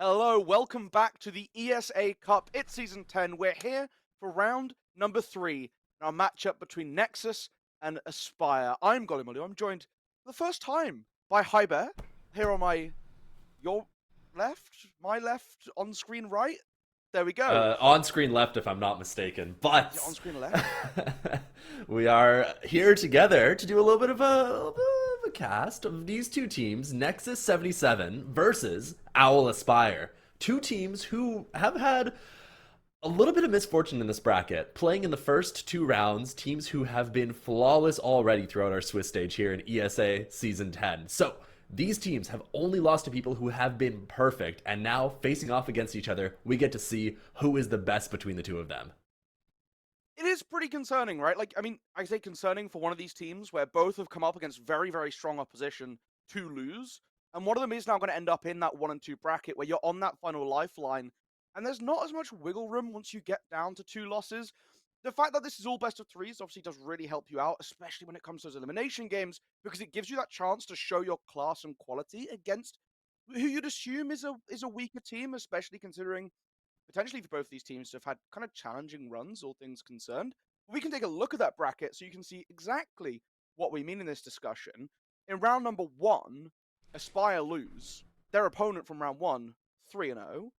Hello, welcome back to the ESA Cup. It's Season 10. We're here for round number 3, our matchup between Nexus and Aspire. I'm Golimolu. I'm joined for the first time by Hyber, here on your left, my left, on-screen right. There we go. On screen left, if I'm not mistaken. But Is it on-screen left? we are here together to do a little bit of a cast of these two teams, Nexus77 versus Owl Aspire. Two teams who have had a little bit of misfortune in this bracket, playing in the first two rounds, teams who have been flawless already throughout our Swiss stage here in ESA Season 10. So, these teams have only lost to people who have been perfect, and now facing off against each other, we get to see who is the best between the two of them. It is pretty concerning, right? I say concerning for one of these teams where both have come up against very, very strong opposition to lose. And one of them is now going to end up in that 1 and 2 bracket where you're on that final lifeline. And there's not as much wiggle room once you get down to 2 losses. The fact that this is all best of 3s obviously does really help you out, especially when it comes to those elimination games, because it gives you that chance to show your class and quality against who you'd assume is a weaker team, especially considering potentially for both these teams to have had kind of challenging runs, all things concerned. We can take a look at that bracket so you can see exactly what we mean in this discussion. In round number 1, Aspire lose. Their opponent from round 1, 3-0.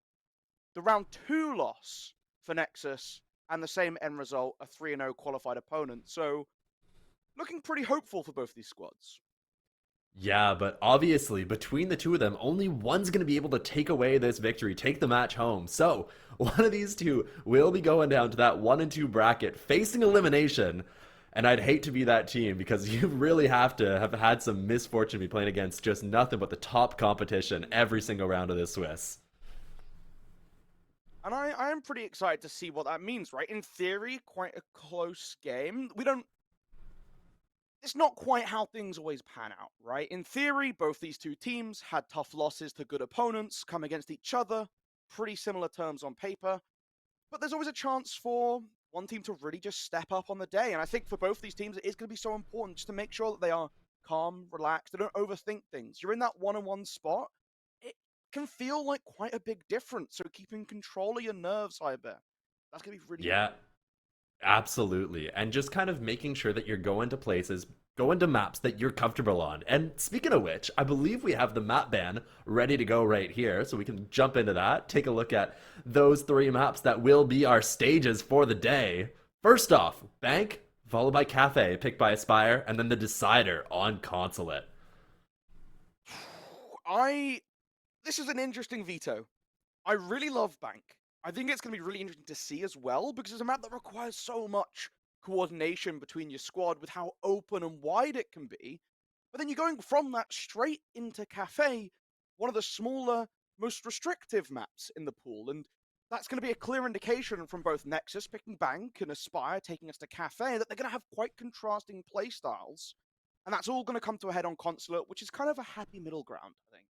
The round 2 loss for Nexus, and the same end result, a 3-0 qualified opponent. So, looking pretty hopeful for both these squads. Yeah, but obviously, between the two of them, only one's going to be able to take away this victory, take the match home. So, one of these two will be going down to that 1 and 2 bracket, facing elimination. And I'd hate to be that team because you really have to have had some misfortune to be playing against just nothing but the top competition every single round of this Swiss. And I am pretty excited to see what that means, right? In theory, quite a close game. It's not quite how things always pan out, right? In theory, both these two teams had tough losses to good opponents, come against each other, pretty similar terms on paper, but there's always a chance for one team to really just step up on the day. And I think for both these teams, it is going to be so important just to make sure that they are calm, relaxed, they don't overthink things. You're in that one-on-one spot, it can feel like quite a big difference. So keeping control of your nerves, I bet. That's going to be really Yeah, important. absolutely. And just kind of making sure that you're going to places, going to maps that you're comfortable on. And speaking of which, I believe we have the map ban ready to go right here. So we can jump into that, take a look at those 3 maps that will be our stages for the day. First off, Bank, followed by Cafe, picked by Aspire, and then the Decider on Consulate. This is an interesting veto. I really love Bank. I think it's going to be really interesting to see as well, because it's a map that requires so much coordination between your squad with how open and wide it can be. But then you're going from that straight into Cafe, one of the smaller, most restrictive maps in the pool. And that's going to be a clear indication from both Nexus picking Bank and Aspire taking us to Cafe that they're going to have quite contrasting playstyles. And that's all going to come to a head on Consulate, which is kind of a happy middle ground, I think.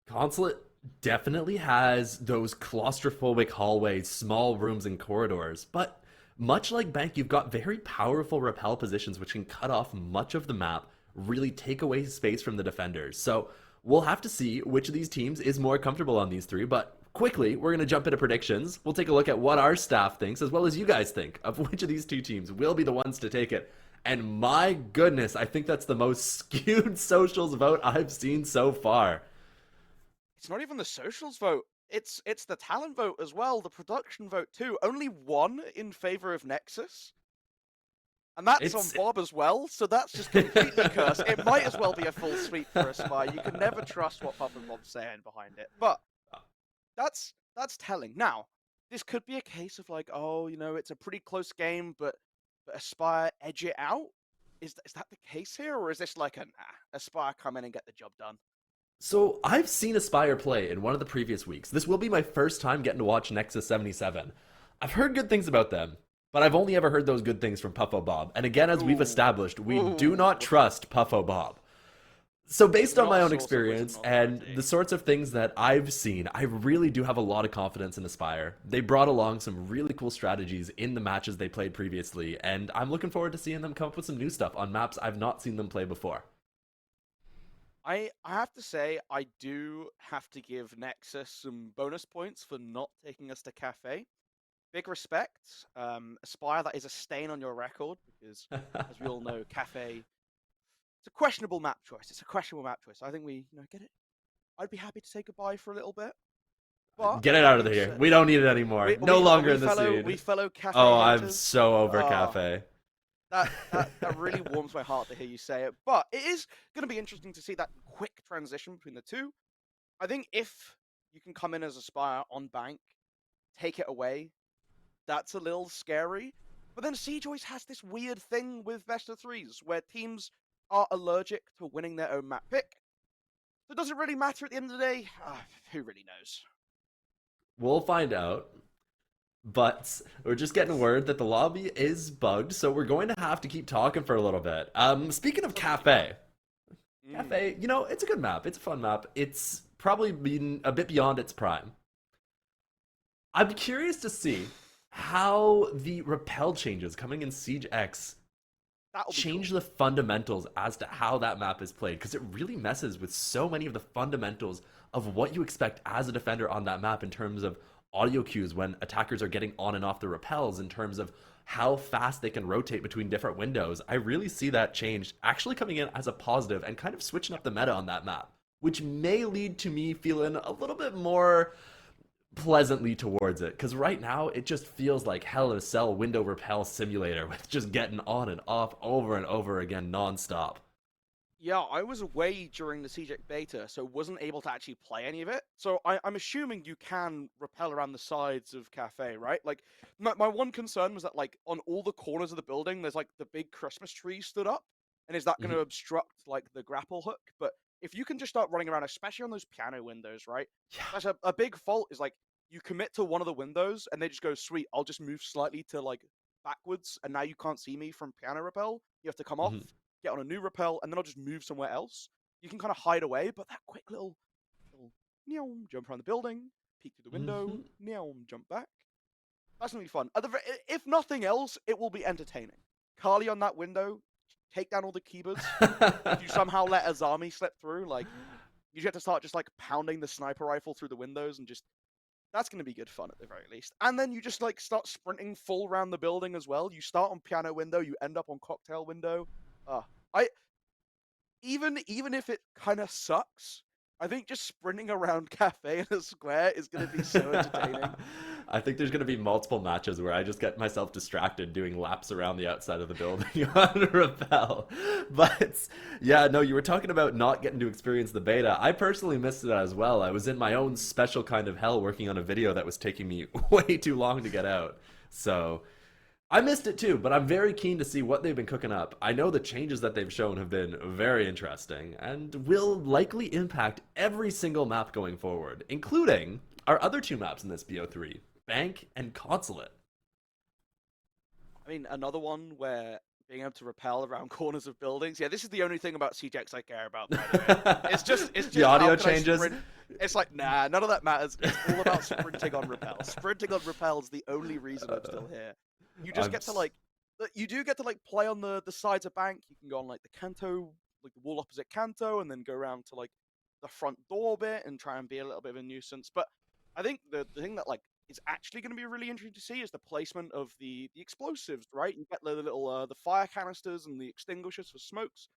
Consulate definitely has those claustrophobic hallways, small rooms, and corridors, but much like Bank, you've got very powerful repel positions which can cut off much of the map, really take away space from the defenders. So we'll have to see which of these teams is more comfortable on these 3, but quickly, we're going to jump into predictions. We'll take a look at what our staff thinks, as well as you guys think, of which of these 2 teams will be the ones to take it. And my goodness, I think that's the most skewed socials vote I've seen so far. It's not even the socials vote. It's the talent vote as well, the production vote too. Only 1 in favor of Nexus. And that's on It's Bob as well, so that's just completely cursed. It might as well be a full sweep for Aspire. You can never trust what Puff and Bob's saying behind it. But that's telling. Now, this could be a case of like, oh, it's a pretty close game, but Aspire edge it out. Is that the case here, or is this like a Aspire come in and get the job done? So I've seen Aspire play in one of the previous weeks. This will be my first time getting to watch Nexus77. I've heard good things about them, but I've only ever heard those good things from Puffo Bob. And again, as we've established, we do not trust Puffo Bob. So based on Not my a own source of experience wisdom and authority. the sorts of things that I've seen, I really do have a lot of confidence in Aspire. They brought along some really cool strategies in the matches they played previously, and I'm looking forward to seeing them come up with some new stuff on maps I've not seen them play before. I have to say, I do have to give Nexus some bonus points for not taking us to Cafe. Big respect. Aspire, that is a stain on your record because, as we all know, Cafe, it's a questionable map choice. It's a questionable map choice. I think we, get it. I'd be happy to say goodbye for a little bit. But Get it that out of being here. said, We don't need it anymore. we No we are longer we in the fellow scene. we fellow Cafe Oh, I'm haters. so over Ah, Cafe. that really warms my heart to hear you say it. But it is going to be interesting to see that quick transition between the two. I think if you can come in as Aspire on bank, take it away, that's a little scary. But then Siege always has this weird thing with best of threes where teams are allergic to winning their own map pick. So does it really matter at the end of the day? Who really knows? We'll find out. But we're just getting word that the lobby is bugged, so we're going to have to keep talking for a little bit. Speaking of Perfectly Cafe, fine. Cafe, it's a good map. It's a fun map. It's probably been a bit beyond its prime. I'm curious to see how the repel changes coming in Siege X That'll be change cool. the fundamentals as to how that map is played, because it really messes with so many of the fundamentals of what you expect as a defender on that map in terms of audio cues when attackers are getting on and off the repels, in terms of how fast they can rotate between different windows. I really see that change actually coming in as a positive and kind of switching up the meta on that map, which may lead to me feeling a little bit more pleasantly towards it, because right now it just feels like Hell in a Cell window repel simulator with just getting on and off over and over again nonstop. Yeah, I was away during the CJ beta, so wasn't able to actually play any of it. So I'm assuming you can rappel around the sides of Cafe, right? Like, my one concern was that, like, on all the corners of the building, there's, like, the big Christmas tree stood up. And is that going to Mhm. obstruct, like, the grapple hook? But if you can just start running around, especially on those piano windows, right? Yeah. That's a big fault is, like, you commit to one of the windows, and they just go, sweet, I'll just move slightly to, like, backwards, and now you can't see me from piano rappel. You have to come off, Mhm. get on a new rappel, and then I'll just move somewhere else. You can kind of hide away, but that quick little meow, jump around the building, peek through the window, Mhm. meow, jump back. That's gonna be fun. If nothing else, it will be entertaining. Carly on that window, take down all the keyboards. If you somehow let Azami slip through, like you just have to start just like pounding the sniper rifle through the windows and just that's gonna be good fun at the very least. And then you just like start sprinting full around the building as well. You start on piano window, you end up on cocktail window. I even if it kind of sucks, I think just sprinting around cafe in a square is going to be so entertaining. I think there's going to be multiple matches where I just get myself distracted doing laps around the outside of the building on Rappel. But yeah, no, you were talking about not getting to experience the beta. I personally missed it as well. I was in my own special kind of hell working on a video that was taking me way too long to get out. So I missed it too, but I'm very keen to see what they've been cooking up. I know the changes that they've shown have been very interesting and will likely impact every single map going forward, including our other two maps in this BO3, Bank and Consulate. I mean, another one where being able to rappel around corners of buildings. Yeah, this is the only thing about CJX I care about, by the way. It's The just how audio can I changes. sprint? It's like, nah, none of that matters. It's all about sprinting on rappel. Sprinting on rappel is the only reason I'm still here. You just I'm get to like, you do get to like play on the sides of bank. You can go on like the canto, like the wall opposite canto, and then go around to like the front door bit and try and be a little bit of a nuisance. But I think the thing that like is actually going to be really interesting to see is the placement of the explosives. Right, you get the little the fire canisters and the extinguishers for smokes.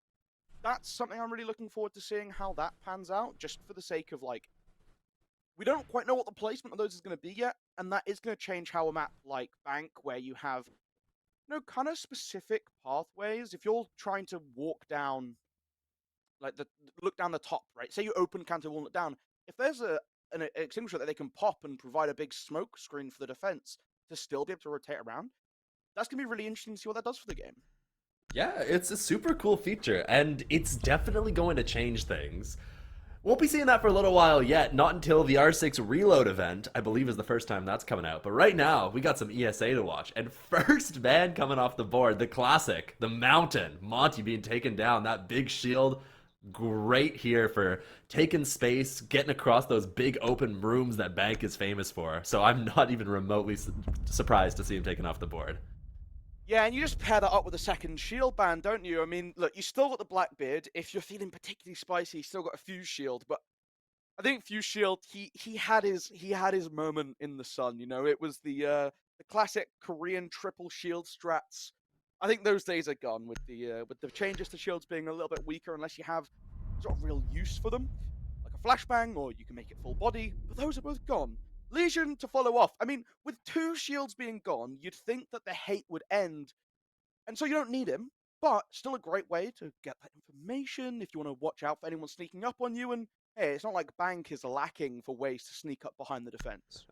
That's something I'm really looking forward to seeing how that pans out. Just for the sake of like, we don't quite know what the placement of those is going to be yet, and that is going to change how a map like Bank, where you have kind of specific pathways. If you're trying to walk down, like look down the top, right? Say you open Canto Walnut down. If there's an extinguisher that they can pop and provide a big smoke screen for the defense to still be able to rotate around, that's gonna be really interesting to see what that does for the game. Yeah, it's a super cool feature, and it's definitely going to change things. Won't be seeing that for a little while yet, not until the R6 Reload event, I believe is the first time that's coming out. But right now, we got some ESA to watch. And first man coming off the board, the classic, the Mountain. Monty being taken down, that big shield. Great here for taking space, getting across those big open rooms that Bank is famous for. So I'm not even remotely surprised to see him taken off the board. Yeah, and you just pair that up with a second shield band, don't you? I mean, look, you still got the Blackbeard. If you're feeling particularly spicy, you still got a Fuse Shield, but I think Fuse Shield, he had his moment in the sun. You know, it was the classic Korean triple shield strats. I think those days are gone with the changes to shields being a little bit weaker unless you have sort of real use for them, like a flashbang, or you can make it full body. But those are both gone. Legion to follow off. I mean, with two shields being gone, you'd think that the hate would end, and so you don't need him, but still a great way to get that information if you want to watch out for anyone sneaking up on you. And hey, it's not like Bank is lacking for ways to sneak up behind the defense.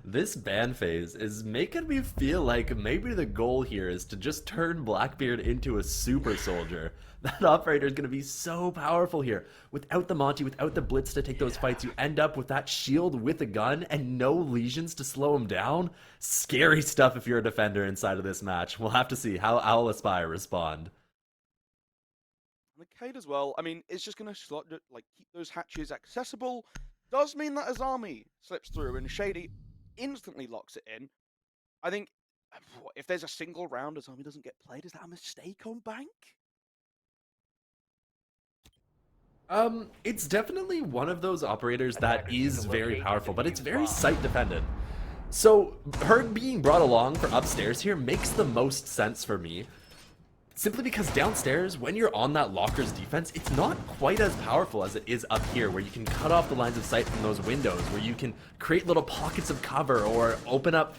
This ban phase is making me feel like maybe the goal here is to just turn Blackbeard into a super soldier. That operator is going to be so powerful here. Without the Monty, without the Blitz to take those fights, you end up with that shield with a gun and no lesions to slow him down. Scary stuff if you're a defender inside of this match. We'll have to see how Owl Aspire respond. The Cade as well. I mean, it's just going to like keep those hatches accessible. Does mean that Azami slips through and Shady instantly locks it in. I think if there's a single round Azami doesn't get played, is that a mistake on Bank? It's definitely one of those operators that is very powerful, but it's very site dependent. So her being brought along for upstairs here makes the most sense for me. Simply because downstairs, when you're on that locker's defense, it's not quite as powerful as it is up here, where you can cut off the lines of sight from those windows, where you can create little pockets of cover or open up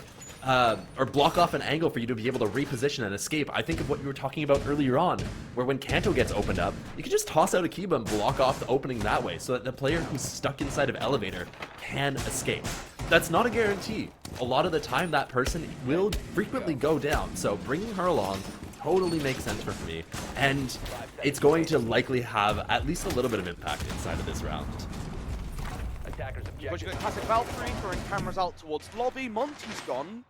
or block off an angle for you to be able to reposition and escape. I think of what you were talking about earlier on, where when Kanto gets opened up, you can just toss out a Kiba and block off the opening that way, so that the player who's stuck inside of elevator can escape. That's not a guarantee. A lot of the time, that person will frequently go down, so bringing her along totally makes sense for me, and it's going to likely have at least a little bit of impact inside of this round. But you got classic Valkyrie throwing cameras out towards lobby. Monty's gone,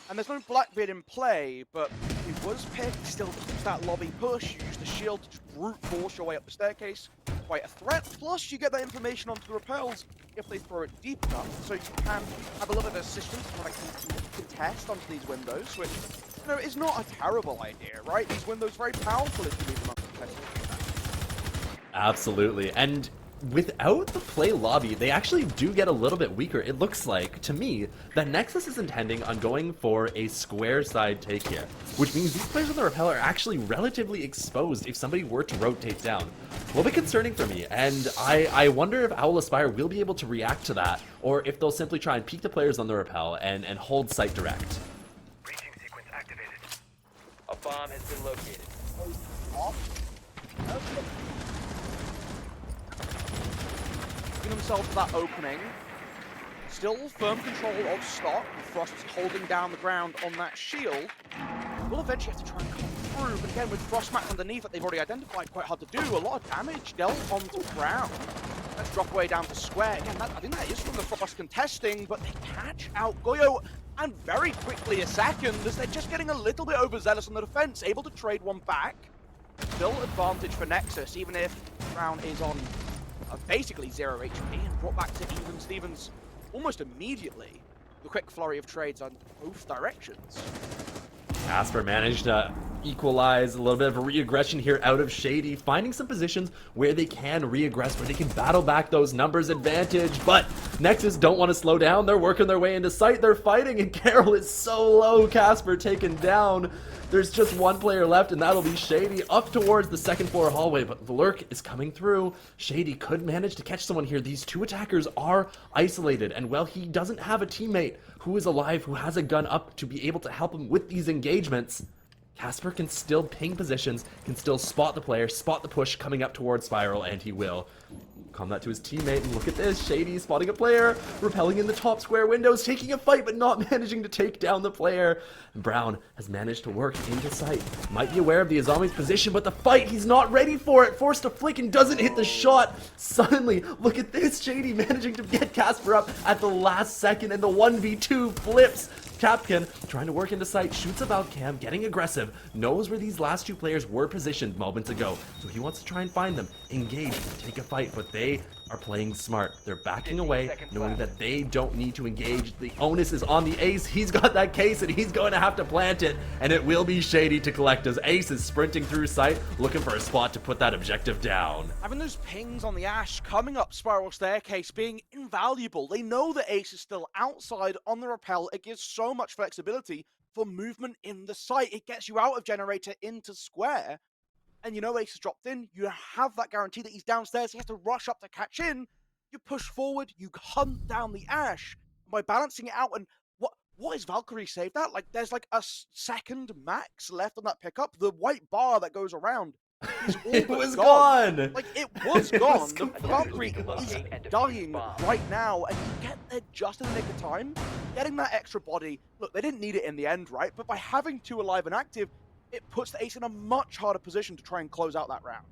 and there's no Blackbeard in play, but it was picked. Still keeps that lobby push. You use the shield to just brute force your way up the staircase. Quite a threat. Plus, you get that information onto the repels if they throw it deep enough, so you can have a little bit of assistance when I can contest onto these windows, which, you know, is not a terrible idea, right? These windows are very powerful if you leave them uncontested. Absolutely, and without the play lobby, they actually do get a little bit weaker. It looks like, to me, that Nexus is intending on going for a square side take here, which means these players on the rappel are actually relatively exposed if somebody were to rotate down. A little bit concerning for me, and I wonder if Owl Aspire will be able to react to that, or if they'll simply try and peek the players on the rappel and hold site direct. Breaching sequence activated. A bomb has been located. Themselves to that opening. Still firm control of stock. Frost's holding down the ground on that shield. We'll eventually have to try and come through, but again, with Frostmax underneath that they've already identified, quite hard to do. A lot of damage dealt onto the ground. Let's drop away down to square. Again, I think that is from the Frost contesting, but they catch out Goyo, and very quickly a second, as they're just getting a little bit overzealous on the defense, able to trade one back. Still advantage for Nexus, even if Brown is on basically 0 HP and brought back to even Stevens almost immediately. The quick flurry of trades on both directions. Casper managed to equalize a little bit of a re-aggression here out of Shady, finding some positions where they can re-aggress, where they can battle back those numbers advantage, but Nexus don't want to slow down. They're working their way into sight. They're fighting, and Carol is so low. Casper taken down. There's just one player left, and that'll be Shady up towards the second floor hallway, but the lurk is coming through. Shady could manage to catch someone here. These two attackers are isolated, and while he doesn't have a teammate who is alive, who has a gun up to be able to help him with these engagements, Casper can still ping positions, can still spot the player, spot the push coming up towards Spiral, and he will. Calm that to his teammate, and look at this. Shady spotting a player, repelling in the top square windows, taking a fight, but not managing to take down the player. And Brown has managed to work into sight. Might be aware of the Azami's position, but the fight, he's not ready for it. Forced to flick and doesn't hit the shot. Suddenly, look at this. Shady managing to get Casper up at the last second, and the 1v2 flips. Capkin trying to work into sight, shoots about Cam, getting aggressive, knows where these last two players were positioned moments ago, so he wants to try and find them, engage, take a fight, but they are playing smart. They're backing away, knowing that they don't need to engage. The onus is on the Ace. He's got that case, and he's going to have to plant it, and it will be shady to collect as Ace is sprinting through sight, looking for a spot to put that objective down. Having those pings on the Ash coming up Spiral Staircase being invaluable. They know that Ace is still outside on the rappel. It gives so much flexibility for movement in the site. It gets you out of Generator into Square. And you know Ace has dropped in. You have that guarantee that he's downstairs. He has to rush up to catch in. You push forward. You hunt down the Ash. By balancing it out, and what is Valkyrie saved at? Like, there's like a second max left on that pickup. The white bar that goes around is all It but was gone. gone. Like, it was gone. was The Valkyrie is dying right now, and you get there just in the nick of time. Getting that extra body, look, they didn't need it in the end, right? But by having two alive and active, it puts the Ace in a much harder position to try and close out that round.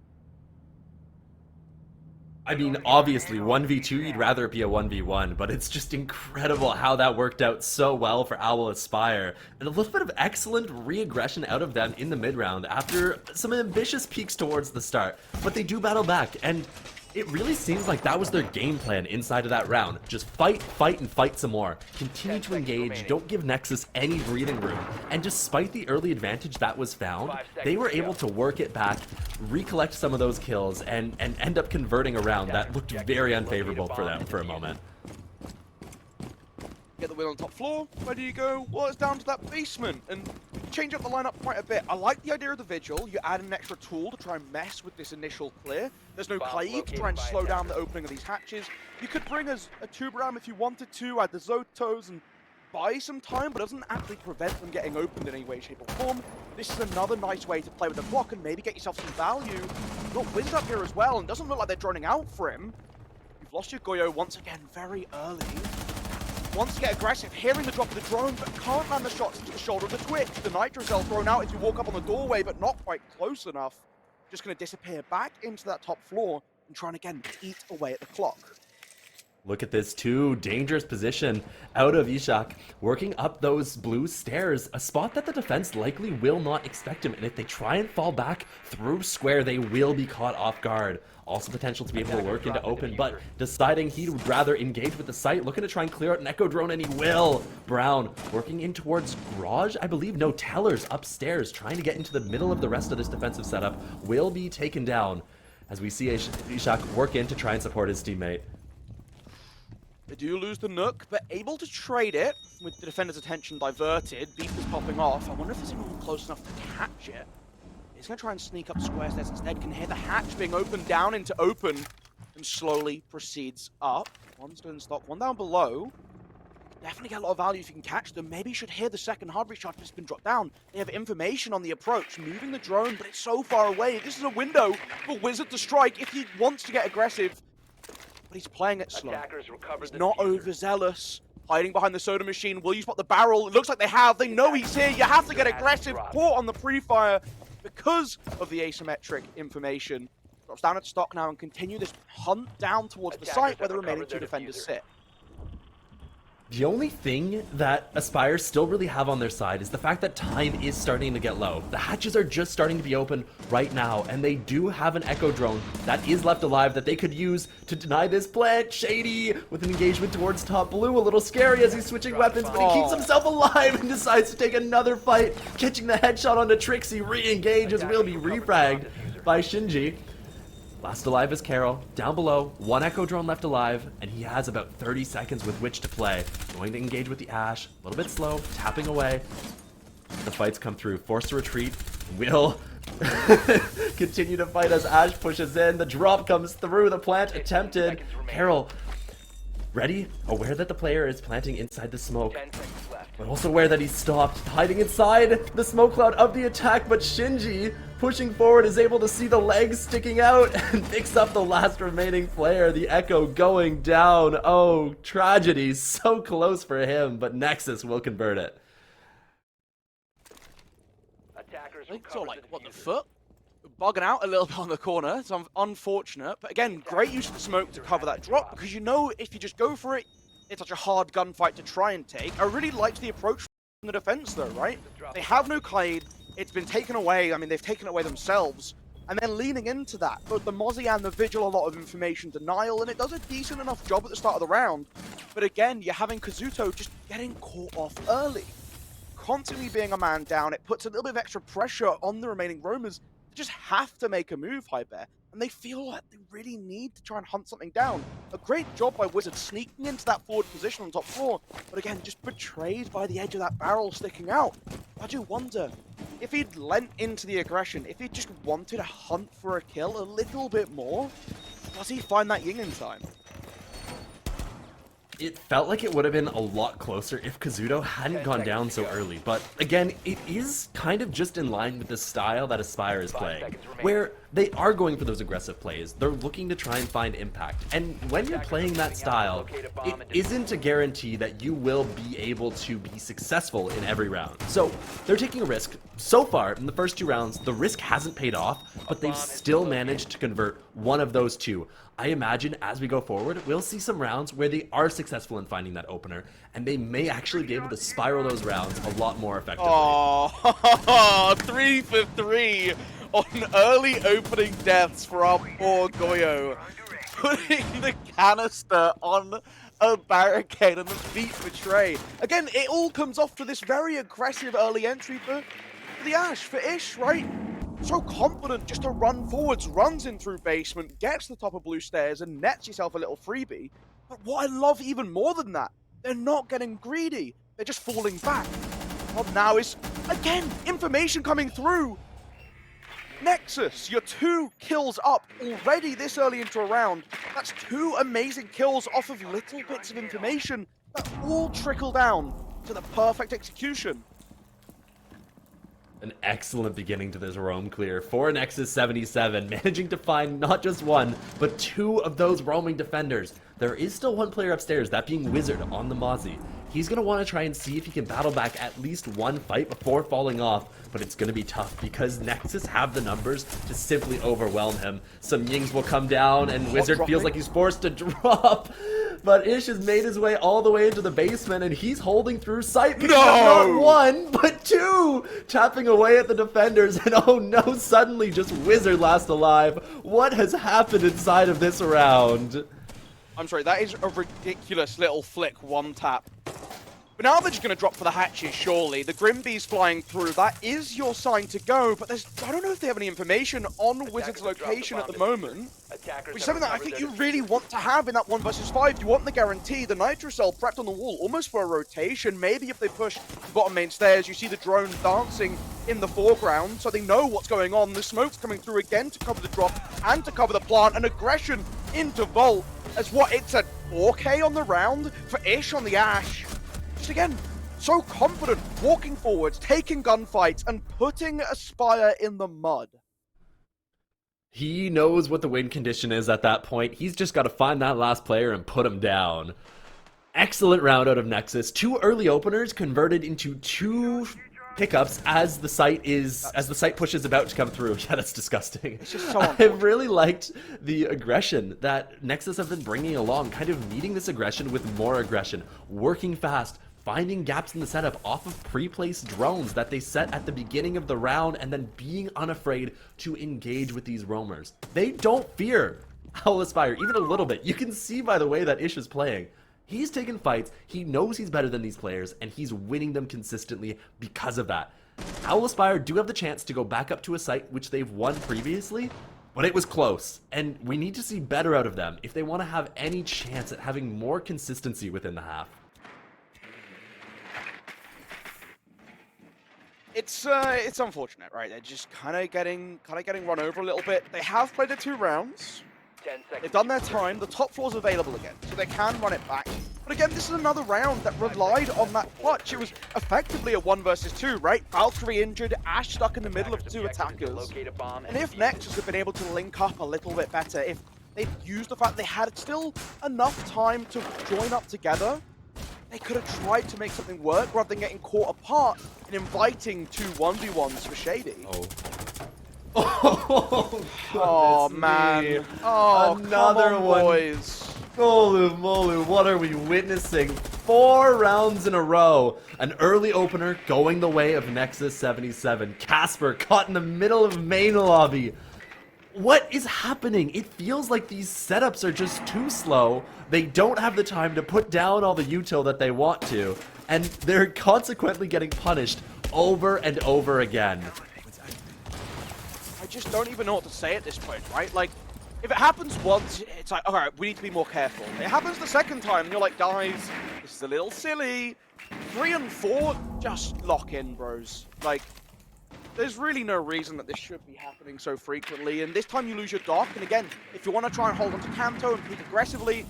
I mean, obviously, 1v2, you'd rather it be a 1v1, but it's just incredible how that worked out so well for Owl Aspire. And a little bit of excellent re-aggression out of them in the mid-round after some ambitious peaks towards the start. But they do battle back, and it really seems like that was their game plan inside of that round. Just fight, fight, and fight some more. Continue to engage, don't give Nexus any breathing room. And despite the early advantage that was found, they were able to work it back, recollect some of those kills, and end up converting a round that looked very unfavorable for them for a moment. Get the wheel on top floor. Where do you go? Well, it's down to that basement, and change up the lineup quite a bit. I like the idea of the Vigil. You add an extra tool to try and mess with this initial clear. There's no Clave to try and slow down the opening of these hatches. You could bring us a Tuberam if you wanted to, add the Zotos and buy some time, but it doesn't actually prevent them getting opened in any way, shape, or form. This is another nice way to play with the block and maybe get yourself some value. You've got Wizard up here as well, and it doesn't look like they're droning out for him. You've lost your Goyo once again very early. Wants to get aggressive, hearing the drop of the drone, but can't land the shots into the shoulder of the Twitch. The Nitro Cell thrown out as you walk up on the doorway, but not quite close enough. Just going to disappear back into that top floor and try and again eat away at the clock. Look at this too, dangerous position out of Ishak, working up those blue stairs, a spot that the defense likely will not expect him, and if they try and fall back through square, they will be caught off guard. Also potential to be able to work into open, but deciding he would rather engage with the site, looking to try and clear out an Echo Drone, and he will. Brown working in towards Garage, I believe. No, Tellers upstairs, trying to get into the middle of the rest of this defensive setup, will be taken down as we see Ishak work in to try and support his teammate. They do lose the Nook, but able to trade it with the defender's attention diverted. Beef is popping off. I wonder if there's anyone close enough to catch it. He's going to try and sneak up square stairs instead. Can hear the hatch being opened down into open and slowly proceeds up. One still in stock, one down below. Definitely get a lot of value if you can catch them. Maybe you should hear the second hard recharge that's been dropped down. They have information on the approach, moving the drone, but it's so far away. This is a window for Wizard to strike if he wants to get aggressive. But he's playing it slow. He's not overzealous. Hiding behind the soda machine. Will you spot the barrel? It looks like they have. They know he's here. You have to get aggressive. Caught on the pre-fire because of the asymmetric information. Drops down at stock now and continue this hunt down towards the site where the remaining two defenders sit. The only thing that Aspire still really have on their side is the fact that time is starting to get low. The hatches are just starting to be open right now, and they do have an Echo Drone that is left alive that they could use to deny this plant. Shady with an engagement towards top blue, a little scary as he's switching weapons, but he keeps himself alive and decides to take another fight, catching the headshot onto Trixie. Re-engages, will be refragged by Shinji. Last alive is Carol. Down below, one Echo Drone left alive, and he has about 30 seconds with which to play. Going to engage with the Ash, a little bit slow, tapping away. The fights come through, forced to retreat. Will continue to fight as Ash pushes in. The drop comes through, the plant attempted. Carol, ready, aware that the player is planting inside the smoke, but also aware that he's stopped, hiding inside the smoke cloud of the attack, but Shinji, pushing forward, is able to see the legs sticking out and picks up the last remaining player. The Echo going down. Oh, tragedy. So close for him, but Nexus will convert it. So, like, what the fuck? Bugging out a little bit on the corner. It's unfortunate. But again, great use of the smoke to cover that drop, because you know if you just go for it, it's such a hard gunfight to try and take. I really liked the approach from the defense, though, right? They have no Clade. It's been taken away. I mean, they've taken it away themselves. and then leaning into that. Both the Mozzie and the Vigil, a lot of information denial, and it does a decent enough job at the start of the round. But again, you're having Kazuto just getting caught off early. Constantly being a man down, it puts a little bit of extra pressure on the remaining roamers. They just have to make a move, Hyper, and they feel like they really need to try and hunt something down. A great job by Wizard sneaking into that forward position on top floor, but again, just betrayed by the edge of that barrel sticking out. I do wonder, if he'd lent into the aggression, if he just wanted to hunt for a kill a little bit more, does he find that Ying in time? It felt like it would have been a lot closer if Kazuto hadn't gone down so early, but again, it is kind of just in line with the style that Aspire is playing, where they are going for those aggressive plays. They're looking to try and find impact, and when you're playing that style, it isn't a guarantee that you will be able to be successful in every round. So they're taking a risk. So far, in the first 2 rounds, the risk hasn't paid off, but they've still managed to convert one of those 2. I imagine as we go forward, we'll see some rounds where they are successful in finding that opener, and they may actually be able to spiral those rounds a lot more effectively. Oh, 3 for 3 on early opening deaths for our poor Goyo. Putting the canister on a barricade and the feet betray. Again, it all comes off to this very aggressive early entry for the Ash, for Ish, right? So confident just to run forwards, runs in through basement, gets to the top of blue stairs and nets yourself a little freebie. But what I love even more than that, they're not getting greedy. They're just falling back. What now is, again, information coming through. Nexus, you're 2 kills up already this early into a round. That's 2 amazing kills off of little bits of information that all trickle down to the perfect execution. An excellent beginning to this roam clear for Nexus77, managing to find not just 1, but 2 of those roaming defenders. There is still 1 player upstairs, that being Wizard on the Mozzie. He's going to want to try and see if he can battle back at least 1 fight before falling off, but it's going to be tough because Nexus have the numbers to simply overwhelm him. Some Yings will come down and Wizard feels like he's forced to drop, but Ish has made his way all the way into the basement and he's holding through sight. Not 1, but 2, tapping away at the defenders, and oh no, suddenly just Wizard last alive. What has happened inside of this round? I'm sorry, that is a ridiculous little flick, 1 tap. But now they're just going to drop for the hatches, surely. The Grimbee's flying through. That is your sign to go, but I don't know if they have any information on Wizard's location at the moment. Which is something that I think you really want to have in that 1 versus 5. You want the guarantee. The Nitro Cell prepped on the wall, almost for a rotation. Maybe if they push the bottom main stairs, you see the drone dancing in the foreground, so they know what's going on. The smoke's coming through again to cover the drop and to cover the plant, and aggression into Vault. As what, it's a 4K on the round for Ish on the Ash. Just again, so confident, walking forwards, taking gunfights, and putting Aspire in the mud. He knows what the win condition is at that point. He's just got to find that last player and put him down. Excellent round out of Nexus. 2 early openers converted into 2 pickups as the site pushes about to come through. Yeah, that's disgusting. It's just so I've really liked the aggression that Nexus have been bringing along, kind of meeting this aggression with more aggression, working fast, finding gaps in the setup off of pre-placed drones that they set at the beginning of the round, and then being unafraid to engage with these roamers. They don't fear Owl Aspire even a little bit. You can see by the way that Ish is playing. He's taking fights, he knows he's better than these players, and he's winning them consistently because of that. Owl Aspire do have the chance to go back up to a site which they've won previously, but it was close, and we need to see better out of them if they want to have any chance at having more consistency within the half. It's unfortunate, right? They're just kind of getting run over a little bit. They have played the 2 rounds. They've done their time. The top floor's available again, so they can run it back. But again, this is another round that relied on that clutch. It was effectively a 1 versus 2, right? Valkyrie injured, Ash stuck in the middle of 2 attackers. And if Nexus had been able to link up a little bit better, if they'd used the fact they had still enough time to join up together, they could have tried to make something work rather than getting caught apart and inviting 2 1v1s for Shady. Oh man. Me. Oh, another come on, one. boys. Holy moly, what are we witnessing? 4 rounds in a row. An early opener going the way of Nexus77. Casper caught in the middle of main lobby. What is happening? It feels like these setups are just too slow. They don't have the time to put down all the util that they want to, and they're consequently getting punished over and over again. I just don't even know what to say at this point, right? Like, if it happens once, it's like, alright, we need to be more careful. It happens the second time, and you're like, guys, this is a little silly. 3 and 4, just lock in, bros. Like, there's really no reason that this should be happening so frequently, and this time you lose your dock, and again, if you want to try and hold onto Canto and peek aggressively,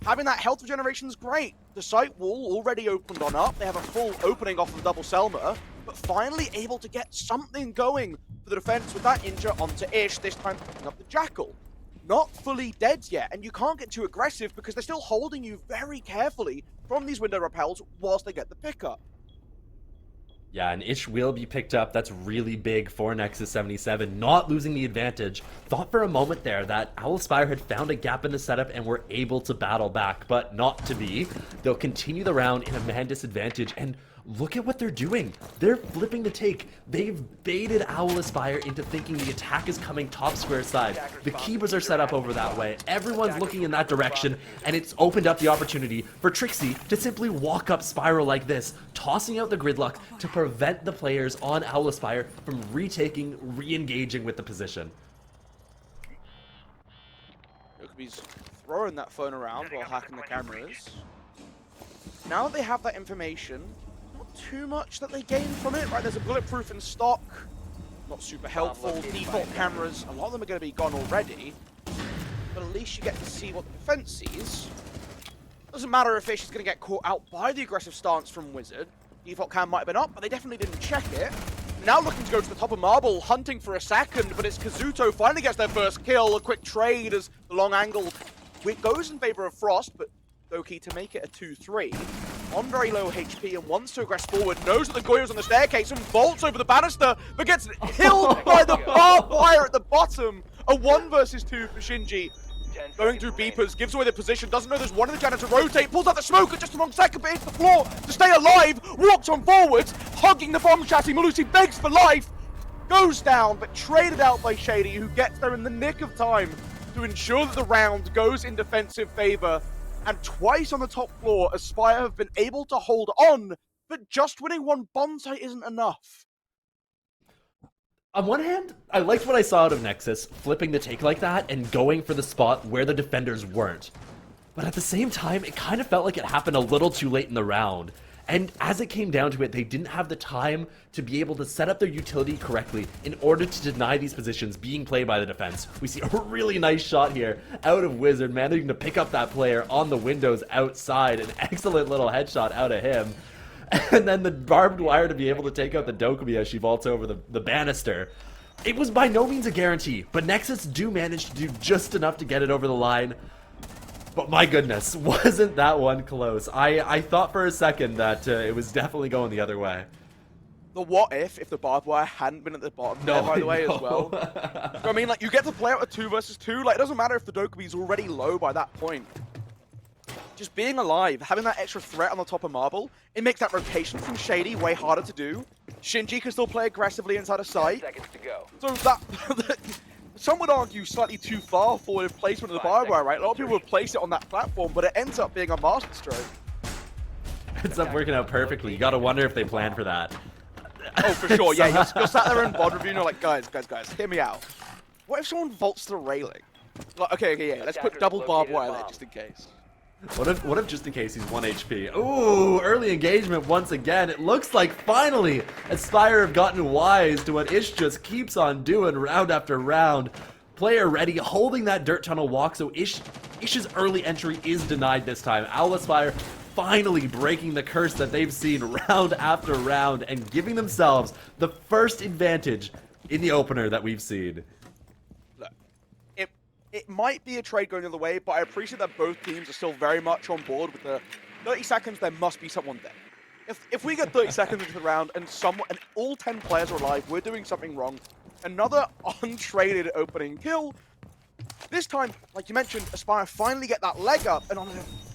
having that health regeneration is great. The site wall already opened on up, they have a full opening off of double Selma, but finally able to get something going for the defense with that injure onto Ish, this time picking up the Jackal. Not fully dead yet, and you can't get too aggressive because they're still holding you very carefully from these window repels whilst they get the pickup. Yeah, and Ish will be picked up. That's really big for Nexus77, not losing the advantage. Thought for a moment there that Owlspire had found a gap in the setup and were able to battle back, but not to be. They'll continue the round in a man disadvantage, and look at what they're doing. They're flipping the take. They've baited Owlspire into thinking the attack is coming top square side. The keepers are set up over that way. Everyone's looking in that direction, and it's opened up the opportunity for Trixie to simply walk up Spiral like this, tossing out the gridlock to prevent the players on Owlspire from retaking, re-engaging with the position. He's throwing that phone around while hacking the cameras. Now that they have that information, too much that they gain from it, right? There's a bulletproof in stock, not super helpful. Default cameras, a lot of them are going to be gone already, but at least you get to see what the defense sees. Doesn't matter if Ish is going to get caught out by the aggressive stance from Wizard. Default cam might have been up, but they definitely didn't check it. Now looking to go to the top of Marble, hunting for a second, but it's Kazuto finally gets their first kill. A quick trade as the long angle goes in favor of Frost, but Doki to make it a 2-3. On very low HP and wants to aggress forward, knows that the Goyo's on the staircase and vaults over the banister, but gets killed by the barbed wire at the bottom. A 1 versus 2 for Shinji. Going through beepers, gives away the position, doesn't know there's one in the channel to rotate, pulls out the smoke at just the wrong second, but hits the floor to stay alive, walks on forwards, hugging the bomb chassis. Malusi begs for life, goes down, but traded out by Shady, who gets there in the nick of time to ensure that the round goes in defensive favor. And twice on the top floor, Aspire have been able to hold on, but just winning one bomb site isn't enough. On one hand, I liked what I saw out of Nexus, flipping the take like that and going for the spot where the defenders weren't. But at the same time, it kind of felt like it happened a little too late in the round. And as it came down to it, they didn't have the time to be able to set up their utility correctly in order to deny these positions being played by the defense. We see a really nice shot here out of Wizard, managing to pick up that player on the windows outside. An excellent little headshot out of him. And then the barbed wire to be able to take out the Dokumi as she vaults over the banister. It was by no means a guarantee, but Nexus do manage to do just enough to get it over the line. But my goodness, wasn't that one close? I thought for a second that it was definitely going the other way. The what if the barbed wire hadn't been at the bottom there, by the way, as well. So, I mean, like, you get to play out a 2 versus 2. Like, it doesn't matter if the Dokumi's already low by that point. Just being alive, having that extra threat on the top of Marble, it makes that rotation from Shady way harder to do. Shinji can still play aggressively inside of sight. 10 seconds to go. So that... Some would argue slightly too far forward placement of the barbed wire, right? A lot of people would place it on that platform, but it ends up being a masterstroke. Ends up working out perfectly. You gotta wonder if they planned for that. Oh, for sure, yeah. You're sat there in VOD review and you're like, guys, hear me out. What if someone vaults the railing? Like, okay, yeah, let's put double barbed wire there just in case. What if just in case he's 1 HP? Ooh, early engagement once again. It looks like finally Aspire have gotten wise to what Ish just keeps on doing round after round. Player ready, holding that dirt tunnel walk, so Ish's early entry is denied this time. Owlspire finally breaking the curse that they've seen round after round and giving themselves the first advantage in the opener that we've seen. It might be a trade going the other way, but I appreciate that both teams are still very much on board with the 30 seconds, there must be someone dead. If we get 30 seconds into the round and all 10 players are alive, we're doing something wrong. Another untraded opening kill. This time, like you mentioned, Aspire finally get that leg up, and on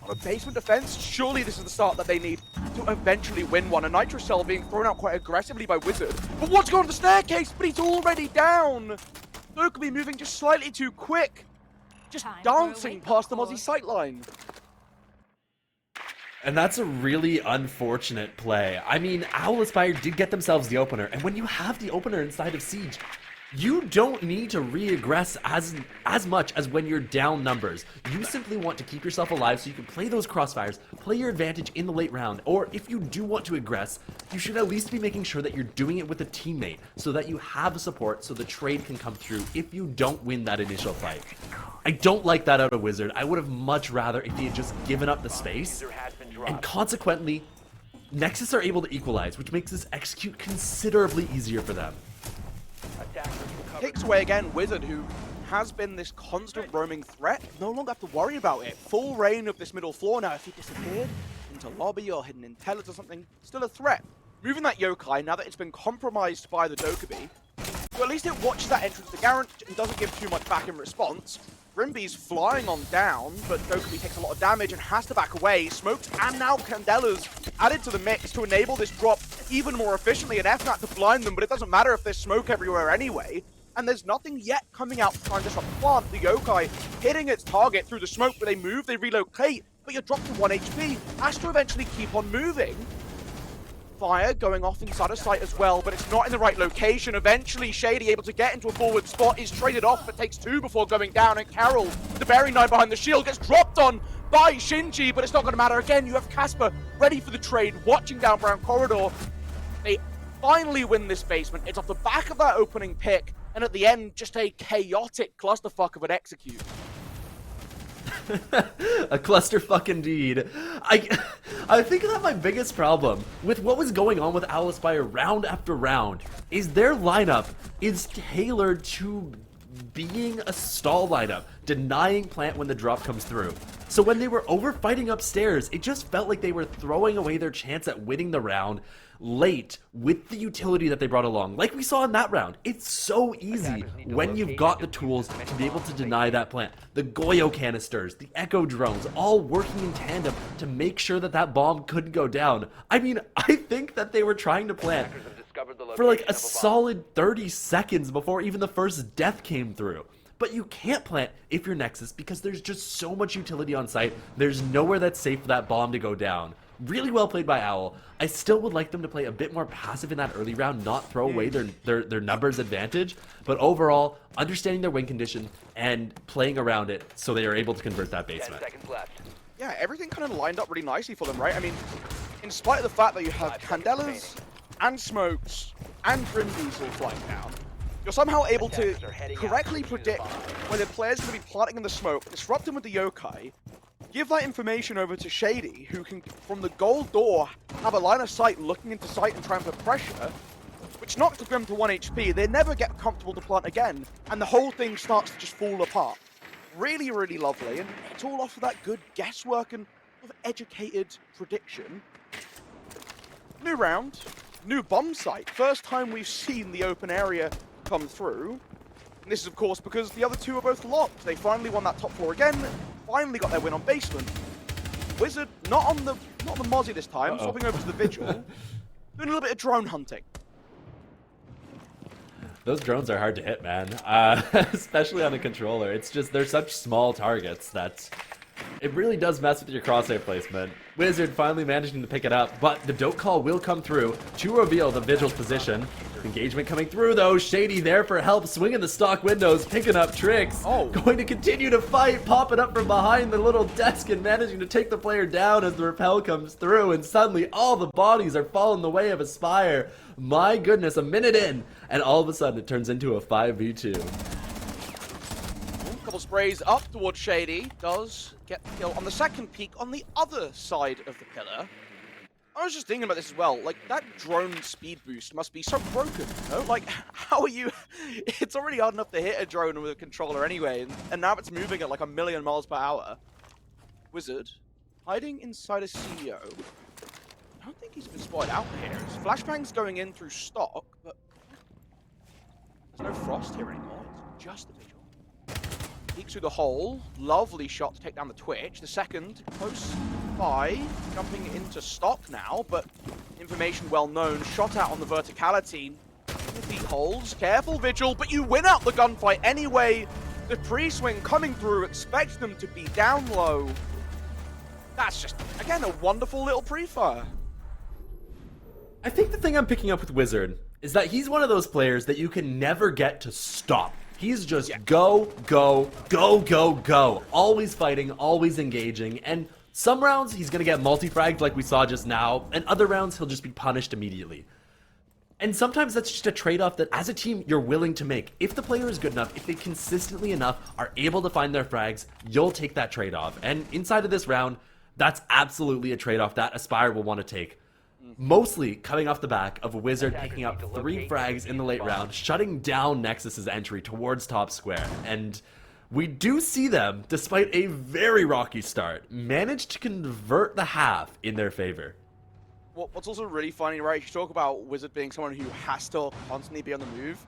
a basement defense, surely this is the start that they need to eventually win one. A Nitro Cell being thrown out quite aggressively by Wizard. But what's going on the staircase? But he's already down! Dokkaebi moving just slightly too quick. Just Time for a dancing wake-up past the call. Mozzie sightline. And that's a really unfortunate play. I mean, Owl Aspire did get themselves the opener, and when you have the opener inside of Siege, you don't need to re-aggress as much as when you're down numbers. You simply want to keep yourself alive so you can play those crossfires, play your advantage in the late round, or if you do want to aggress, you should at least be making sure that you're doing it with a teammate so that you have support so the trade can come through if you don't win that initial fight. I don't like that out of Wizard. I would have much rather if he had just given up the space, and consequently, Nexus are able to equalize, which makes this execute considerably easier for them. Takes away again Wizard, who has been this constant roaming threat. No longer have to worry about it. Full reign of this middle floor now. If he disappeared into lobby or hidden intelligence or something, still a threat. Moving that yokai, now that it's been compromised by the Dokkaebi, so at least it watches that entrance to Garant and doesn't give too much back in response. Grimby's flying on down, but Dokkaebi takes a lot of damage and has to back away. Smokes and now Candela's added to the mix to enable this drop even more efficiently. An F-Nat to blind them, but it doesn't matter if there's smoke everywhere anyway. And there's nothing yet coming out to try and disrupt the plant. The yokai hitting its target through the smoke, but they move, they relocate, but you're dropped to 1 HP. Has to eventually keep on moving. Fire going off inside of sight as well, but it's not in the right location. Eventually, Shady able to get into a forward spot, is traded off, but takes 2 before going down. And Carol, the Bearing Knight behind the shield, gets dropped on by Shinji, but it's not going to matter. Again, you have Casper ready for the trade, watching down Brown Corridor. They finally win this basement. It's off the back of that opening pick, and at the end, just a chaotic clusterfuck of an execute. A clusterfuck indeed. I think that my biggest problem with what was going on with Owl Aspire round after round is their lineup is tailored to being a stall lineup, denying plant when the drop comes through. So when they were over fighting upstairs, it just felt like they were throwing away their chance at winning the round late with the utility that they brought along. Like we saw in that round, it's so easy when you've got the tools to be able to deny that plant. The Goyo canisters, the Echo drones, all working in tandem to make sure that that bomb couldn't go down. I mean, I think that they were trying to plant for like a solid 30 seconds before even the first death came through. But you can't plant if you're Nexus because there's just so much utility on site. There's nowhere that's safe for that bomb to go down. Really well played by Owl. I still would like them to play a bit more passive in that early round, not throw away their numbers advantage. But overall, understanding their win condition and playing around it so they are able to convert that basement. 10 seconds left. Yeah, everything kind of lined up really nicely for them, right? I mean, in spite of the fact that you have Candelas and Smokes and Grimby's all flying down, you're somehow able to correctly predict when the player's going to be planting in the smoke, disrupt him with the yokai, give that information over to Shady, who can, from the gold door, have a line of sight looking into sight and try and put pressure, which knocks the Grim to 1 HP. They never get comfortable to plant again, and the whole thing starts to just fall apart. Really, really lovely, and it's all off of that good guesswork and sort of educated prediction. New round, new bomb site. First time we've seen the open area come through. And this is, of course, because the other two are both locked. They finally won that top floor again, finally got their win on basement. Wizard, not on the Mozzie this time, swapping over to the Vigil, doing a little bit of drone hunting. Those drones are hard to hit, man. Especially on a controller. It's just, they're such small targets that it really does mess with your crosshair placement. Wizard finally managing to pick it up, but the dope call will come through to reveal the Vigil's position. Engagement coming through though. Shady there for help, swinging the stock windows, picking up tricks. Going to continue to fight, popping up from behind the little desk and managing to take the player down as the repel comes through, and suddenly all the bodies are falling the way of Aspire. My goodness, a minute in, and all of a sudden it turns into a 5v2. Couple sprays up towards Shady, does get the kill on the second peak on the other side of the pillar. I was just thinking about this as well, like, that drone speed boost must be so broken, you know? Like, how are you... It's already hard enough to hit a drone with a controller anyway, and now it's moving at like 1,000,000 miles per hour. Wizard, hiding inside a CEO. I don't think he's been spotted out here. His flashbang's going in through stock, but... There's no frost here anymore, it's just the Vigil. Peeks through the hole, lovely shot to take down the Twitch. The second, close by, jumping into stock now, but information well known. Shot out on the verticality with the holds. Careful, Vigil, but you win out the gunfight anyway. The pre-swing coming through, expect them to be down low. That's just, again, a wonderful little pre-fire. I think the thing I'm picking up with Wizard is that he's one of those players that you can never get to stop. He's just go, go, go, go, go. Always fighting, always engaging, and some rounds he's gonna get multi-fragged like we saw just now, and other rounds he'll just be punished immediately. And sometimes that's just a trade-off that as a team you're willing to make. If the player is good enough, if they consistently enough are able to find their frags, you'll take that trade-off. And inside of this round, that's absolutely a trade-off that Aspire will want to take. Mostly coming off the back of a Wizard picking up 3 frags in the late round, shutting down Nexus's entry towards top square. And we do see them, despite a very rocky start, manage to convert the half in their favor. What's also really funny, right? You talk about Wizard being someone who has to constantly be on the move.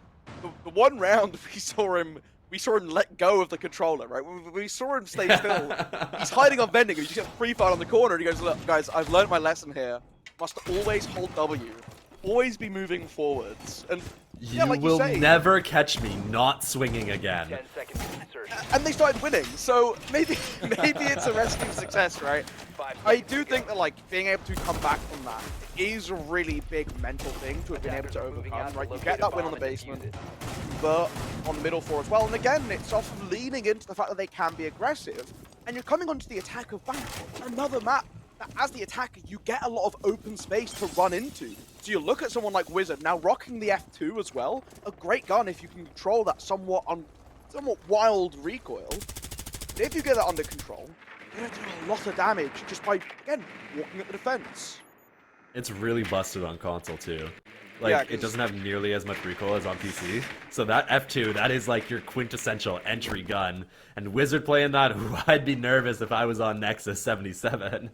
The one round we saw him let go of the controller, right? We saw him stay still. He's hiding on vending, and he just gets free fired on the corner, and he goes, "Look, guys, I've learned my lesson here. Must always hold W. Always be moving forwards." And yeah, like will you say, never catch me not swinging again. 10 seconds to insertion. and they started winning, so maybe it's a recipe for success, right? I do think that like being able to come back from that is a really big mental thing to have been able to overcome, right? You get that win on the basement, but on the middle floor as well, and again, it's often leaning into the fact that they can be aggressive, and you're coming onto the attack of Bank, another map that as the attacker, you get a lot of open space to run into. So you look at someone like Wizard, now rocking the F2 as well, a great gun if you can control that somewhat wild recoil. If you get that under control, you're going to do a lot of damage just by, again, walking at the defense. It's really busted on console too. Like, Yeah, it doesn't have nearly as much recoil as on PC. So that F2, that is like your quintessential entry gun. And Wizard playing that, ooh, I'd be nervous if I was on Nexus77.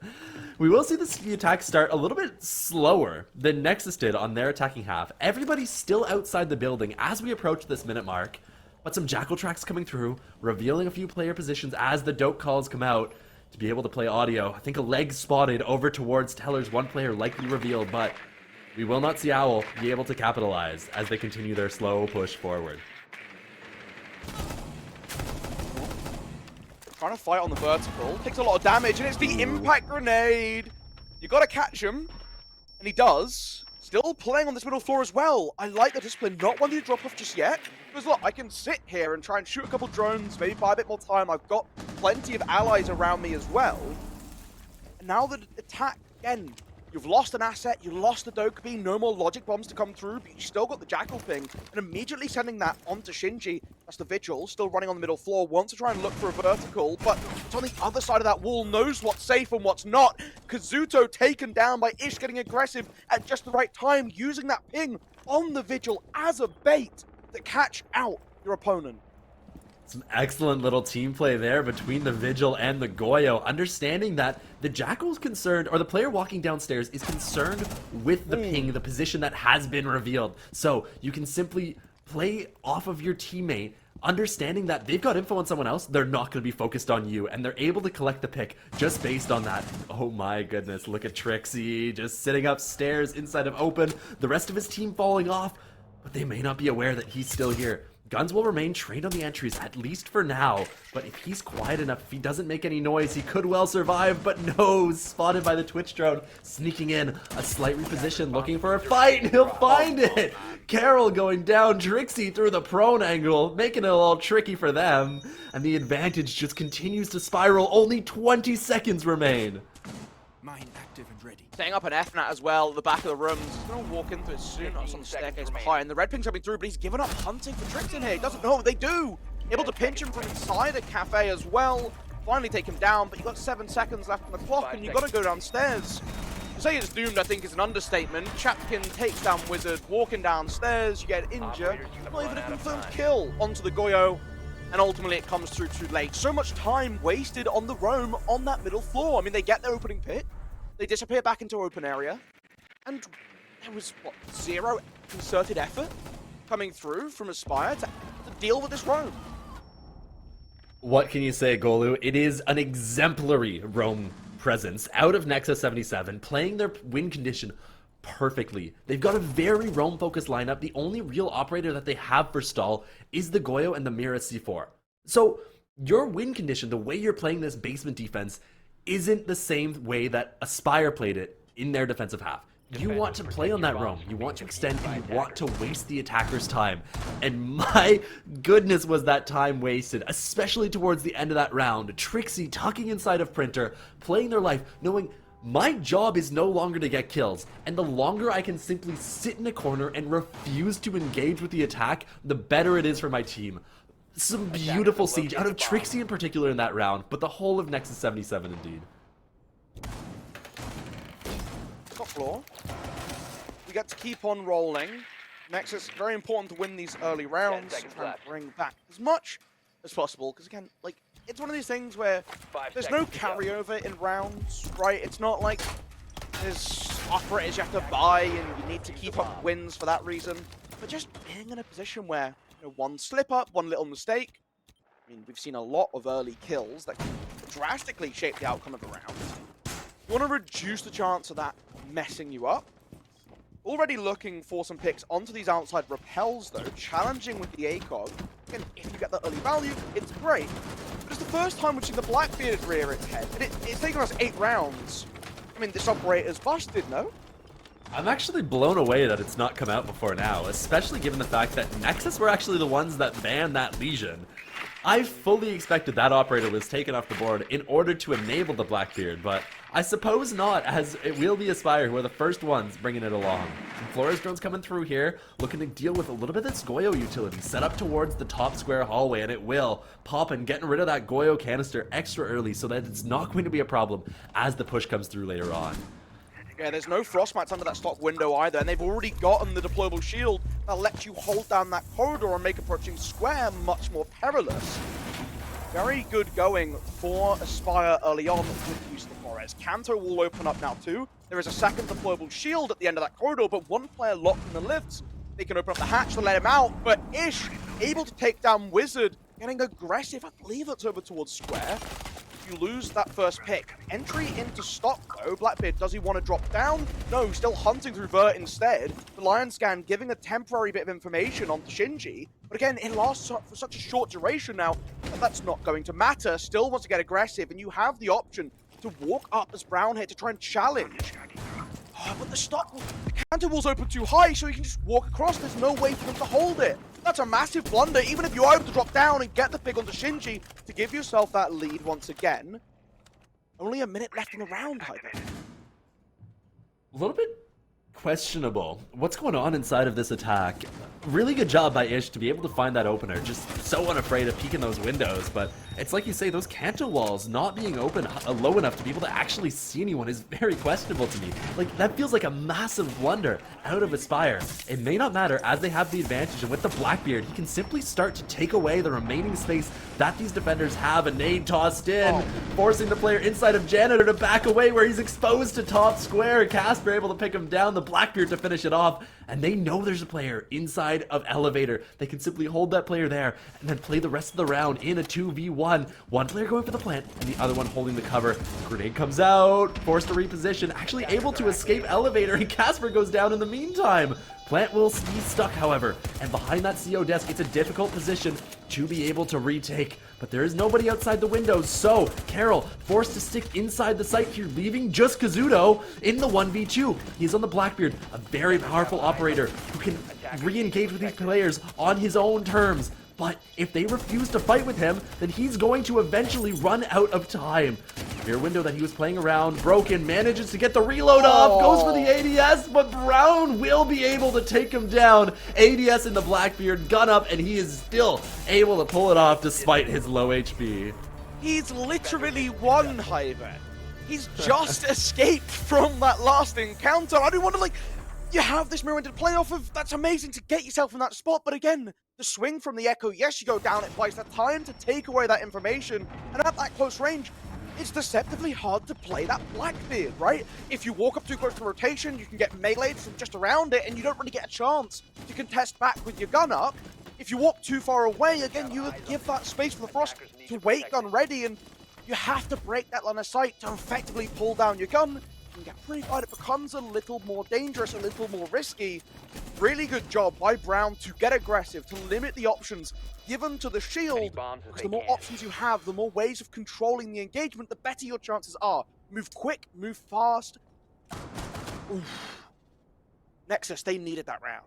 We will see the attack start a little bit slower than Nexus did on their attacking half. Everybody's still outside the building as we approach this minute mark. But some Jackal tracks coming through, revealing a few player positions as the dope calls come out to be able to play audio. I think a leg spotted over towards Teller's, one player likely revealed, but we will not see Owl be able to capitalize as they continue their slow push forward. Trying to fight on the vertical, takes a lot of damage, and it's the impact grenade. You gotta catch him, and he does. Still playing on this middle floor as well. I like the discipline, not wanting to drop off just yet. Because look, I can sit here and try and shoot a couple drones, maybe buy a bit more time. I've got plenty of allies around me as well. And now the attack, again, you've lost an asset, you lost the Dokkaebi, no more logic bombs to come through, but you still got the Jackal ping, and immediately sending that onto Shinji. That's the Vigil, still running on the middle floor, wants to try and look for a vertical, but it's on the other side of that wall, knows what's safe and what's not. Kazuto taken down by Ish getting aggressive at just the right time, using that ping on the Vigil as a bait to catch out your opponent. Some excellent little team play there between the Vigil and the Goyo, understanding that the Jackal's concerned, or the player walking downstairs is concerned with the ping, the position that has been revealed. So you can simply play off of your teammate, understanding that they've got info on someone else, they're not going to be focused on you, and they're able to collect the pick just based on that. Oh my goodness, look at Trixie just sitting upstairs inside of open, the rest of his team falling off, but they may not be aware that he's still here. Guns will remain trained on the entries, at least for now, but if he's quiet enough, if he doesn't make any noise, he could well survive, but no, spotted by the Twitch drone, sneaking in, a slight reposition, looking for a fight, and he'll find it! Carol going down, Trixie through the prone angle, making it a little tricky for them, and the advantage just continues to spiral, only 20 seconds remain. Mine active and ready. Setting up an FNAT as well at the back of the room. He's going to walk into it soon. It's on the staircase behind. The red ping's coming through, but he's given up hunting for tricks in here. He doesn't know what they do. Able to pinch him from inside a cafe as well. Finally take him down, but you've got 7 seconds left on the clock, and you've got to go downstairs. To say it's doomed, I think, is an understatement. Chapkin takes down Wizard, walking downstairs. You get injured. Not even a confirmed kill onto the Goyo. And ultimately it comes through too late. So much time wasted on the roam on that middle floor. I mean, they get their opening pit, they disappear back into open area, and there was, what, 0 concerted effort coming through from Aspire to deal with this roam. What can you say, Golu? It is an exemplary roam presence out of Nexus77, playing their win condition perfectly. They've got a very roam-focused lineup. The only real operator that they have for stall is the Goyo and the Mira C4. So your win condition, the way you're playing this basement defense, isn't the same way that Aspire played it in their defensive half. You want to play on that roam, you want to extend, and you want to waste the attacker's time. And my goodness was that time wasted, especially towards the end of that round. Trixie tucking inside of Printer, playing their life, knowing my job is no longer to get kills, and the longer I can simply sit in a corner and refuse to engage with the attack, the better it is for my team. Some beautiful siege out of Trixie in particular in that round, but the whole of Nexus77 indeed. Top floor. We get to keep on rolling. Nexus, very important to win these early rounds. Try and bring back as much as possible, because again, like, it's one of these things where there's no carryover in rounds, right? It's not like there's operators you have to buy and you need to keep up wins for that reason. But just being in a position where, you know, one slip up, one little mistake. I mean, we've seen a lot of early kills that can drastically shape the outcome of the round. You want to reduce the chance of that messing you up. Already looking for some picks onto these outside repels though, challenging with the ACOG. And if you get the early value, it's great. But it's the first time we've seen the Blackbeard rear its head. And it's taken us 8 rounds. I mean, this operator's busted, no? I'm actually blown away that it's not come out before now, especially given the fact that Nexus were actually the ones that banned that Legion. I fully expected that operator was taken off the board in order to enable the Blackbeard, but I suppose not, as it will be Aspire who are the first ones bringing it along. And Flores drone's coming through here, looking to deal with a little bit of this Goyo utility, set up towards the top square hallway, and it will. Poppin', getting rid of that Goyo canister extra early so that it's not going to be a problem as the push comes through later on. Yeah, there's no frostmates under that stock window either, and they've already gotten the deployable shield that lets you hold down that corridor and make approaching square much more perilous. Very good going for Aspire early on with use of the Flores. Kanto will open up now too. There is a second deployable shield at the end of that corridor, but one player locked in the lifts. They can open up the hatch to let him out, but Ish able to take down Wizard, getting aggressive. I believe it's over towards square. You lose that first pick. Entry into stock though. Blackbeard, does he want to drop down? No, still hunting through Vert instead. The Lion Scan giving a temporary bit of information onto Shinji. But again, it lasts for such a short duration now that that's not going to matter. Still wants to get aggressive, and you have the option to walk up as Brown here to try and challenge. Oh, but the stock, the counter wall's open too high, so you can just walk across. There's no way for them to hold it. That's a massive blunder, even if you are able to drop down and get the pick onto Shinji to give yourself that lead once again. Only a minute left in the round, Hyper. A little bit questionable. What's going on inside of this attack? Really good job by Ish to be able to find that opener. Just so unafraid of peeking those windows, but it's like you say, those canto walls not being open low enough to be able to actually see anyone is very questionable to me. Like, that feels like a massive blunder out of Aspire. It may not matter as they have the advantage, and with the Blackbeard, he can simply start to take away the remaining space that these defenders have. A nade tossed in, forcing the player inside of Janitor to back away where he's exposed to top square. Casper able to pick him down, the Blackbeard to finish it off, and they know there's a player inside of Elevator. They can simply hold that player there and then play the rest of the round in a 2v1. One player going for the plant and the other one holding the cover. Grenade comes out, forced to reposition, actually able to escape Elevator, and Casper goes down in the meantime. Plant will be stuck, however, and behind that CO desk, it's a difficult position to be able to retake. But there is nobody outside the windows, so Carol forced to stick inside the site here, leaving just Kazuto in the 1v2. He's on the Blackbeard, a very powerful operator who can re-engage with these players on his own terms. But if they refuse to fight with him, then he's going to eventually run out of time. Rear window that he was playing around, broken, manages to get the reload off, goes for the ADS, but Brown will be able to take him down. ADS in the Blackbeard, gun up, and he is still able to pull it off despite his low HP. He's literally won, Hyver. He's just escaped from that last encounter. I do wonder, like, you have this mirror to play off of. That's amazing to get yourself in that spot, but again, the swing from the Echo, yes, you go down it twice, that time to take away that information, and at that close range, it's deceptively hard to play that Blackbeard, right? If you walk up too close to rotation, you can get meleeed from just around it, and you don't really get a chance to contest back with your gun up. If you walk too far away, again, you give that space for the Frost to wait gun ready, and you have to break that line of sight to effectively pull down your gun. can get pretty bad. It becomes a little more dangerous, a little more risky. Really good job by Brown to get aggressive, to limit the options given to the shield, because the more options you have, the more ways of controlling the engagement, the better your chances are. Move quick, move fast. Oof. Nexus, they needed that round.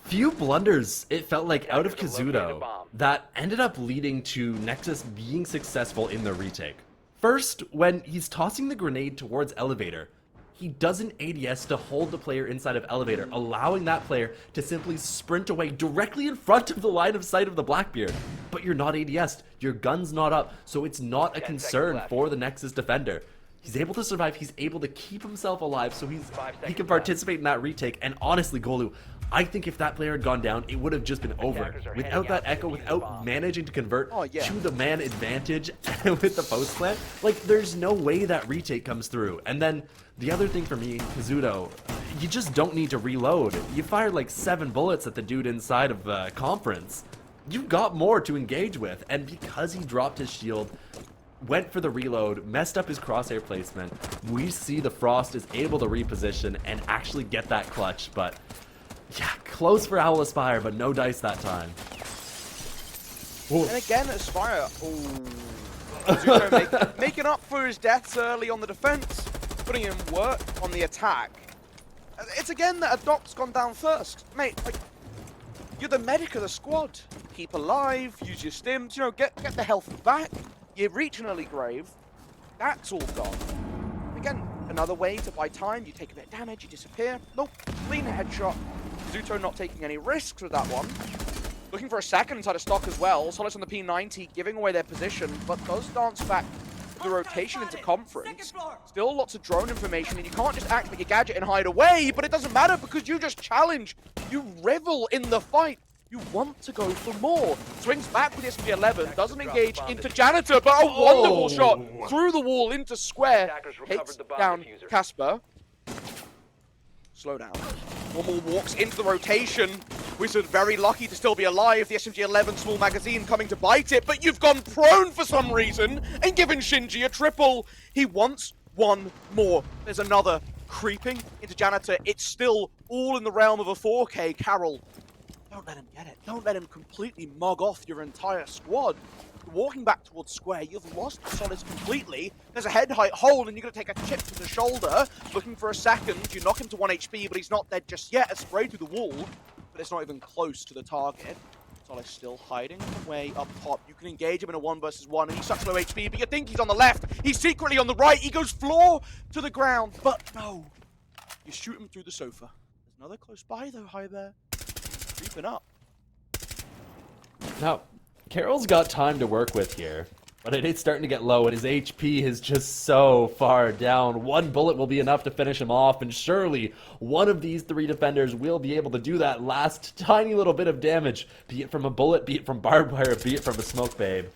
Few blunders, it felt like, out of Kazuto that ended up leading to Nexus being successful in the retake. First, when he's tossing the grenade towards Elevator, he doesn't ADS to hold the player inside of Elevator, allowing that player to simply sprint away directly in front of the line of sight of the Blackbeard. But you're not ADS'd, your gun's not up, so it's not a concern for the Nexus defender. He's able to survive, he's able to keep himself alive, so he can participate in that retake. And honestly, Golu, I think if that player had gone down, it would have just been over. Without that echo, without managing to convert to the man advantage with the post plant, like, there's no way that retake comes through. And then the other thing for me, Kazuto, you just don't need to reload. You fired like 7 bullets at the dude inside of conference. You got more to engage with, and because he dropped his shield, went for the reload, messed up his crosshair placement, we see the Frost is able to reposition and actually get that clutch. But yeah, close for Owl Aspire, but no dice that time. And again, Aspire, Zuko making up for his deaths early on the defense, putting in work on the attack. It's again that a Doc's gone down first. Mate, like, you're the medic of the squad. Keep alive, use your stims, you know, get the health back. You reach an early grave, that's all gone. Again, another way to buy time, you take a bit of damage, you disappear. Nope, clean headshot. Zuto not taking any risks with that one. Looking for a second inside of stock as well. Solace on the P90, giving away their position, but does dance back to the rotation into conference. Still lots of drone information, and you can't just activate your gadget and hide away, but it doesn't matter because you just challenge. You revel in the fight. You want to go for more. Swings back with SB11, doesn't engage into Janitor, but a wonderful shot through the wall into Square. Hits down Casper. Slow down. One more walks into the rotation. Wizard very lucky to still be alive. The SMG-11 small magazine coming to bite it, but you've gone prone for some reason and given Shinji a triple. He wants one more. There's another creeping into Janitor. It's still all in the realm of a 4K. Carol, don't let him get it. Don't let him completely mug off your entire squad. Walking back towards Square, you've lost Solace completely. There's a head height hole, and you're going to take a chip to the shoulder. Looking for a second. You knock him to 1 HP, but he's not dead just yet. A spray through the wall, but it's not even close to the target. Solace still hiding away up top. You can engage him in a 1 versus 1, and he's such low HP, but you think he's on the left. He's secretly on the right. He goes floor to the ground, but no. You shoot him through the sofa. There's another close by, though, High Bear. Creeping up. Now, Carol's got time to work with here, but it is starting to get low, and his HP is just so far down. 1 bullet will be enough to finish him off, and surely one of these 3 defenders will be able to do that last tiny little bit of damage, be it from a bullet, be it from barbed wire, be it from a smoke babe.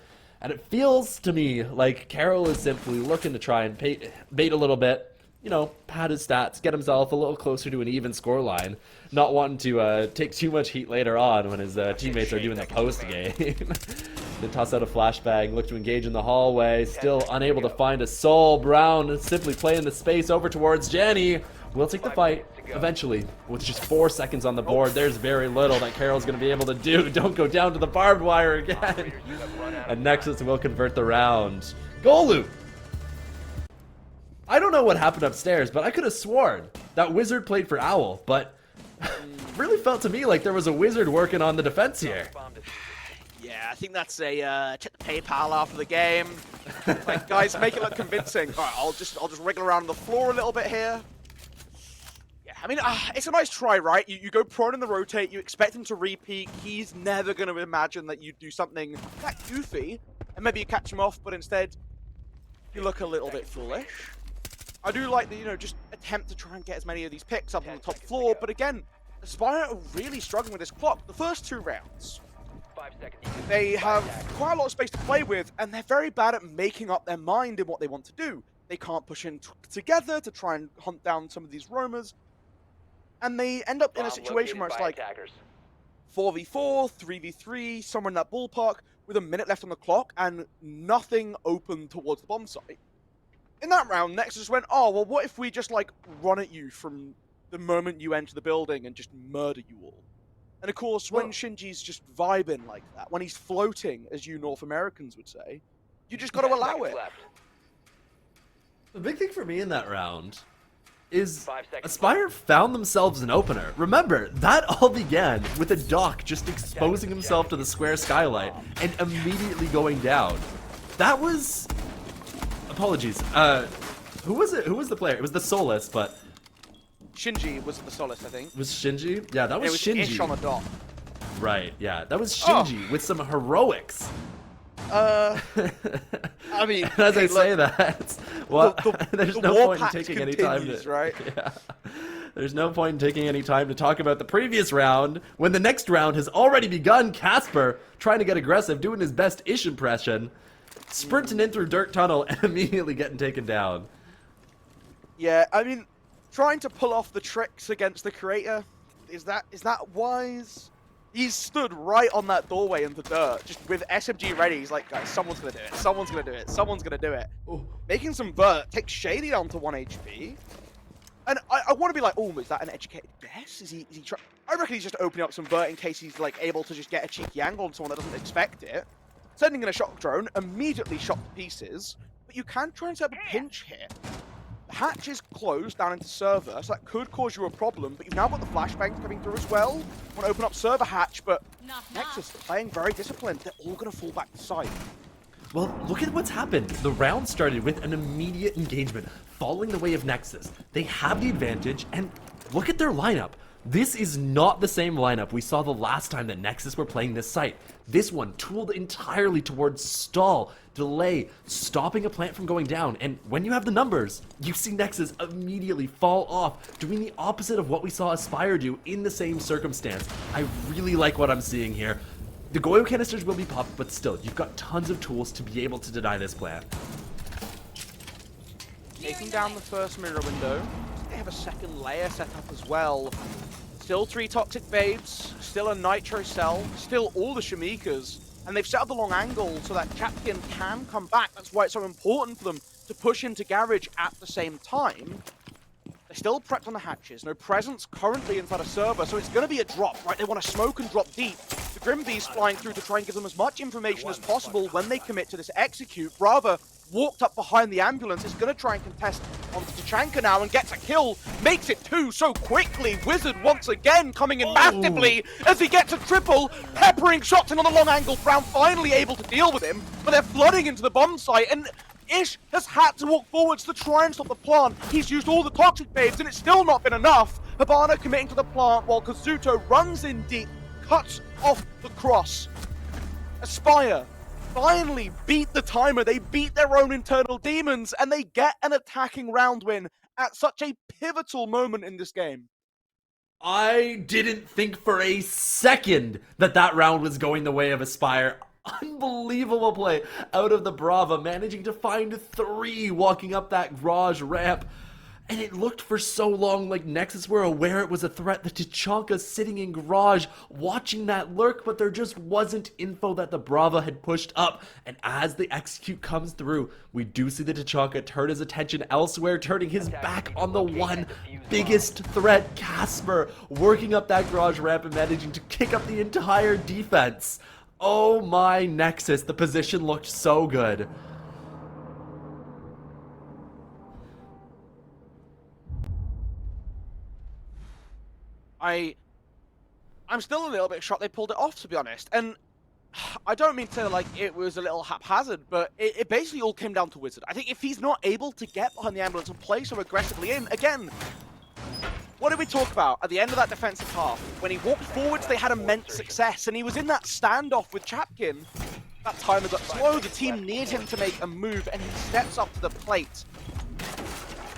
And it feels to me like Carol is simply looking to try and bait a little bit, you know, pad his stats, get himself a little closer to an even scoreline, not wanting to take too much heat later on when his teammates are doing the post game. Then toss out a flashbang, look to engage in the hallway, still unable to find a soul. Brown simply playing the space over towards Janny. Will take the fight eventually. With just 4 seconds on the board, there's very little that Carol's going to be able to do. Don't go down to the barbed wire again. And Nexus will convert the round. Golu! I don't know what happened upstairs, but I could have sworn that Wizard played for Owl, but really felt to me like there was a Wizard working on the defense here. Yeah, I think that's a check the PayPal after the game. Like, guys, make it look convincing. All right, I'll just wriggle around on the floor a little bit here. Yeah, I mean, it's a nice try, right? You go prone in the rotate, you expect him to repeat. He's never going to imagine that you do something that goofy, and maybe you catch him off, but instead you look a little bit foolish. I do like the, you know, just attempt to try and get as many of these picks up on the top floor, but again, Aspire are really struggling with this clock. The first 2 rounds, they have quite a lot of space to play with, and they're very bad at making up their mind in what they want to do. They can't push in together to try and hunt down some of these roamers, and they end up in a situation where it's like 4v4, 3v3, somewhere in that ballpark, with a minute left on the clock, and nothing open towards the bomb site. In that round, Nexus went, oh, well, what if we just, like, run at you from the moment you enter the building and just murder you all? And of course, when Shinji's just vibing like that, when he's floating, as you North Americans would say, you just got to 10 allow seconds it. left. The big thing for me in that round is 5 seconds Aspire found themselves an opener. Remember, that all began with a Doc just exposing himself to the square skylight and immediately going down. That was... Apologies. Who was it? Who was the player? It was the Solus, but... Shinji was the Solace, I think. Was Shinji? Yeah, that It was was Shinji. Ish on the dot. Right, yeah. That was Shinji with some heroics. I mean, And as I say that, well, there's the no war point in pact taking any time continues, to... right? Yeah. There's no point in taking any time to talk about the previous round, when the next round has already begun. Casper trying to get aggressive, doing his best Ish impression, sprinting in through Dirt Tunnel and immediately getting taken down. Yeah, I mean, trying to pull off the tricks against the creator, is that wise? He's stood right on that doorway in the dirt, just with SMG ready. He's like, guys, someone's gonna do it. Someone's gonna do it. Someone's gonna do it. Ooh. Making some vert, takes Shady down to 1 HP. And I want to be like, oh, is that an educated guess? Is he trying? I reckon he's just opening up some vert in case he's like able to just get a cheeky angle on someone that doesn't expect it. Sending in a shock drone, immediately shot to pieces. But you can try and set up a pinch here. The hatch is closed down into server, so that could cause you a problem, but you've now got the flashbangs coming through as well. Want to open up server hatch, but Nexus playing very disciplined. They're all going to fall back to site. Well, look at what's happened. The round started with an immediate engagement, falling the way of Nexus. They have the advantage, and look at their lineup. This is not the same lineup we saw the last time that Nexus were playing this site. This one tooled entirely towards stall, delay, stopping a plant from going down, and when you have the numbers, you see Nexus immediately fall off, doing the opposite of what we saw Aspire do in the same circumstance. I really like what I'm seeing here. The Goyo canisters will be popped, but still, you've got tons of tools to be able to deny this plant. Taking down the first mirror window. They have a second layer set up as well. Still 3 toxic babes, still a nitro cell, still all the Shamikas, and they've set up the long angle so that Chapkin can come back. That's why it's so important for them to push into garage at the same time. They're still prepped on the hatches, no presence currently inside a server, so it's going to be a drop, right? They want to smoke and drop deep. The Grim Beast flying through to try and give them as much information as possible when they commit to this execute. Brava walked up behind the ambulance, is going to try and contest onto Tachanka now and gets a kill, makes it 2 so quickly. Wizard once again coming in massively as he gets a triple, peppering shots in on the long angle. Brown finally able to deal with him, but they're flooding into the bomb site, and Ish has had to walk forwards to try and stop the plant. He's used all the toxic babes and it's still not been enough. Hibana committing to the plant while Kazuto runs in deep, cuts off the cross. Aspire finally beat the timer. They beat their own internal demons and they get an attacking round win at such a pivotal moment in this game. I didn't think for a second that that round was going the way of Aspire. Unbelievable play out of the Brava, managing to find 3 walking up that garage ramp. And it looked for so long like Nexus were aware it was a threat. The Tachanka sitting in garage watching that lurk, but there just wasn't info that the Brava had pushed up. And as the execute comes through, we do see the Tachanka turn his attention elsewhere, turning his back on the one biggest threat, Casper, working up that garage ramp and managing to kick up the entire defense. Oh my Nexus, the position looked so good. I'm still a little bit shocked they pulled it off, to be honest. And I don't mean to like it was a little haphazard, but it basically all came down to Wizard. I think if he's not able to get behind the ambulance and play so aggressively in, again, what did we talk about at the end of that defensive half? When he walked forwards, they had immense success, and he was in that standoff with Chapkin. That timer got slow, the team needed him to make a move, and he steps up to the plate.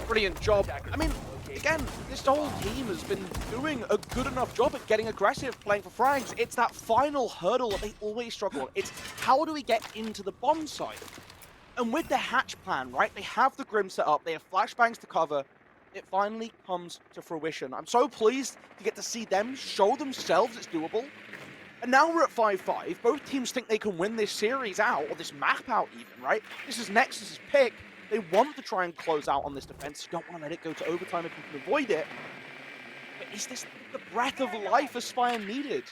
Brilliant job. I mean, again, this whole team has been doing a good enough job at getting aggressive, playing for frags. It's that final hurdle that they always struggle on. It's how do we get into the bomb site? And with the hatch plan, right, they have the Grim set up, they have flashbangs to cover. It finally comes to fruition. I'm so pleased to get to see them show themselves it's doable. And now we're at 5-5. Both teams think they can win this series out, or this map out even, right? This is Nexus's pick. They want to try and close out on this defense. You don't want to let it go to overtime if you can avoid it. But is this the breath of life Aspire needed?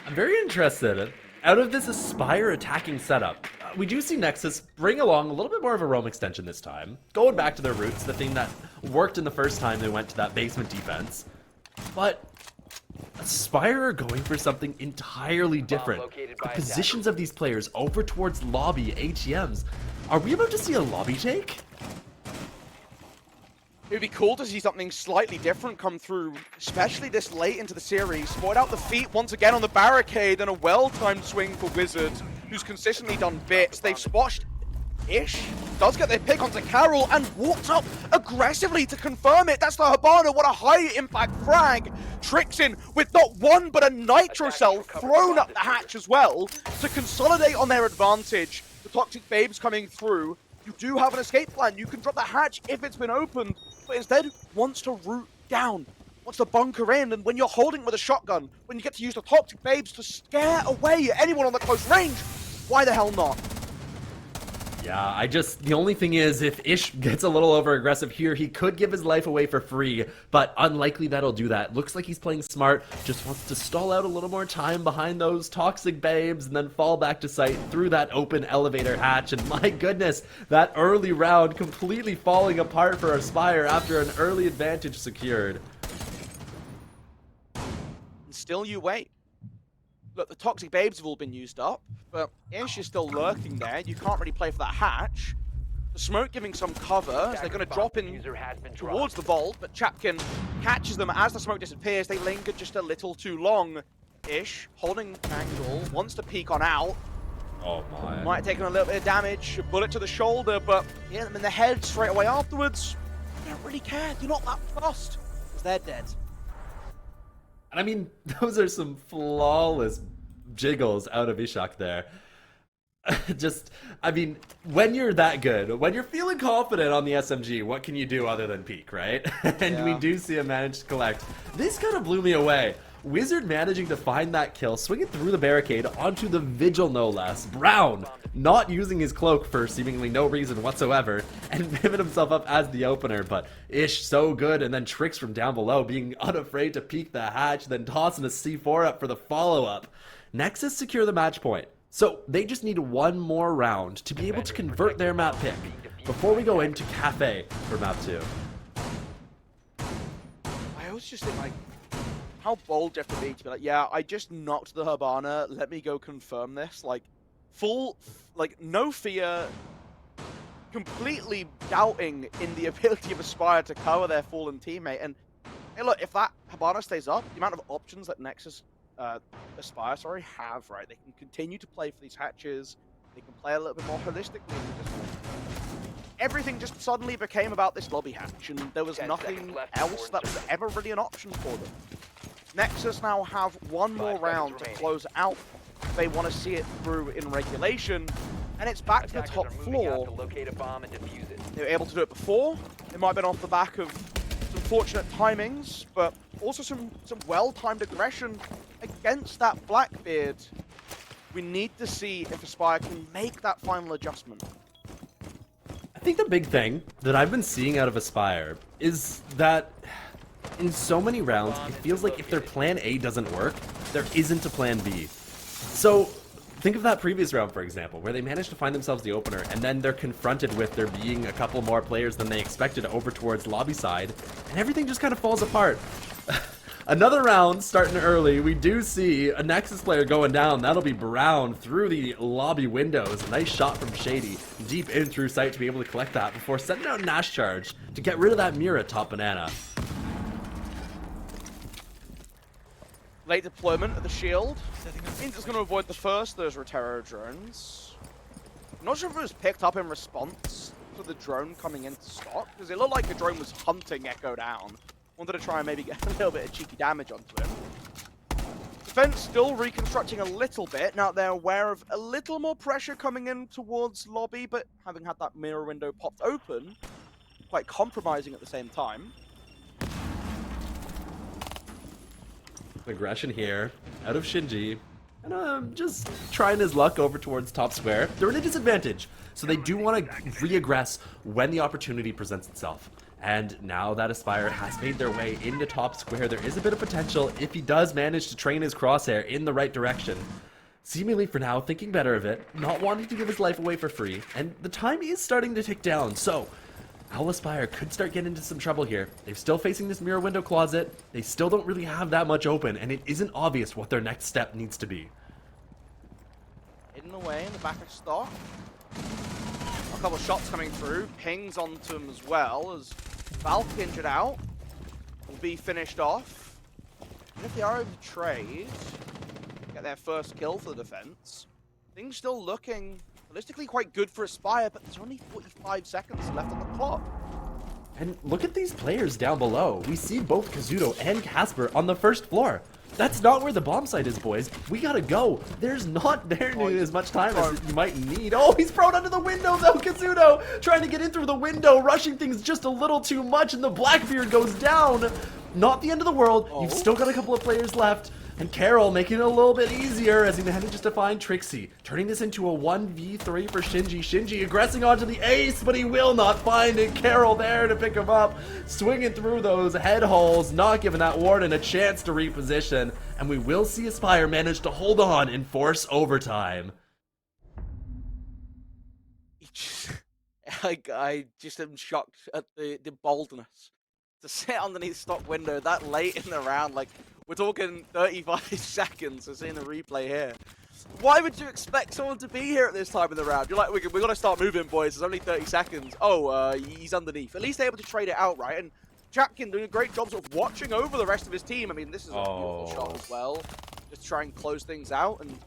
I'm very interested. Out of this Aspire attacking setup, we do see Nexus bring along a little bit more of a roam extension this time, going back to their roots, the thing that worked in the first time they went to that basement defense. But Aspire are going for something entirely different. The positions of these players over towards lobby ATMs. Are we about to see a lobby take? It would be cool to see something slightly different come through, especially this late into the series. Spot out the feet once again on the barricade, and a well-timed swing for Wizards, who's consistently done bits. They've spotched Ish, does get their pick onto Carol, and walks up aggressively to confirm it. That's the Habana, what a high-impact frag. Tricks in with not one, but a Nitro Cell thrown up the hatch as well to consolidate on their advantage. The Toxic Babes coming through. You do have an escape plan. You can drop the hatch if it's been opened, but instead wants to root down, wants to bunker in, and when you're holding with a shotgun, when you get to use the Toxic Babes to scare away anyone on the close range, why the hell not? Yeah, the only thing is, if Ish gets a little over-aggressive here, he could give his life away for free, but unlikely that'll do that. Looks like he's playing smart, just wants to stall out a little more time behind those Toxic Babes, and then fall back to sight through that open elevator hatch, and my goodness, that early round completely falling apart for Aspire after an early advantage secured. And still you wait. Look, the Toxic Babes have all been used up, but Ish is still lurking there. You can't really play for that hatch. The smoke giving some cover as they're going to drop in towards the vault, but Chapkin catches them as the smoke disappears. They linger just a little too long. Ish, holding angle, wants to peek on out. Oh my. Might have taken a little bit of damage, a bullet to the shoulder, but hit them in the head straight away afterwards. You don't really care. You're not that fast, because they're dead. I mean, those are some flawless jiggles out of Ishak there. I mean, when you're that good, when you're feeling confident on the SMG, what can you do other than peek, right? And we do see him manage to collect. This kind of blew me away. Wizard managing to find that kill, swing it through the barricade onto the Vigil no less. Brown not using his cloak for seemingly no reason whatsoever and pivot himself up as the opener, but Ish so good, and then Tricks from down below being unafraid to peek the hatch, then tossing a C4 up for the follow-up. Nexus secure the match point, so they just need one more round to be able to convert their map pick before we go into Cafe for map 2. I always just think, like, how bold do you have to be like, yeah, I just knocked the Habana, let me go confirm this. Like, full, like, no fear, completely doubting in the ability of Aspire to cover their fallen teammate. And, hey, look, if that Habana stays up, the amount of options that Nexus, Aspire, have, right? They can continue to play for these hatches, they can play a little bit more holistically, everything just suddenly became about this lobby hatch, and there was nothing else that was ever really an option for them. Nexus now have one more round to close out. They want to see it through in regulation, and it's back to the top floor. They were able to do it before. It might have been off the back of some fortunate timings, but also some well-timed aggression against that Blackbeard. We need to see if Aspire can make that final adjustment. I think the big thing that I've been seeing out of Aspire is that in so many rounds, it feels like if their plan A doesn't work, there isn't a plan B. So think of that previous round, for example, where they managed to find themselves the opener, and then they're confronted with there being a couple more players than they expected over towards lobby side, and everything just kind of falls apart. Another round starting early. We do see a Nexus player going down. That'll be Brown through the lobby windows. A nice shot from Shady, deep in through sight to be able to collect that before sending out Nash Charge to get rid of that mirror at top banana. Late deployment of the shield means it's going to avoid the first those Rotero drones. I'm not sure if it was picked up in response to the drone coming into stock, because it looked like the drone was hunting Echo down. Wanted to try and maybe get a little bit of cheeky damage onto him. Defense still reconstructing a little bit. Now they're aware of a little more pressure coming in towards lobby, but having had that mirror window popped open, quite compromising at the same time. Aggression here, out of Shinji. just trying his luck over towards top square. They're in a disadvantage, so they do want to reaggress when the opportunity presents itself. And now that Aspire has made their way into top square, there is a bit of potential if he does manage to train his crosshair in the right direction. Seemingly for now, thinking better of it, not wanting to give his life away for free, and the time is starting to tick down, so Owl Aspire could start getting into some trouble here. They're still facing this mirror window closet, they still don't really have that much open, and it isn't obvious what their next step needs to be. Hidden away in the back of stock. A couple of shots coming through, pings onto him as well, as Valk injured out, will be finished off. And if they are able to trade, get their first kill for the defense, things still looking realistically quite good for Aspire, but there's only 45 seconds left on the clock. And look at these players down below. We see both Kazuto and Casper on the first floor. That's not where the bomb site is, boys. We gotta go. There's not nearly as much time as you might need. Oh, he's thrown under the window, though. Kazuto trying to get in through the window, rushing things just a little too much, and the Blackbeard goes down. Not the end of the world. You've still got a couple of players left. And Carol making it a little bit easier as he manages to find Trixie, turning this into a 1v3 for Shinji. Shinji aggressing onto the ace, but he will not find it. Carol there to pick him up, swinging through those head holes, not giving that Warden a chance to reposition. And we will see Aspire manage to hold on and force overtime. I just am shocked at the boldness to sit underneath stock window that late in the round. Like, we're talking 35 seconds to see the replay here. Why would you expect someone to be here at this time of the round? You're like, we got to start moving, boys. There's only 30 seconds. Oh, he's underneath. At least they're able to trade it out, right? And Chapkin doing a great job sort of watching over the rest of his team. I mean, this is a beautiful shot as well. Just try and close things out and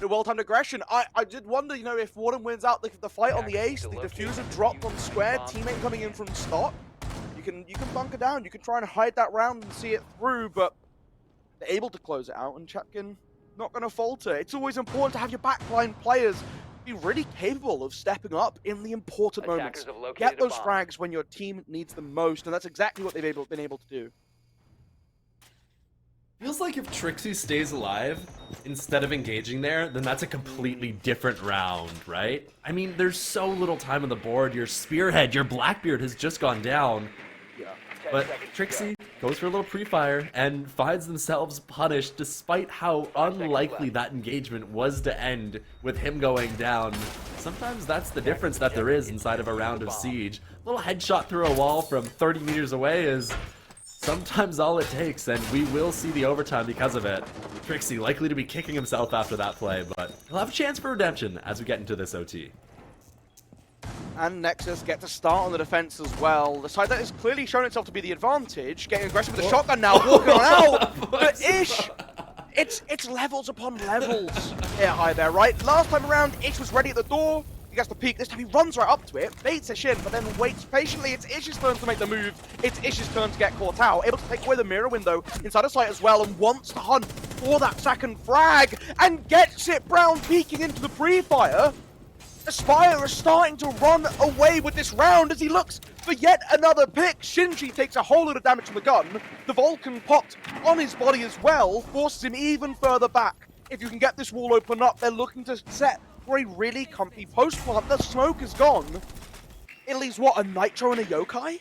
a well-timed aggression. I did wonder, you know, if Warden wins out the fight on the ace, the diffuser dropped on square, teammate coming in from stock. You can bunker down, you can try and hide that round and see it through, but they're able to close it out, and Chapkin not going to falter. It's always important to have your backline players be really capable of stepping up in the important moments. Get those frags when your team needs them most, and that's exactly what they've been able to do. Feels like if Trixie stays alive, instead of engaging there, then that's a completely different round, right? I mean, there's so little time on the board. Your Spearhead, your Blackbeard has just gone down. But Trixie goes for a little pre-fire and finds themselves punished despite how unlikely that engagement was to end with him going down. Sometimes that's the difference that there is inside of a round of Siege. A little headshot through a wall from 30 meters away is sometimes all it takes, and we will see the overtime because of it. Trixie likely to be kicking himself after that play, but he'll have a chance for redemption as we get into this OT. And Nexus get to start on the defense as well. The side that has clearly shown itself to be the advantage, getting aggressive with the shotgun now, walking on out. But Ish, it's levels upon levels here, there, right? Last time around, Ish was ready at the door. He gets the peek. This time he runs right up to it, baits a shin, but then waits patiently. It's Ish's turn to make the move. It's Ish's turn to get caught out. Able to take away the mirror window inside of sight as well, and wants to hunt for that second frag and gets it. Brown peeking into the pre-fire. Aspire is starting to run away with this round as he looks for yet another pick. Shinji takes a whole lot of damage from the gun. The Vulcan popped on his body as well, forces him even further back. If you can get this wall open up, they're looking to set for a really comfy post plant. The smoke is gone. It leaves, what, a Nitro and a Yokai?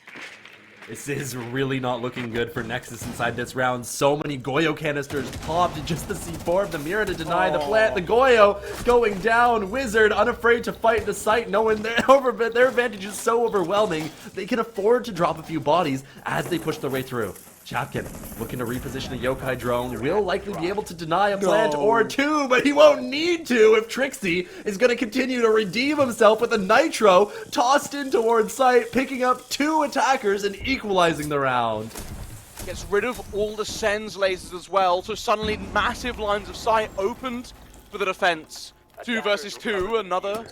This is really not looking good for Nexus inside this round. So many Goyo canisters popped, just the C4 of the mirror to deny the plant. The Goyo going down. Wizard unafraid to fight the site, knowing their advantage is so overwhelming. They can afford to drop a few bodies as they push their way through. Chapkin looking to reposition a Yokai drone, will likely be able to deny a plant or two, but he won't need to if Trixie is going to continue to redeem himself with a Nitro tossed in towards site, picking up 2 attackers and equalizing the round. Gets rid of all the Sen's lasers as well, so suddenly massive lines of sight opened for the defense. 2 versus 2, another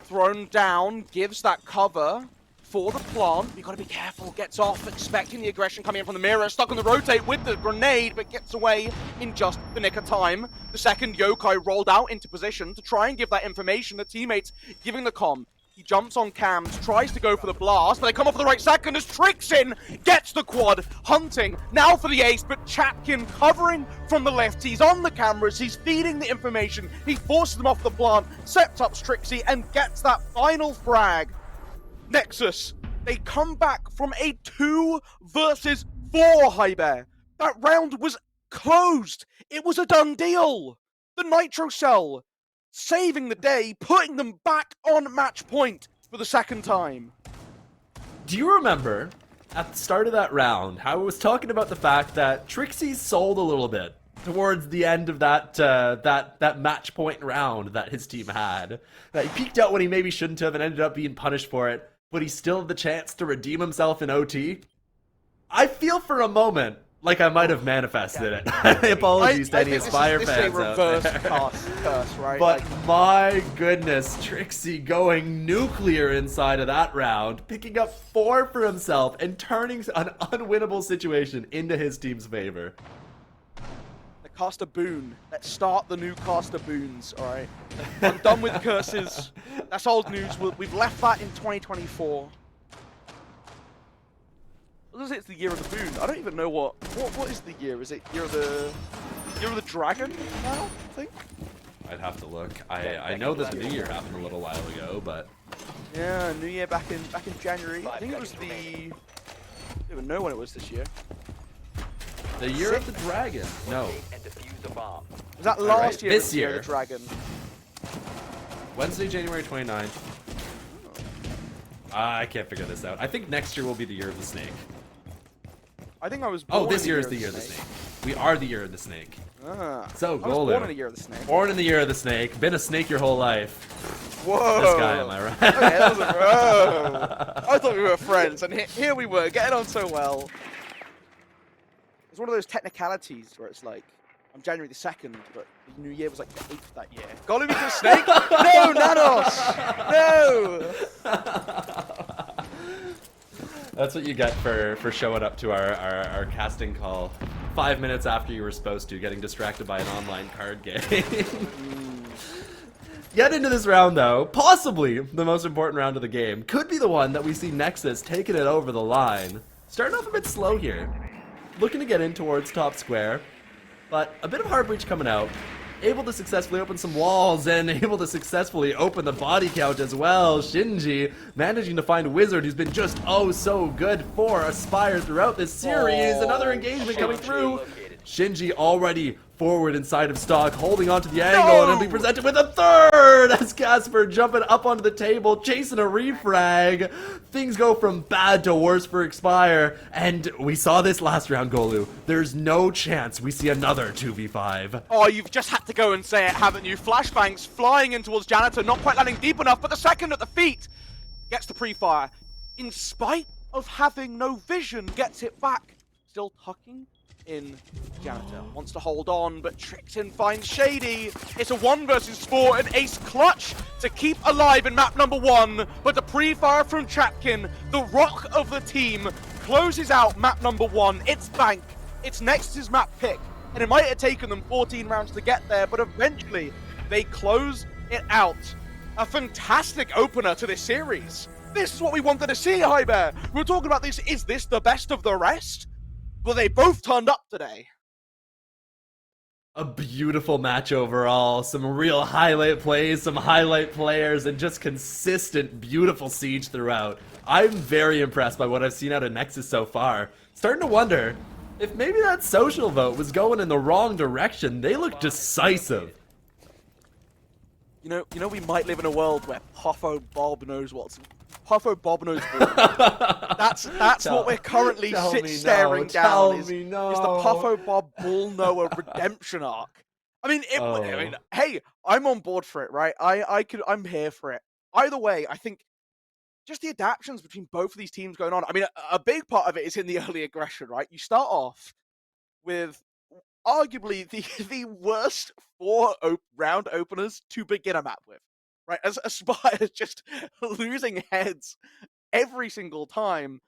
thrown down, gives that cover for the plant. You gotta be careful, gets off, expecting the aggression coming in from the mirror, stuck on the rotate with the grenade, but gets away in just the nick of time. The second Yokai rolled out into position to try and give that information to teammates, giving the comm. He jumps on cams, tries to go for the blast, but they come off at the right second as Trixin gets the quad, hunting, now for the ace, but Chapkin covering from the left. He's on the cameras, he's feeding the information, he forces them off the plant, sets up Strixie, and gets that final frag. Nexus, they come back from a 2 versus 4, Hyber. That round was closed. It was a done deal. The Nitro Cell saving the day, putting them back on match point for the second time. Do you remember at the start of that round how I was talking about the fact that Trixie sold a little bit towards the end of that that match point round that his team had? That he peaked out when he maybe shouldn't have and ended up being punished for it, but he still had the chance to redeem himself in OT? I feel for a moment like I might have manifested it. Apologies to any Aspire fans out there. This is a reverse curse, right? But my goodness, Trixie going nuclear inside of that round, picking up 4 for himself and turning an unwinnable situation into his team's favor. The caster boon. Let's start the new caster boons, alright? I'm done with curses. That's old news. We've left that in 2024. It's the year of the boon. I don't even know what is the year. Is it year of the dragon now? I think. I'd have to look. I know that the New Year happened a little while ago, but yeah, New Year back in January. I think it was the. I don't even know when it was this year. the year of the dragon. No, And defuse a bomb. Was that last year? This the year of year. the dragon. Wednesday, January 29th. I can't figure this out. I think next year will be the year of the snake. I think I was born Oh, this in year is the year of the snake. We are the year of the snake. Ah. So, I was born in the Golu. year of the snake. Born in the year of the snake. Been a snake your whole life. Whoa. This guy, am I right? Okay, that was whoa. I thought we were friends, and here we were, getting on so well. It's one of those technicalities where it's like, I'm January the 2nd, but the New Year was like the 8th that year. Gollum into a snake? No, Nanos! No! That's what you get for showing up to our casting call 5 minutes after you were supposed to, getting distracted by an online card game. Get into this round, though. Possibly the most important round of the game. Could be the one that we see Nexus taking it over the line. Starting off a bit slow here. Looking to get in towards top square. But a bit of hard breach coming out. Able to successfully open some walls and able to successfully open the body count as well. Shinji managing to find Wizard, who's been just oh so good for Aspire throughout this series. Another engagement coming through. Shinji already forward inside of stock, holding onto the angle, and it'll be presented with a third as Casper jumping up onto the table, chasing a refrag. Things go from bad to worse for Expire, and we saw this last round, Golu. There's no chance we see another 2v5. Oh, you've just had to go and say it, haven't you? Flashbangs flying in towards Janitor, not quite landing deep enough, but the second at the feet gets the pre-fire. In spite of having no vision, gets it back. Still tucking in Janitor. Wants to hold on, but Trixin finds Shady. It's a 1 versus 4, an ace clutch to keep alive in map number 1, but the pre-fire from Chapkin, the rock of the team, closes out map number 1. It's Bank. It's Nexus's map pick, and it might have taken them 14 rounds to get there, but eventually they close it out. A fantastic opener to this series. This is what we wanted to see, Hyber. We were talking about this. Is this the best of the rest? Well, they both turned up today. A beautiful match overall, some real highlight plays, some highlight players, and just consistent, beautiful siege throughout. I'm very impressed by what I've seen out of Nexus so far. Starting to wonder if maybe that social vote was going in the wrong direction. They look decisive. You know, we might live in a world where Puffo Bob knows what's Puffo Bob knows what. That's what we're currently staring down. Is the Puffo Bob Bull Noah redemption arc? I mean, hey, I'm on board for it, right? I'm here for it. Either way, I think just the adaptations between both of these teams going on. I mean, a big part of it is in the early aggression, right? You start off with arguably the worst 4 round openers to begin a map with, right? As Aspire just losing heads every single time.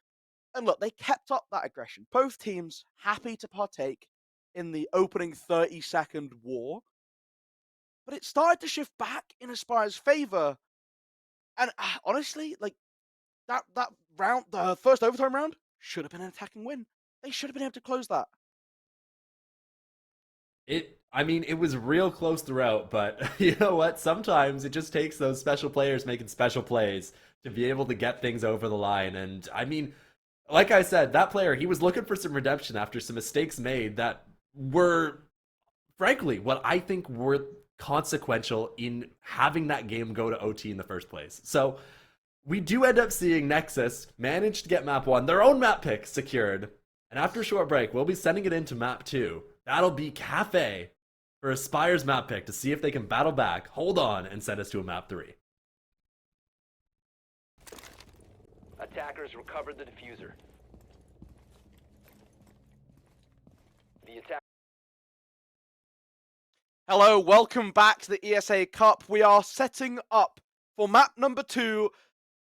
And look, they kept up that aggression. Both teams happy to partake in the opening 30-second war. But it started to shift back in Aspire's favor And honestly, like that round, the first overtime round, should have been an attacking win. They should have been able to close that. I mean, it was real close throughout, but you know what? Sometimes it just takes those special players making special plays to be able to get things over the line. And I mean, like I said, that player, he was looking for some redemption after some mistakes made that were, frankly, what I think were consequential in having that game go to OT in the first place. So we do end up seeing Nexus manage to get map 1, their own map pick secured. And after a short break, we'll be sending it into map 2. That'll be Cafe for Aspire's map pick to see if they can battle back, hold on, and send us to a map 3. Attackers recovered the diffuser. The attack. Hello, welcome back to the ESA Cup. We are setting up for map number 2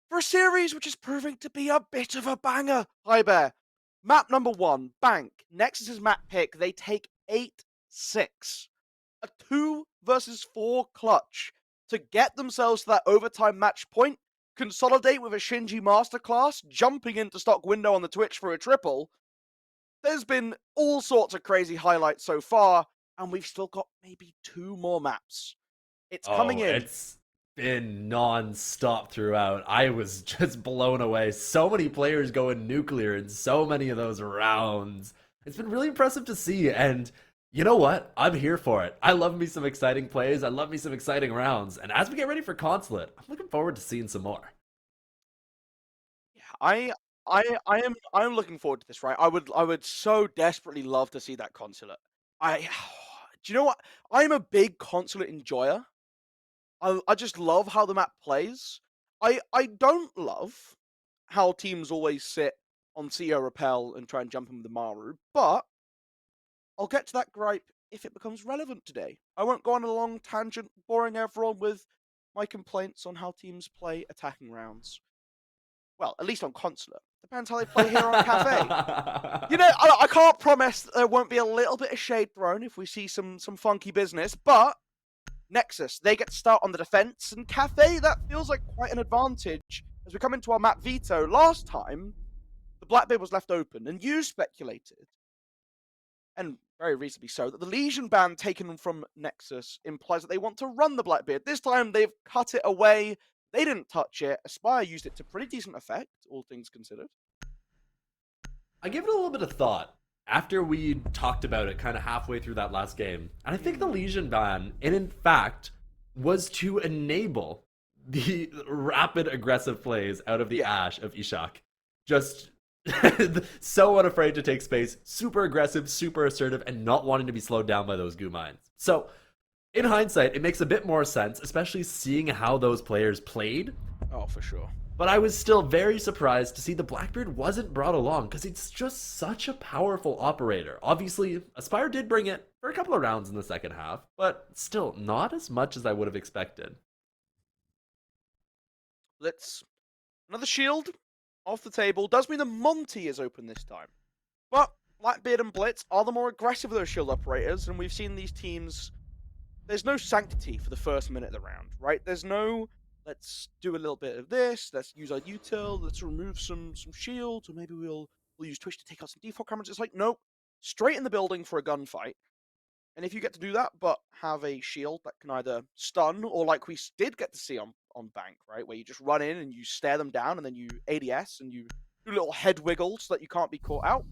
for a series which is proving to be a bit of a banger. Hi, Bear. Map number 1, Bank. Nexus's map pick. They take 8-6. A 2 versus 4 clutch to get themselves to that overtime match point, consolidate with a Shinji masterclass, jumping into stock window on the Twitch for a triple. There's been all sorts of crazy highlights so far, and we've still got maybe 2 more maps. It's coming in. It's been non-stop throughout. I was just blown away. So many players going nuclear in so many of those rounds. It's been really impressive to see, and you know what? I'm here for it. I love me some exciting plays. I love me some exciting rounds. And as we get ready for Consulate, I'm looking forward to seeing some more. Yeah, I'm looking forward to this, right? I would so desperately love to see that Consulate. Do you know what? I'm a big Consulate enjoyer. I just love how the map plays. I don't love how teams always sit on CEO Repel and try and jump in with the Maru, but I'll get to that gripe if it becomes relevant today. I won't go on a long tangent, boring everyone with my complaints on how teams play attacking rounds. Well, at least on Consulate. Depends how they play here on Cafe. You know, I can't promise that there won't be a little bit of shade thrown if we see some funky business, but Nexus, they get to start on the defense, and Cafe, that feels like quite an advantage. As we come into our map veto, last time, the Blackbeard was left open, and you speculated, and very reasonably so, that the Legion ban taken from Nexus implies that they want to run the Blackbeard. This time, they've cut it away. They didn't touch it. Aspire used it to pretty decent effect, all things considered. I give it a little bit of thought after we talked about it kind of halfway through that last game. And I think the Legion ban, and in fact, was to enable the rapid aggressive plays out of the Ash of Ishak. Just so unafraid to take space, super aggressive, super assertive, and not wanting to be slowed down by those goo mines. So, in hindsight, it makes a bit more sense, especially seeing how those players played. Oh, for sure. But I was still very surprised to see the Blackbeard wasn't brought along, because it's just such a powerful operator. Obviously, Aspire did bring it for a couple of rounds in the second half, but still not as much as I would have expected. Another shield off the table. Does mean the Monty is open this time. But Blackbeard and Blitz are the more aggressive of those shield operators, and we've seen these teams. There's no sanctity for the first minute of the round, right? There's no, let's do a little bit of this, let's use our util, let's remove some shields, or maybe we'll use Twitch to take out some default cameras. It's like, nope, straight in the building for a gunfight. And if you get to do that, but have a shield that can either stun, or like we did get to see on Bank, right? Where you just run in and you stare them down, and then you ADS, and you do little head wiggles so that you can't be caught out.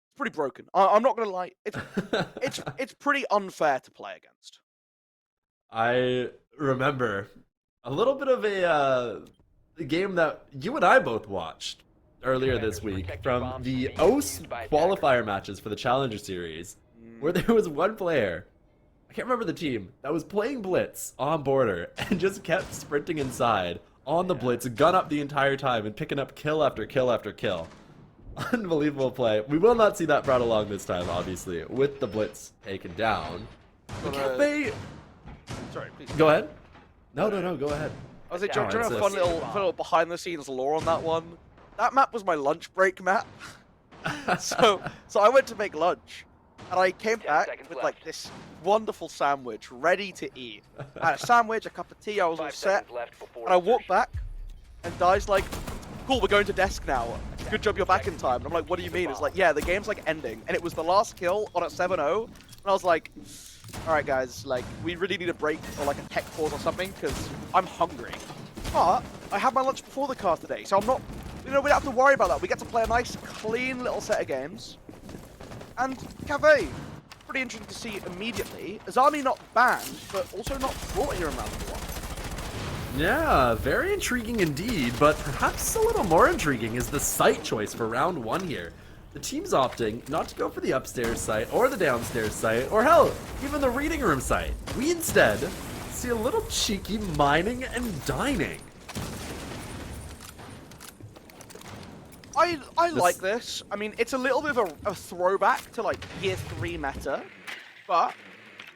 It's pretty broken. I'm not going to lie. It's pretty unfair to play against. I remember a little bit of a game that you and I both watched earlier this week from the OS qualifier matches for the Challenger Series, where there was one player, I can't remember the team, that was playing Blitz on border and just kept sprinting inside on the Blitz, gun up the entire time and picking up kill after kill after kill. Unbelievable play. We will not see that brought along this time, obviously, with the Blitz taken down. Cafe... Sorry, please. Go ahead. No, go ahead. I was like, do you know a fun little behind-the-scenes lore on that one? That map was my lunch break map. so I went to make lunch, and I came 10 back seconds with left. like this wonderful sandwich ready to eat. I had a sandwich, a cup of tea, I was all 5 set, seconds left before and I walked insertion. back, and Dai's like, cool, we're going to desk now. Good job you're back in time. And I'm like, what do you mean? It's like, yeah, the game's like ending. And it was the last kill on a 7-0. And I was like, all right, guys, like, we really need a break or like a tech pause or something because I'm hungry. But I had my lunch before the cast today, so I'm not, we don't have to worry about that. We get to play a nice, clean little set of games. And Cave, pretty interesting to see immediately. Azami not banned, but also not brought here in round 1. Yeah, very intriguing indeed, but perhaps a little more intriguing is the site choice for round 1 here. The team's opting not to go for the upstairs site or the downstairs site, or hell, even the reading room site. We instead see a little cheeky mining and dining. I like this. I mean, it's a little bit of a throwback to like Year 3 meta, but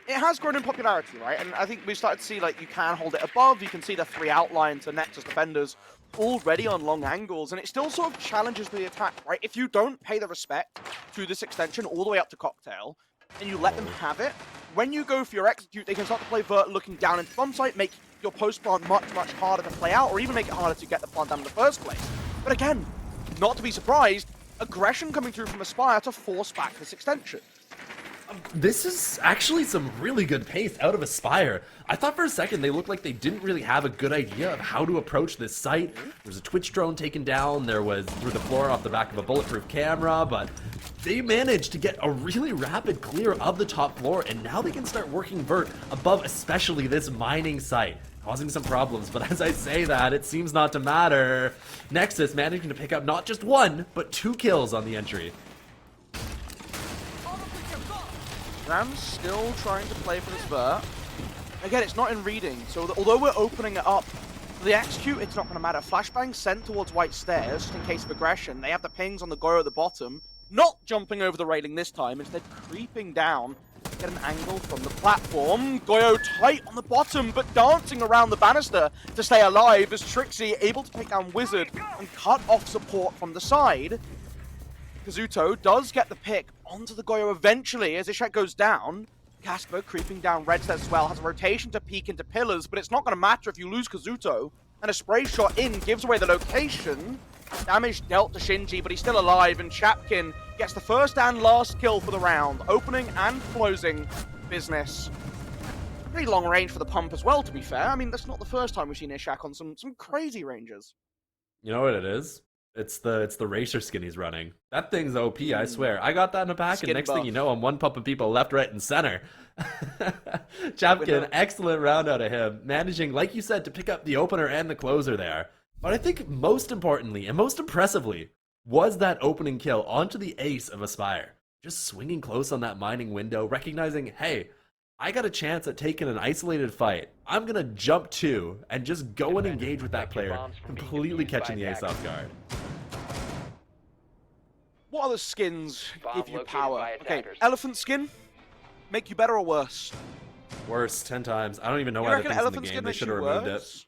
it has grown in popularity, right? And I think we started to see like you can hold it above, you can see the 3 outline to Nexus defenders already on long angles, and it still sort of challenges the attack, right? If you don't pay the respect to this extension all the way up to Cocktail, and you let them have it, when you go for your execute, they can start to play vert looking down into bomb site, make your post plant much, much harder to play out, or even make it harder to get the plant down in the first place. But again, not to be surprised, aggression coming through from Aspire to force back this extension. This is actually some really good pace out of Aspire. I thought for a second they looked like they didn't really have a good idea of how to approach this site. There was a Twitch drone taken down, there was through the floor off the back of a bulletproof camera, but they managed to get a really rapid clear of the top floor, and now they can start working vert above especially this mining site, causing some problems. But as I say that, it seems not to matter. Nexus managing to pick up not just 1, but 2 kills on the entry. Ram's still trying to play for this vert. Again, it's not in reading, so although we're opening it up, for the execute, it's not going to matter. Flashbang sent towards White Stairs, just in case of aggression. They have the pings on the Goyo at the bottom, not jumping over the railing this time, instead creeping down to get an angle from the platform. Goyo tight on the bottom, but dancing around the banister to stay alive as Trixie able to take down Wizard and cut off support from the side. Kazuto does get the pick onto the Goyo eventually as Ishak goes down. Casper creeping down red stairs as well, has a rotation to peek into pillars, but it's not going to matter if you lose Kazuto. And a spray shot in gives away the location. Damage dealt to Shinji, but he's still alive, and Chapkin gets the first and last kill for the round, opening and closing business. Pretty long range for the pump as well, to be fair. I mean, that's not the first time we've seen Ishak on some crazy ranges. You know what it is? It's the racer skin he's running. That thing's OP, I swear. I got that in a pack, Skin and next buff. thing you know, I'm one pumping people left, right, and center. Chapkin, excellent round out of him, managing, like you said, to pick up the opener and the closer there. But I think most importantly, and most impressively, was that opening kill onto the ace of Aspire. Just swinging close on that mining window, recognizing, hey, I got a chance at taking an isolated fight. I'm going to jump 2 and just go and engage with that player, completely catching the ace off guard. What other skins Bomb give you located power? by Okay, attackers. elephant skin? Make you better or worse? Worse, 10 times. I don't even know You why the reckon thing's in the elephant game. skin They makes should you have removed worse?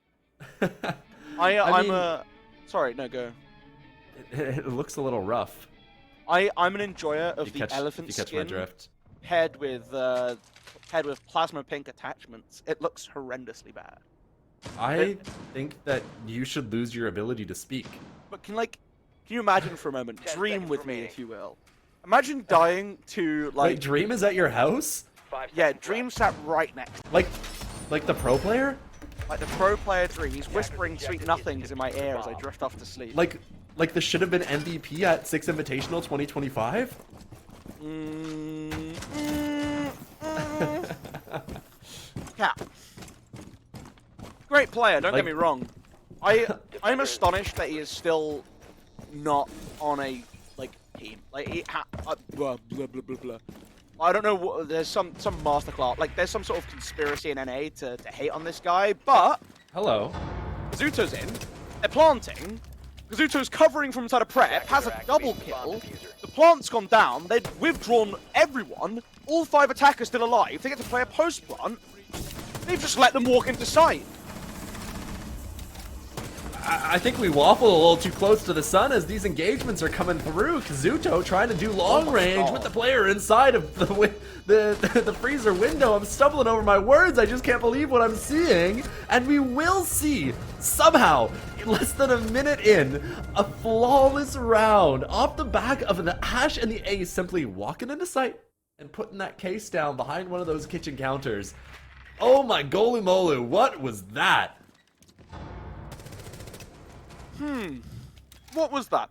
it. I'm mean, a... Sorry, no, go. It looks a little rough. I'm an enjoyer of If the you catch, elephant if you catch my skin drift. paired with plasma pink attachments. It looks horrendously bad. I think that you should lose your ability to speak. But can you imagine for a moment, 10 dream seconds with me, remaining. if you will. Imagine dying to Wait, Dream is at your house? 5 yeah, seconds Dream left. sat right next. Like the pro player? Like the pro player Dream. He's whispering sweet nothings in my ear as I drift off to sleep. Like the should have been MVP at 6 Invitational 2025? Cap. Great player, don't Like- get me wrong. I'm astonished that he is still not on a team. Blah, blah, blah, blah, blah. I don't know what, there's some masterclass, there's some sort of conspiracy in NA to hate on this guy, but Hello. Kazuto's in, they're planting, Kazuto's covering from inside a prep, has a double kill, the plant's gone down, they've withdrawn everyone, all 5 attackers still alive, they get to play a post plant, they've just let them walk into sight. I think we waffle a little too close to the sun as these engagements are coming through. Kazuto trying to do long range with the player inside of the freezer window. I'm stumbling over my words. I just can't believe what I'm seeing. And we will see, somehow, less than a minute in, a flawless round off the back of the Ash and the Ace simply walking into sight and putting that case down behind one of those kitchen counters. Oh my goly molu, what was that? What was that?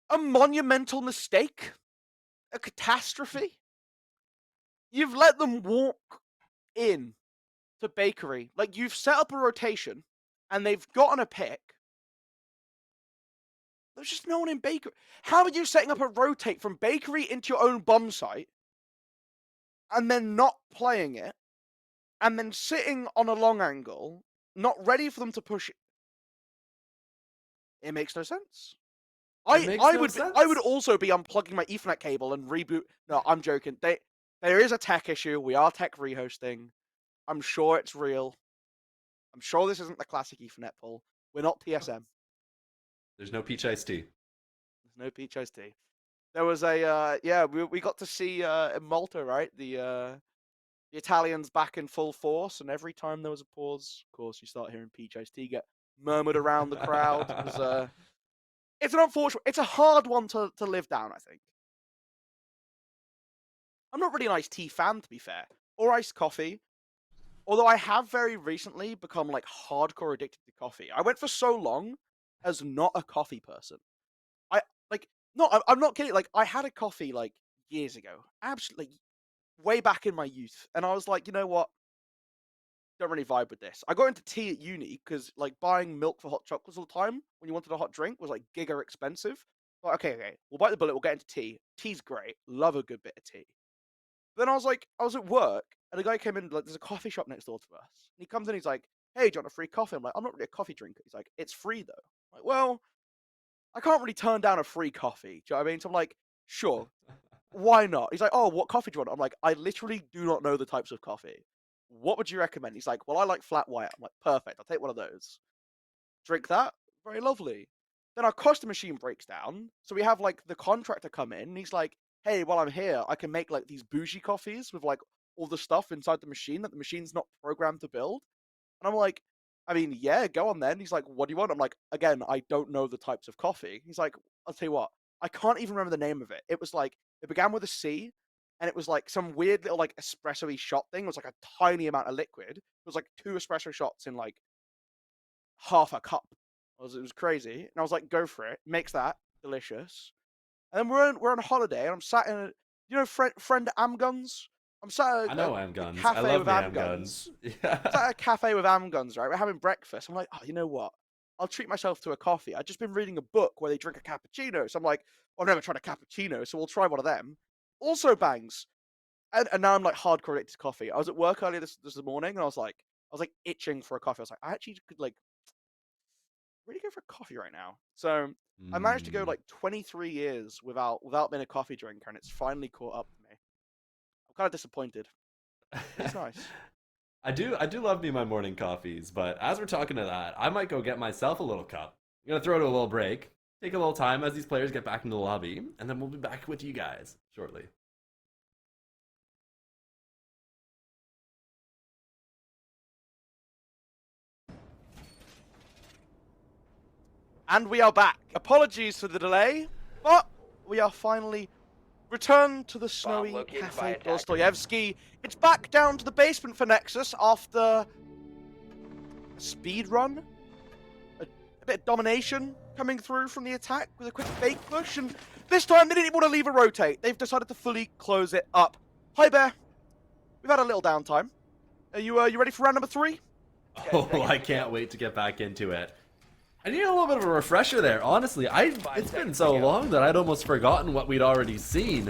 A monumental mistake? A catastrophe? You've let them walk in to Bakery. Like, you've set up a rotation, and they've gotten a pick. There's just no one in Bakery. How are you setting up a rotate from Bakery into your own bomb site, and then not playing it, and then sitting on a long angle, not ready for them to push it? It makes no sense. I would also be unplugging my Ethernet cable and reboot. No, I'm joking. There is a tech issue. We are tech rehosting. I'm sure it's real. I'm sure this isn't the classic Ethernet pull. We're not TSM. There's no peach iced tea. There's no peach iced tea. There was a yeah. We got to see in Malta, right? The Italians back in full force, and every time there was a pause, of course, you start hearing peach iced tea get murmured around the crowd. It was, it's an unfortunate. It's a hard one to live down, I think. I'm not really an iced tea fan, to be fair, or iced coffee. Although I have very recently become like hardcore addicted to coffee. I went for so long as not a coffee person. I'm not kidding. Like, I had a coffee like years ago, absolutely way back in my youth, and I was like, you know what? Don't really vibe with this. I got into tea at uni because like buying milk for hot chocolates all the time when you wanted a hot drink was like giga expensive. Like, okay, we'll bite the bullet. We'll get into tea. Tea's great. Love a good bit of tea. Then I was at work, and a guy came in, like, there's a coffee shop next door to us. And he comes in, he's like, hey, do you want a free coffee? I'm like, I'm not really a coffee drinker. He's like, it's free, though. I'm like, well, I can't really turn down a free coffee. Do you know what I mean? So I'm like, sure, why not? He's like, oh, what coffee do you want? I'm like, I literally do not know the types of coffee. What would you recommend? He's like, well, I like flat white. I'm like, perfect. I'll take one of those. Drink that. Very lovely. Then our costa machine breaks down. So we have like the contractor come in. And he's like, hey, while I'm here, I can make like these bougie coffees with like all the stuff inside the machine that the machine's not programmed to build. And I'm like, I mean, yeah, go on then. He's like, what do you want? I'm like, again, I don't know the types of coffee. He's like, I'll tell you what, I can't even remember the name of it. It was like, it began with a C, and it was like some weird little like espresso-y shot thing. It was like a tiny amount of liquid. It was like 2 espresso shots in like half a cup. It was crazy. And I was like, go for it. Makes that delicious. And then we're on holiday, and I'm sat in a, you know, friend Amguns? I'm sat at I know Amguns. cafe I love with the Amguns. Yeah. Sat at a cafe with Amguns, right? We're having breakfast. I'm like, oh, you know what? I'll treat myself to a coffee. I've just been reading a book where they drink a cappuccino. So I'm like, I've never tried a cappuccino, so we'll try one of them. Also bangs. And now I'm like hardcore addicted to coffee. I was at work earlier this morning, and I was like itching for a coffee. I was like, I actually could like really go for a coffee right now. So I managed to go like 23 years without being a coffee drinker, and it's finally caught up to me. I'm kind of disappointed. It's nice. I do love me my morning coffees, but as we're talking to that, I might go get myself a little cup. I'm gonna throw it a little break, take a little time as these players get back into the lobby, and then we'll be back with you guys shortly. And we are back. Apologies for the delay, but we are finally returned to the snowy located by Cafe attacker. Dostoyevsky. It's back down to the basement for Nexus after a speed run, a bit of domination coming through from the attack with a quick fake push, and this time they didn't even want to leave a rotate. They've decided to fully close it up. Hi, Bear. We've had a little downtime. Are you ready for round number 3? Oh, I can't wait to get back into it. I need a little bit of a refresher there. Honestly, it's been so long that I'd almost forgotten what we'd already seen.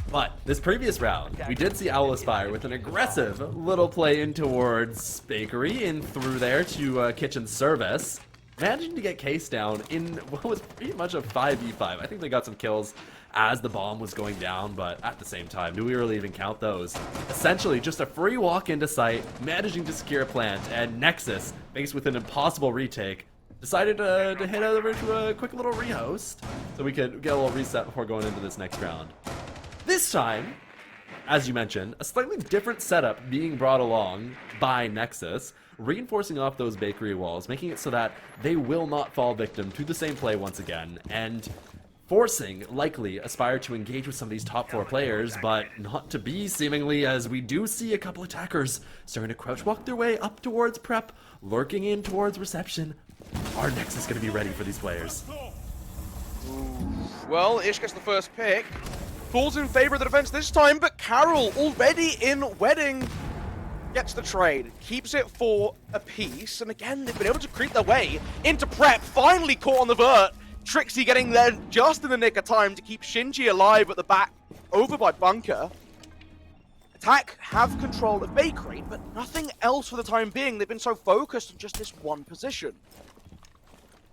But this previous round, we did see Owl Aspire with an aggressive little play in towards Bakery and through there to Kitchen Service. managing to get Case down in what was pretty much a 5v5. I think they got some kills as the bomb was going down, but at the same time, do we really even count those? Essentially, just a free walk into sight, managing to secure a plant, and Nexus, faced with an impossible retake, decided to head over to a quick little rehost so we could get a little reset before going into this next round. This time, as you mentioned, a slightly different setup being brought along by Nexus, reinforcing off those bakery walls, making it so that they will not fall victim to the same play once again, and forcing, likely, Aspire to engage with some of these top 4 players, but not to be, seemingly, as we do see a couple attackers starting to crouch walk their way up towards prep, lurking in towards reception. Are Nexus going to be ready for these players? Well, Ish gets the first pick. Falls in favor of the defense this time, but Carol, already in Wedding, gets the trade. Keeps it for a piece, and again, they've been able to creep their way into prep, finally caught on the vert. Trixie getting there just in the nick of time to keep Shinji alive at the back, over by Bunker. Attack have control of Bakery, but nothing else for the time being. They've been so focused on just this one position.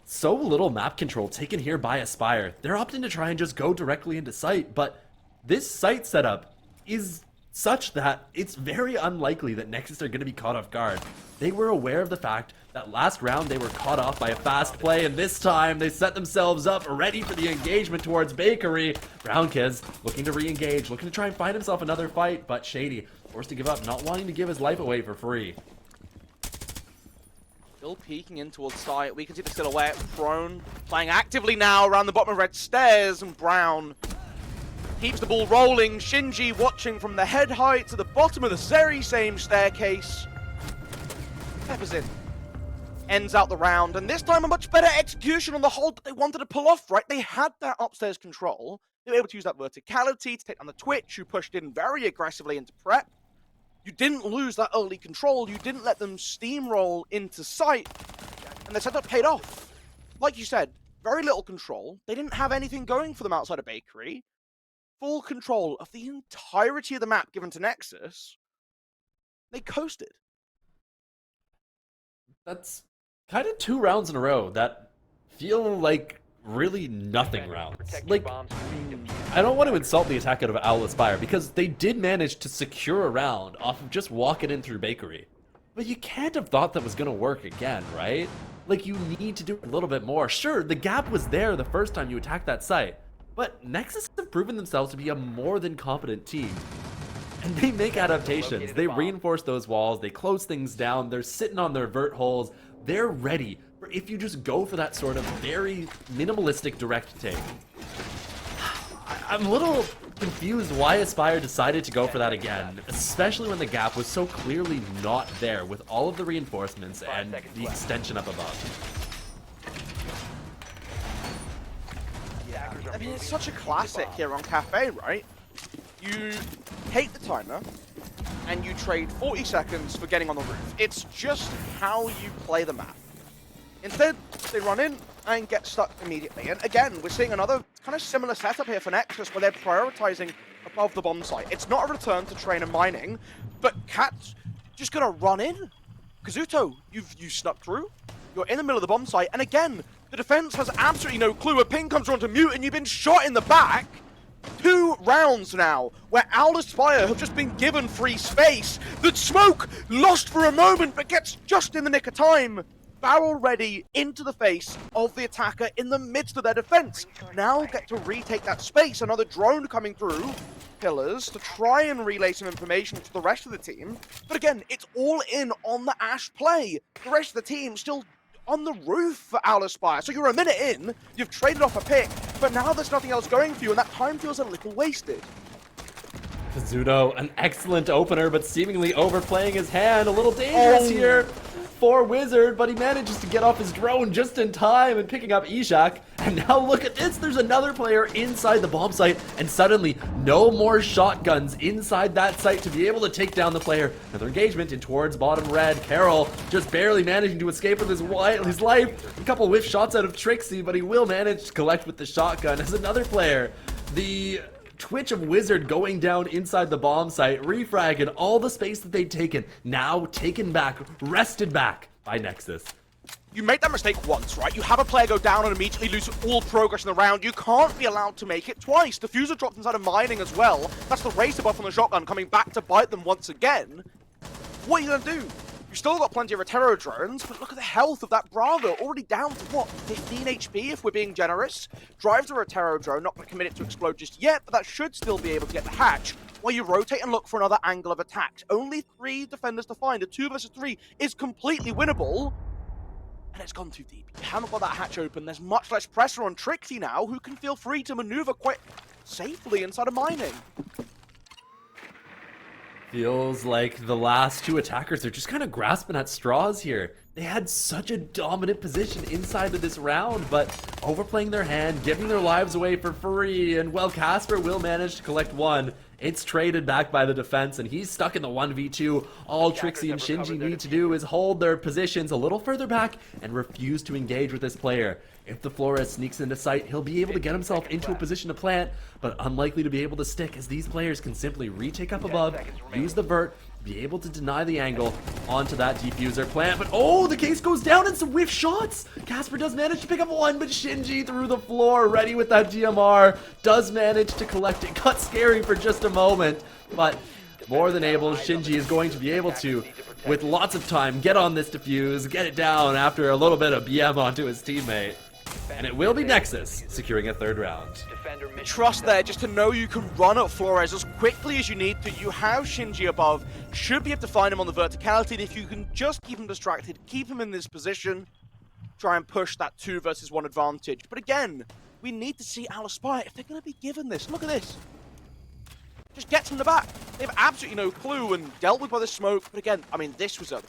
So little map control taken here by Aspire. They're opting to try and just go directly into site, but this site setup is such that it's very unlikely that Nexus are going to be caught off guard. They were aware of the fact that last round they were caught off by a fast play, and this time they set themselves up ready for the engagement towards Bakery. Brown Kids looking to re-engage, looking to try and find himself another fight, but Shady forced to give up, not wanting to give his life away for free. Still peeking in towards site. We can see the silhouette. Prone playing actively now around the bottom of red stairs, and Brown keeps the ball rolling. Shinji watching from the head height to the bottom of the very same staircase. Peppers in. Ends out the round, and this time a much better execution on the hold that they wanted to pull off, right? They had that upstairs control. They were able to use that verticality to take down the Twitch, who pushed in very aggressively into prep. You didn't lose that early control. You didn't let them steamroll into sight, and their setup paid off. Like you said, very little control. They didn't have anything going for them outside of Bakery. Full control of the entirety of the map given to Nexus. They coasted. That's kind of 2 rounds in a row that feel like really nothing rounds. Like, I don't want to insult the attack out of Owl Aspire, because they did manage to secure a round off of just walking in through Bakery. But you can't have thought that was going to work again, right? Like, you need to do a little bit more. Sure, the gap was there the first time you attacked that site, but Nexus have proven themselves to be a more than competent team. And they make adaptations. They reinforce those walls, they close things down, they're sitting on their vert holes, they're ready for if you just go for that sort of very minimalistic direct take. I'm a little confused why Aspire decided to go for that again, especially when the gap was so clearly not there with all of the reinforcements and the extension up above. I mean, it's such a classic here on Cafe, right? You take the timer, and you trade 40 seconds for getting on the roof. It's just how you play the map. Instead, they run in and get stuck immediately. And again, we're seeing another kind of similar setup here for Nexus, where they're prioritizing above the bomb site. It's not a return to train and mining, but Cat's just gonna run in. Kazuto, you snuck through. You're in the middle of the bomb site, and again, the defense has absolutely no clue. A ping comes onto mute, and you've been shot in the back. 2 rounds now, where Owl Aspire have just been given free space. The smoke lost for a moment, but gets just in the nick of time. Barrel ready into the face of the attacker in the midst of their defense. Now get to retake that space. Another drone coming through pillars to try and relay some information to the rest of the team. But again, it's all in on the Ash play. The rest of the team still on the roof for Owl Aspire. So you're a minute in, you've traded off a pick, but now there's nothing else going for you, and that time feels a little wasted. Kazuto, an excellent opener, but seemingly overplaying his hand. A little dangerous here for Wizard, but he manages to get off his drone just in time and picking up Ishak. And now look at this, there's another player inside the bomb site, and suddenly no more shotguns inside that site to be able to take down the player. Another engagement in towards bottom red. Carol just barely managing to escape with his life. A couple whiff shots out of Trixie, but he will manage to collect with the shotgun as another player. The Twitch of Wizard going down inside the bomb site, refragging all the space that they'd taken, now taken back, wrested back by Nexus. You make that mistake once, right? You have a player go down and immediately lose all progress in the round. You can't be allowed to make it twice. Diffuser dropped inside of mining as well. That's the racer buff on the shotgun coming back to bite them once again. What are you going to do? You've still got plenty of Rotero drones, but look at the health of that Bravo. Already down to, what, 15 HP if we're being generous? Drives the Rotero drone, not going to commit it to explode just yet, but that should still be able to get the hatch while you rotate and look for another angle of attack. Only 3 defenders to find. A 2 versus 3 is completely winnable. And it's gone too deep. You haven't got that hatch open. There's much less pressure on Trixie now, who can feel free to maneuver quite safely inside of mining. Feels like the last 2 attackers are just kind of grasping at straws here. They had such a dominant position inside of this round, but overplaying their hand, giving their lives away for free, and well, Casper will manage to collect 1. It's traded back by the defense, and he's stuck in the 1v2. All Trixie and Shinji need to do is hold their positions a little further back and refuse to engage with this player. If the Flores sneaks into sight, he'll be able to get himself into a position to plant, but unlikely to be able to stick, as these players can simply retake up above, use the vert, be able to deny the angle onto that diffuser plant. But oh, the case goes down and some whiff shots. Casper does manage to pick up 1, but Shinji through the floor, ready with that DMR, does manage to collect it. Got scary for just a moment, but more than able, Shinji is going to be able to, with lots of time, get on this defuse, get it down after a little bit of BM onto his teammate. And it will be Nexus securing a 3rd round. Trust there just to know you can run at Flores as quickly as you need to. You have Shinji above, should be able to find him on the verticality, and if you can just keep him distracted, keep him in this position, try and push that 2 versus 1 advantage. But again, we need to see Aspire if they're going to be given this. Look at this. Just gets from the back. They have absolutely no clue and dealt with by the smoke. But again, I mean, this was a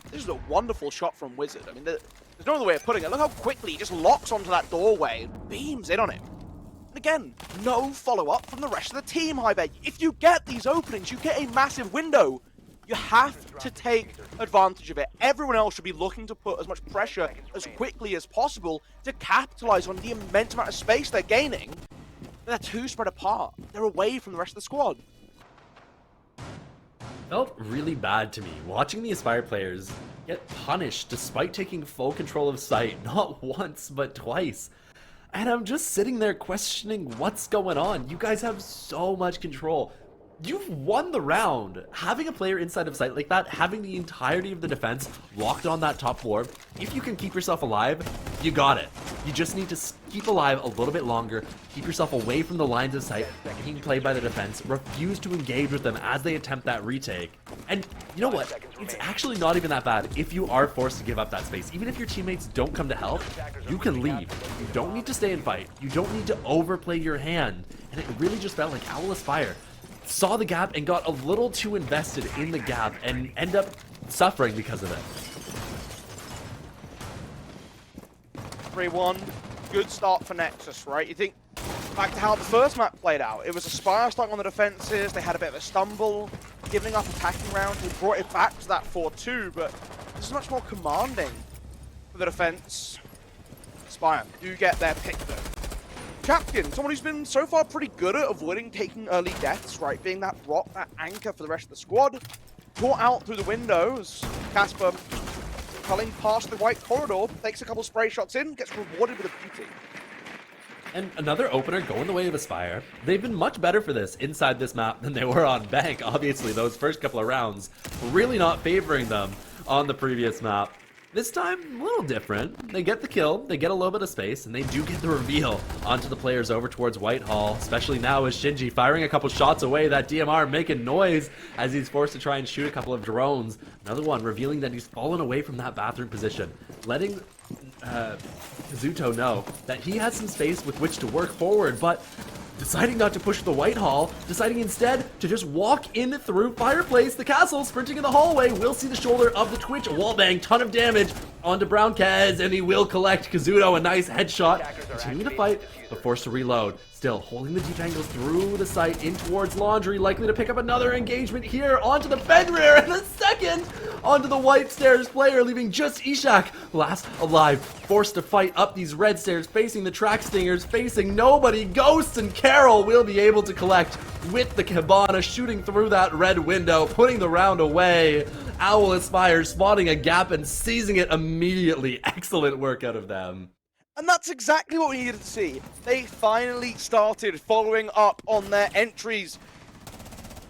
wonderful shot from Wizard. I mean, there's no other way of putting it. Look how quickly he just locks onto that doorway and beams in on it. And again, no follow-up from the rest of the team, Highbay. If you get these openings, you get a massive window. You have to take advantage of it. Everyone else should be looking to put as much pressure as quickly as possible to capitalize on the immense amount of space they're gaining. They're 2 spread apart. They're away from the rest of the squad. Felt really bad to me watching the Aspire players get punished despite taking full control of site, not once but twice. And I'm just sitting there questioning what's going on. You guys have so much control. You've won the round. Having a player inside of sight like that, having the entirety of the defense locked on that top floor, if you can keep yourself alive, you got it. You just need to keep alive a little bit longer, keep yourself away from the lines of sight being played by the defense, refuse to engage with them as they attempt that retake. And you know what? It's actually not even that bad if you are forced to give up that space. Even if your teammates don't come to help, you can leave. You don't need to stay and fight. You don't need to overplay your hand. And it really just felt like Aspire saw the gap and got a little too invested in the gap and end up suffering because of it. 3-1, good start for Nexus, right? You think back to how the first map played out. It was Aspire starting on the defenses, they had a bit of a stumble, giving up attacking rounds, they brought it back to that 4-2, but this is much more commanding for the defense. Aspire do get their pick though. Champion, someone who's been so far pretty good at avoiding taking early deaths, right? Being that rock, that anchor for the rest of the squad. Caught out through the windows. Casper culling past the white corridor, takes a couple spray shots in, gets rewarded with a beauty. And another opener going the way of Aspire. They've been much better for this inside this map than they were on Bank. Obviously, those first couple of rounds really not favoring them on the previous map. This time, a little different. They get the kill, they get a little bit of space, and they do get the reveal onto the players over towards Whitehall, especially now as Shinji firing a couple shots away, that DMR making noise as he's forced to try and shoot a couple of drones. Another one revealing that he's fallen away from that bathroom position, letting Kazuto know that he has some space with which to work forward, but deciding not to push the Whitehall, deciding instead to just walk in through Fireplace. The castle, sprinting in the hallway, will see the shoulder of the Twitch. A wallbang, ton of damage onto Brown Kaz, and he will collect Kazuto. A nice headshot. Continuing to fight, but forced to reload. Still holding the deep angles through the site in towards Laundry, likely to pick up another engagement here onto the Fenrir, and a second onto the white stairs player, leaving just Ishak last alive. Forced to fight up these red stairs, facing the track stingers, facing nobody. Ghosts and Carol will be able to collect with the Cabana, shooting through that red window, putting the round away. Owl Aspire spotting a gap and seizing it immediately. Excellent work out of them. And that's exactly what we needed to see. They finally started following up on their entries.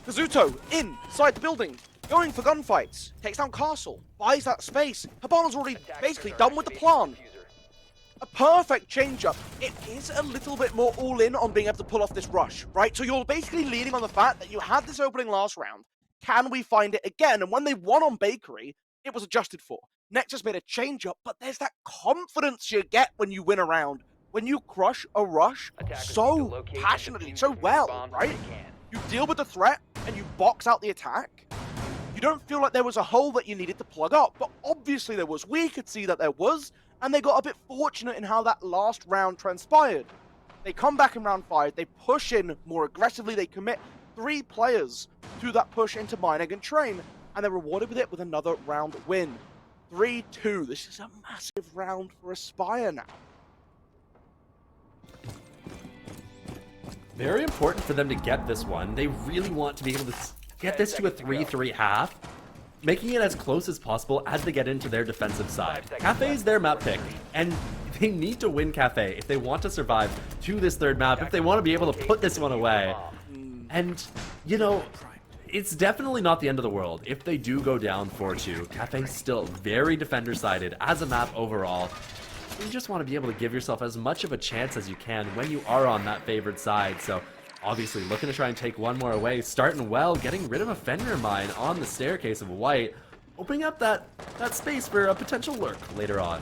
Kazuto inside the building, going for gunfights, takes down Castle, buys that space. Habana's already basically done with the plan. A perfect change-up. It is a little bit more all-in on being able to pull off this rush, right? So you're basically leaning on the fact that you had this opening last round. Can we find it again? And when they won on Bakery, it was adjusted for. Nexus made a change-up, but there's that confidence you get when you win a round. When you crush a rush so passionately, so well, right? You deal with the threat and you box out the attack. You don't feel like there was a hole that you needed to plug up, but obviously there was. We could see that there was, and they got a bit fortunate in how that last round transpired. They come back in round 5, they push in more aggressively, they commit 3 players to that push into mining and train, and they're rewarded with it with another round win. 3-2. This is a massive round for Aspire now. Very important for them to get this one. They really want to be able to get this to a 3-3 half, making it as close as possible as they get into their defensive side. Cafe is their map pick, and they need to win Cafe if they want to survive to this third map, if they want to be able to put this one away. And, you know, it's definitely not the end of the world. If they do go down 4-2, Cafe's still very defender-sided as a map overall. You just want to be able to give yourself as much of a chance as you can when you are on that favored side. So obviously looking to try and take one more away, starting well, getting rid of a Fender mine on the staircase of White, opening up that space for a potential lurk later on.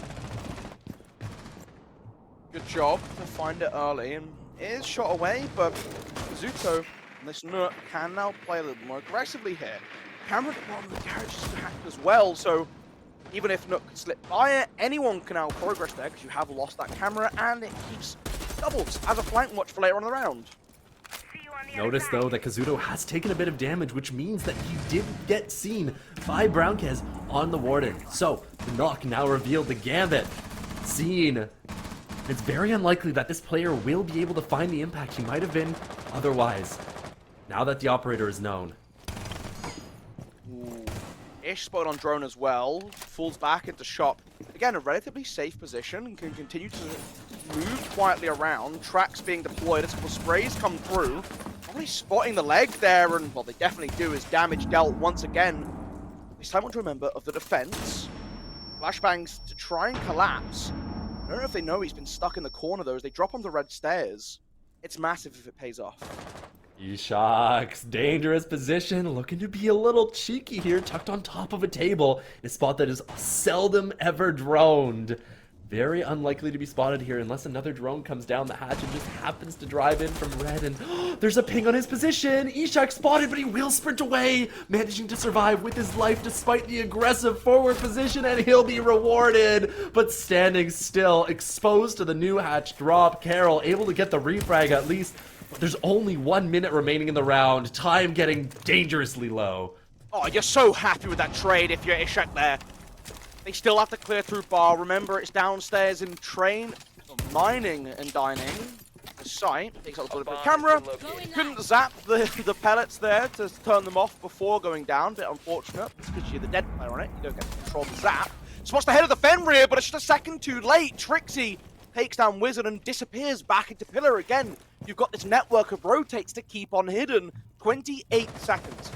Good job to find it early, and it is shot away, but Zuto and this Nook can now play a little more aggressively here. Camera at the bottom of the carriage is hacked as well, so even if Nook can slip by it, anyone can now progress there because you have lost that camera, and it keeps doubles as a flank watch for later on in the round. Notice though that Kazuto has taken a bit of damage, which means that he did get seen by Brownkez on the Warden. So the knock now revealed the Gambit. Seen. It's very unlikely that this player will be able to find the impact he might have been otherwise, now that the operator is known. Ish spotted on drone as well, falls back into shop. Again, a relatively safe position and can continue to move quietly around. Tracks being deployed as couple sprays come through. Probably spotting the leg there, and what they definitely do is damage dealt once again. This time I want to remember of the defense. Flashbangs to try and collapse. I don't know if they know he's been stuck in the corner though as they drop onto red stairs. It's massive if it pays off. Eshak's dangerous position, looking to be a little cheeky here, tucked on top of a table, in a spot that is seldom ever droned. Very unlikely to be spotted here unless another drone comes down the hatch and just happens to drive in from red, and there's a ping on his position. Eshak spotted, but he will sprint away, managing to survive with his life despite the aggressive forward position, and he'll be rewarded, but standing still, exposed to the new hatch drop. Carroll able to get the refrag at least. But there's only 1 minute remaining in the round. Time getting dangerously low. Oh, you're so happy with that trade if you're Ishak there. They still have to clear through bar. Remember, it's downstairs in train, mining and dining. The site takes out a little bit of camera. Couldn't zap the pellets there to turn them off before going down. Bit unfortunate. Because you're the dead player on it. You don't get to control the zap. Spots the head of the Fenrir, but it's just a second too late. Trixie takes down Wizard and disappears back into Pillar again. You've got this network of rotates to keep on hidden. 28 seconds.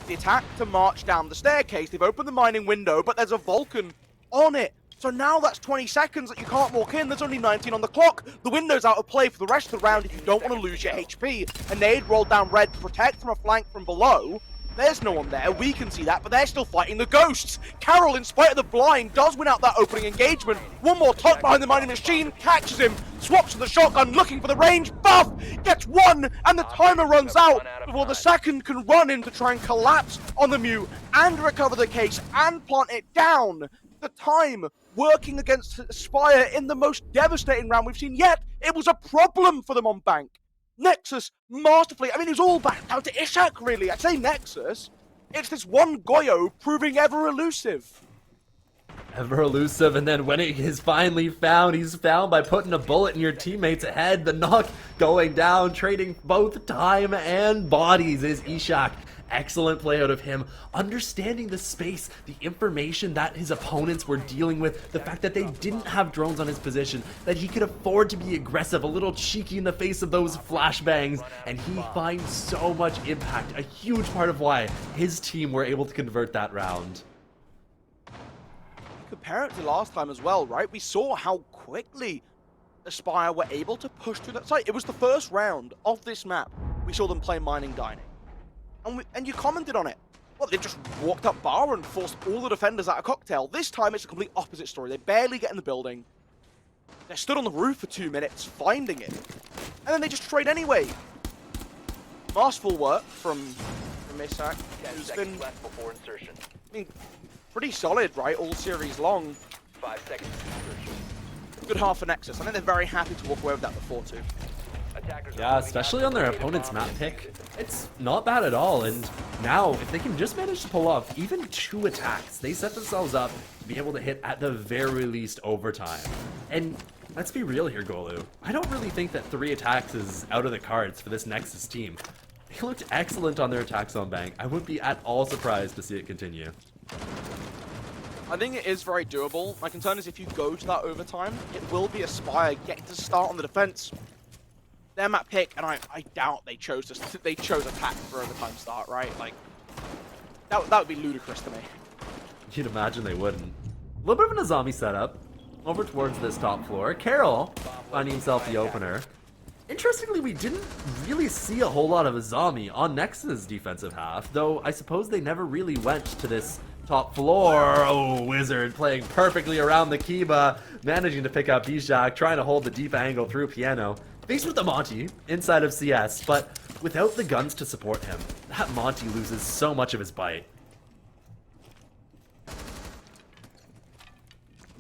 The attack to march down the staircase. They've opened the mining window, but there's a Vulcan on it. So now that's 20 seconds that you can't walk in. There's only 19 on the clock. The window's out of play for the rest of the round if you don't want to lose your HP. A nade rolled down red to protect from a flank from below. There's no one there, we can see that, but they're still fighting the ghosts. Carroll, in spite of the blind, does win out that opening engagement. One more tuck behind the mining machine, catches him, swaps to the shotgun, looking for the range, buff, gets one, and the timer runs out before the second can run in to try and collapse on the Mew and recover the case and plant it down. The time working against Spire in the most devastating round we've seen yet. It was a problem for them on Bank. Nexus, masterfully, I mean, it's all back down to Ishak, really. I'd say Nexus. It's this one Goyo proving ever elusive. Ever elusive, and then when it is finally found, he's found by putting a bullet in your teammate's head. The knock going down, trading both time and bodies is Ishak. Excellent play out of him, understanding the space, the information that his opponents were dealing with, the fact that they didn't have drones on his position, that he could afford to be aggressive, a little cheeky in the face of those flashbangs, and he finds so much impact, a huge part of why his team were able to convert that round. Compare it to last time as well, right? We saw how quickly Aspire were able to push through that site. It was the first round of this map. We saw them play mining dining. And you commented on it. Well, they've just walked up bar and forced all the defenders out of cocktail. This time it's a complete opposite story. They barely get in the building. They're stood on the roof for 2 minutes, finding it. And then they just trade anyway. Masterful work from ESA, who's been, left before insertion. I mean, pretty solid, right? All series long. 5 seconds to insertion. Good half for Nexus. I think they're very happy to walk away with that before too. Yeah, especially on their opponent's map pick. It's not bad at all, and now, if they can just manage to pull off even 2 attacks, they set themselves up to be able to hit at the very least overtime. And let's be real here, Golu. I don't really think that 3 attacks is out of the cards for this Nexus team. They looked excellent on their attacks on Bank. I wouldn't be at all surprised to see it continue. I think it is very doable. My concern is if you go to that overtime, it will be Aspire getting to start on the defense. Their map pick, and I doubt they chose attack for overtime start, right? Like that would be ludicrous to me. You'd imagine they wouldn't. A little bit of an Azami setup over towards this top floor. Carroll finding himself the opener. Interestingly, we didn't really see a whole lot of Azami on Nexus' defensive half, though I suppose they never really went to this top floor. Oh, Wizard playing perfectly around the Kiba, managing to pick up Bijak, trying to hold the deep angle through Piano. Faced with the Monty inside of CS, but without the guns to support him, that Monty loses so much of his bite.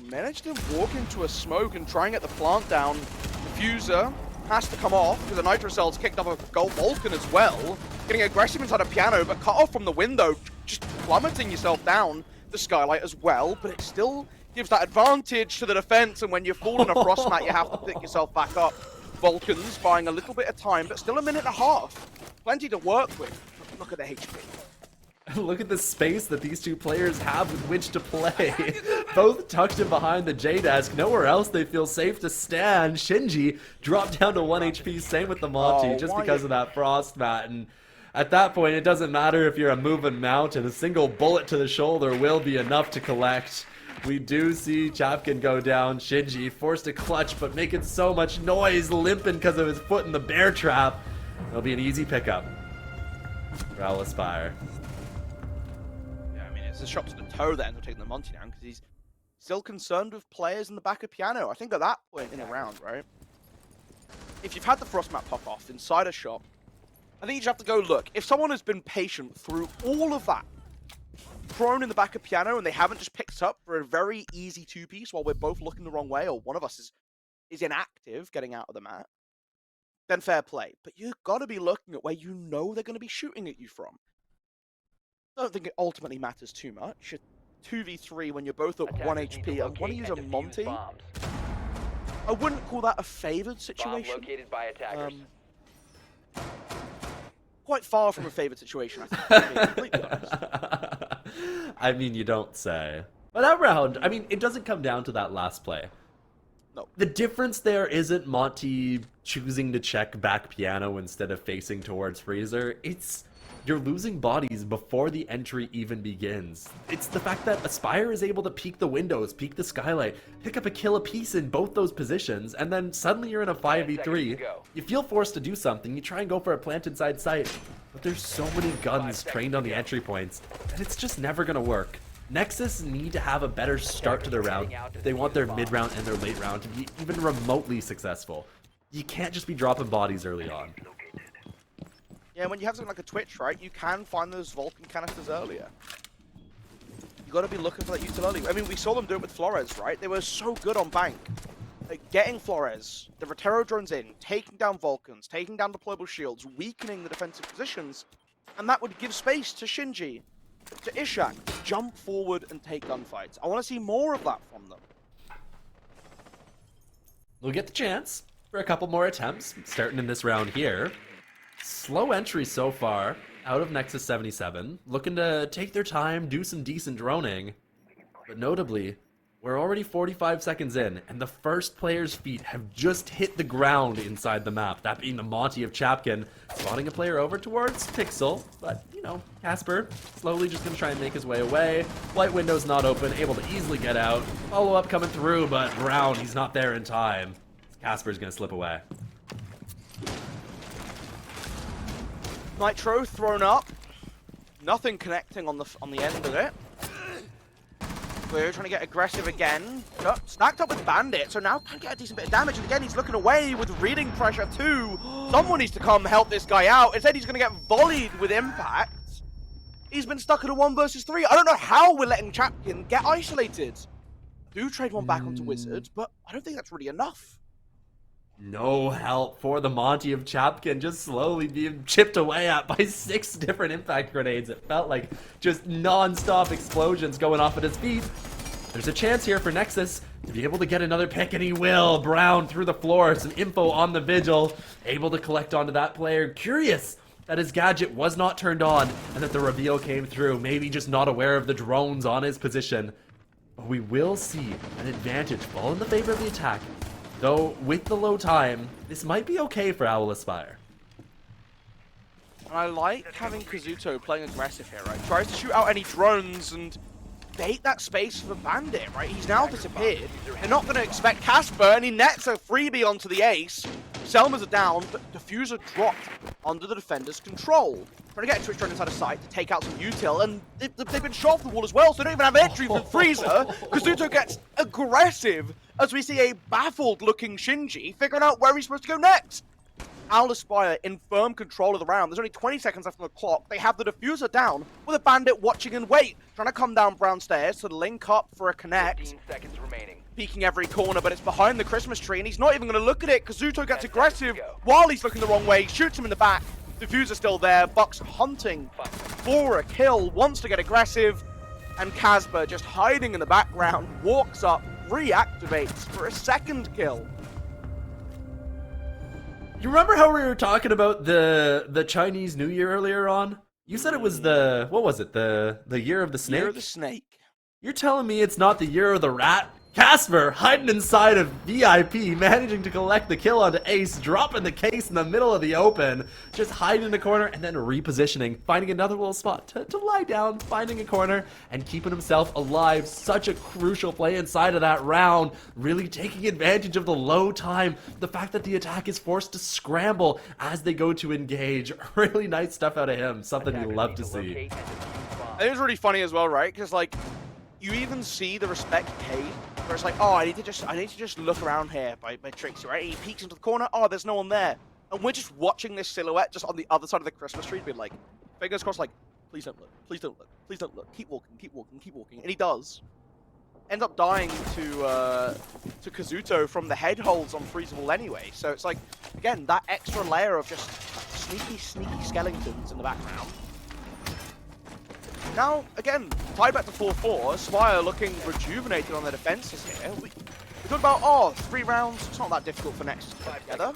Managed to walk into a smoke and try and get the plant down. Diffuser has to come off because the Nitro Cell's kicked off a Gold Vulcan as well. Getting aggressive inside a Piano, but cut off from the window, just plummeting yourself down the skylight as well, but it still gives that advantage to the defense, and when you fall in a frost mat, you have to pick yourself back up. Vulcans buying a little bit of time, but still a minute and a half. Plenty to work with. Look at the HP. Look at the space that these 2 players have with which to play. Both tucked in behind the J-Desk. Nowhere else they feel safe to stand. Shinji dropped down to 1 HP. Same with the Monty, just because of that frost mat. And at that point, it doesn't matter if you're a moving mountain. A single bullet to the shoulder will be enough to collect. We do see Chapkin go down. Shinji forced to clutch, but making so much noise, limping because of his foot in the bear trap. It'll be an easy pickup for Owl Aspire. It's a shot to the toe then, taking the Monty down, because he's still concerned with players in the back of Piano. I think at that point in the round, right? If you've had the frost map pop off inside a shop, I think you just have to go, look, if someone has been patient through all of that, prone in the back of Piano, and they haven't just picked up for a very easy 2-piece while we're both looking the wrong way, or one of us is inactive getting out of the mat, then fair play. But you've got to be looking at where you know they're going to be shooting at you from. I don't think it ultimately matters too much. A 2v3 when you're both at 1 HP. I want to use a Monty. I wouldn't call that a favored situation. Located by attackers. Quite far from a favored situation, I think, to be completely honest. I mean, you don't say. But that round, I mean, it doesn't come down to that last play. No. The difference there isn't Monty choosing to check back Piano instead of facing towards Freezer. It's you're losing bodies before the entry even begins. It's the fact that Aspire is able to peek the windows, peek the skylight, pick up a kill apiece in both those positions, and then suddenly you're in a 5v3. You feel forced to do something, you try and go for a plant inside sight, but there's so many guns trained on the entry points, and it's just never gonna work. Nexus need to have a better start to their round if they want their mid-round and their late round to be even remotely successful. You can't just be dropping bodies early on. Yeah, when you have something like a Twitch, right, you can find those Vulcan canisters earlier. You got to be looking for that utility. I mean, we saw them do it with Flores, right? They were so good on Bank. Like, getting Flores, the Rotero drones in, taking down Vulcans, taking down deployable shields, weakening the defensive positions, and that would give space to Shinji, to Ishak, to jump forward and take gunfights. I want to see more of that from them. We'll get the chance for a couple more attempts, starting in this round here. Slow entry so far. out of Nexus77, looking to take their time, do some decent droning. But notably, we're already 45 seconds in, and the first player's feet have just hit the ground inside the map, that being the Monty of Chapkin, spotting a player over towards Pixel, but, you know, Casper slowly just gonna try and make his way away. White window's not open, able to easily get out. Follow-up coming through, but Brown, he's not there in time. Casper's gonna slip away. Nitro thrown up. Nothing connecting on the end of it. We're trying to get aggressive again. Stacked up with Bandit, so now can get a decent bit of damage. And again, he's looking away with reading pressure too. Someone needs to come help this guy out. Instead, he's going to get volleyed with impact. He's been stuck in a 1 versus 3. I don't know how we're letting Chapkin get isolated. Do trade one back onto Wizard, but I don't think that's really enough. No help for the Monty of Chapkin, just slowly being chipped away at by 6 different impact grenades. It felt like just non-stop explosions going off at his feet. There's a chance here for Nexus to be able to get another pick, and he will. Brown through the floor, some info on the Vigil, able to collect onto that player. Curious that his gadget was not turned on and that the reveal came through. Maybe just not aware of the drones on his position. But we will see an advantage fall in the favor of the attack. Though, with the low time, this might be okay for Owl Aspire. And I like having Kazuto playing aggressive here, right? Tries to shoot out any drones and bait that space for Bandit, right? He's now disappeared. They're not going to expect Casper, and he nets a freebie onto the ace. Selmas are down, but Diffuser dropped under the defender's control. Trying to get a Twitch drone inside of sight to take out some util, and they've been shot off the wall as well, so they don't even have entry from Freezer. Kazuto gets aggressive as we see a baffled-looking Shinji figuring out where he's supposed to go next. Owl Aspire in firm control of the round. There's only 20 seconds left on the clock. They have the Diffuser down with a Bandit watching and wait. Trying to come down Brown stairs to link up for a connect. 15 seconds remaining. Peeking every corner, but it's behind the Christmas tree, and he's not even going to look at it. Kazuto gets aggressive while he's looking the wrong way, shoots him in the back. Diffuser still there. Bucks hunting for a kill, wants to get aggressive, and Casper just hiding in the background, walks up, reactivates for a second kill. You remember how we were talking about the Chinese New Year earlier on? You said it was the, what was it, the year of the snake? Year of the snake. You're telling me it's not the year of the rat? Casper hiding inside of VIP, managing to collect the kill onto Ace, dropping the case in the middle of the open, just hiding in a corner and then repositioning, finding another little spot to lie down, finding a corner and keeping himself alive. Such a crucial play inside of that round, really taking advantage of the low time, the fact that the attack is forced to scramble as they go to engage. Really nice stuff out of him, something you love to see. It was really funny as well, right? Because like, you even see the respect paid, where it's like, oh, I need to just look around here by Trixie, right? He peeks into the corner, oh, there's no one there. And we're just watching this silhouette just on the other side of the Christmas tree, being like, fingers crossed, like, please don't look, please don't look, please don't look, keep walking, keep walking, keep walking. And he does. Ends up dying to Kazuto from the head holds on Freezable anyway. So it's like, again, that extra layer of just sneaky skeletons in the background. Now, again, tied back to 4-4, Aspire looking rejuvenated on their defenses here. We talk about, oh, 3 rounds, it's not that difficult for Nexus to put together.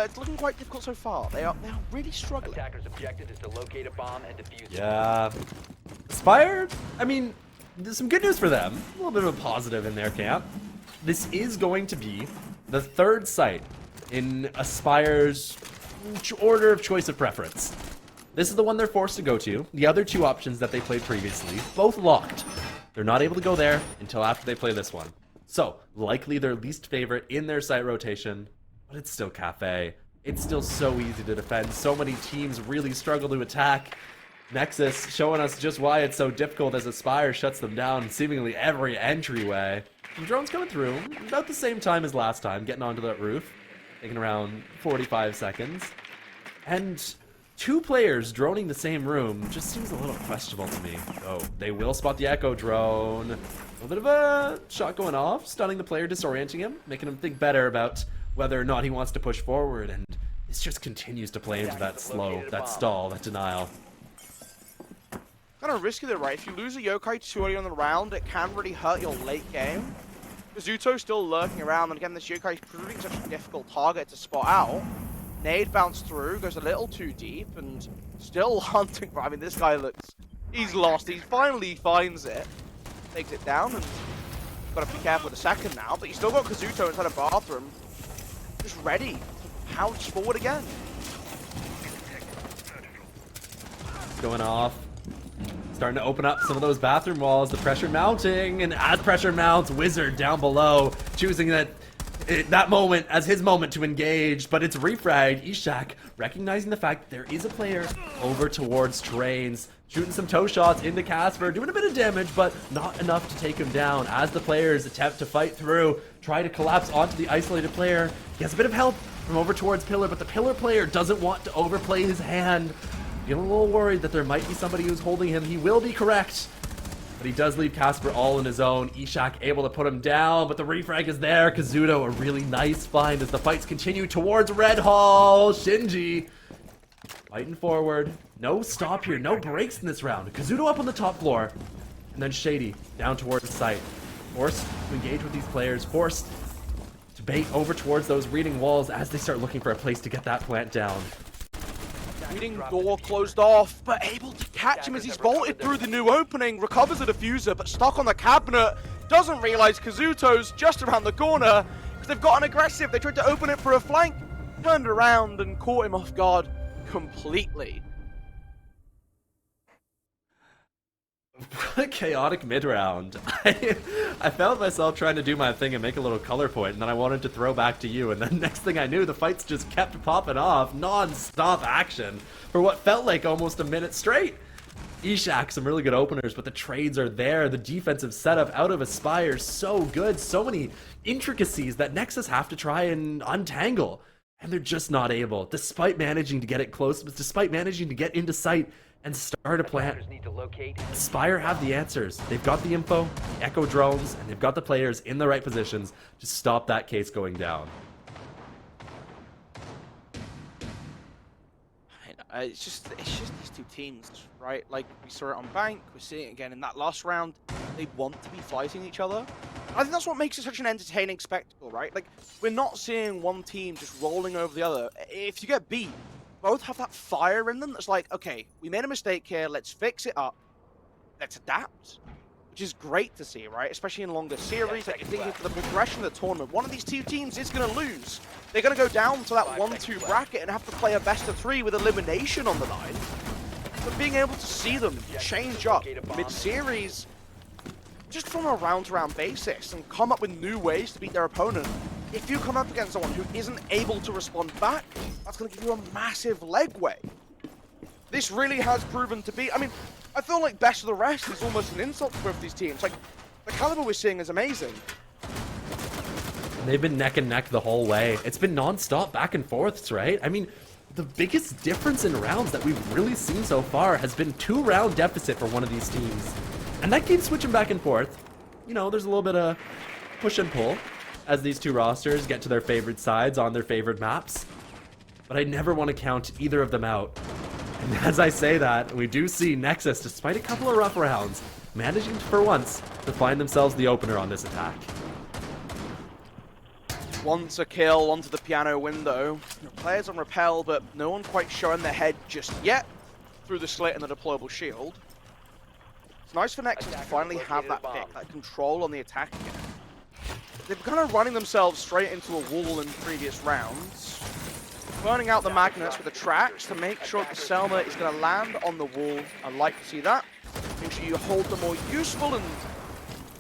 It's looking quite difficult so far. They are really struggling. Attacker's objective is to locate a bomb and defuse it. Yeah. Aspire, I mean, there's some good news for them. A little bit of a positive in their camp. This is going to be the 3rd site in Aspire's order of choice of preference. This is the one they're forced to go to. The other 2 options that they played previously, both locked. They're not able to go there until after they play this one. So, likely their least favorite in their site rotation, but it's still Cafe. It's still so easy to defend. So many teams really struggle to attack. Nexus showing us just why it's so difficult as Aspire shuts them down seemingly every entryway. And drones coming through about the same time as last time, getting onto that roof, taking around 45 seconds. And 2 players droning the same room just seems a little questionable to me. Oh, they will spot the Echo drone. A little bit of a shot going off, stunning the player, disorienting him, making him think better about whether or not he wants to push forward, and this just continues to play into that slow, that stall, that denial. Kind of risky though, right? If you lose a Yokai too early on the round, it can really hurt your late game. Kazuto's still lurking around, and again, this Yokai is proving such a difficult target to spot out. Nade bounced through, goes a little too deep, and still hunting. I mean, this guy looks... He's lost. He finally finds it. Takes it down, and got to be careful with the second now, but you still got Kazuto inside a bathroom. Just ready to pounce forward again. Going off. Starting to open up some of those bathroom walls. The pressure mounting, and as pressure mounts, Wizard down below, choosing that moment as his moment to engage, but it's refragged. Ishak recognizing the fact that there is a player over towards Trains, shooting some toe shots into Casper, doing a bit of damage, but not enough to take him down as the players attempt to fight through, try to collapse onto the isolated player. He has a bit of help from over towards Pillar, but the Pillar player doesn't want to overplay his hand. Feeling a little worried that there might be somebody who's holding him. He will be correct, but he does leave Casper all on his own. Ishak able to put him down, but the refrag is there. Kazuto, a really nice find as the fights continue towards Red Hall. Shinji fighting forward. No stop here, no breaks in this round. Kazuto up on the top floor, and then Shady down towards the site. Forced to engage with these players, forced to bait over towards those reading walls as they start looking for a place to get that plant down. Reading door closed off, but able to catch him as he's bolted through the new opening, recovers the diffuser, but stuck on the cabinet, doesn't realize Kazuto's just around the corner, because they've gotten aggressive. They tried to open it for a flank, turned around and caught him off guard completely. What a chaotic mid-round. I found myself trying to do my thing and make a little color point, and then I wanted to throw back to you, and then next thing I knew, the fights just kept popping off, non-stop action, for what felt like almost a minute straight. Ishak, some really good openers, but the trades are there. The defensive setup out of Aspire, so good. So many intricacies that Nexus have to try and untangle, and they're just not able, despite managing to get it close, but despite managing to get into sight and start a plant. Aspire have the answers. They've got the info, the echo drones, and they've got the players in the right positions to stop that case going down. It's just these two teams, right? Like we saw it on Bank, we're seeing it again in that last round. They want to be fighting each other. I think that's what makes it such an entertaining spectacle, right? Like we're not seeing one team just rolling over the other. If you get beat, both have that fire in them that's like, okay, we made a mistake here, let's fix it up, let's adapt, which is great to see, right? Especially in longer series. Like, you're thinking for the progression of the tournament, one of these two teams is going to lose. They're going to go down to that 1-2 bracket and have to play a best-of-3 with elimination on the line. But being able to see them change up mid-series, just from a round-to-round basis, and come up with new ways to beat their opponent. If you come up against someone who isn't able to respond back, that's going to give you a massive legway. This really has proven to be... I mean, I feel like best of the rest is almost an insult to both these teams. Like, the caliber we're seeing is amazing. They've been neck and neck the whole way. It's been non-stop back and forths, right? I mean, the biggest difference in rounds that we've really seen so far has been 2-round deficit for one of these teams. And that keeps switching back and forth. You know, there's a little bit of push and pull as these two rosters get to their favorite sides on their favorite maps. But I never want to count either of them out. And as I say that, we do see Nexus, despite a couple of rough rounds, managing for once to find themselves the opener on this attack. Once a kill onto the piano window. Players on Repel, but no one quite showing their head just yet through the slit in the deployable shield. It's nice for Nexus to finally have that pick, that control on the attack again. They've kind of running themselves straight into a wall in previous rounds. Burning out the magnets with the tracks to make sure the Selma is going to land on the wall. I like to see that. Make sure you hold the more useful and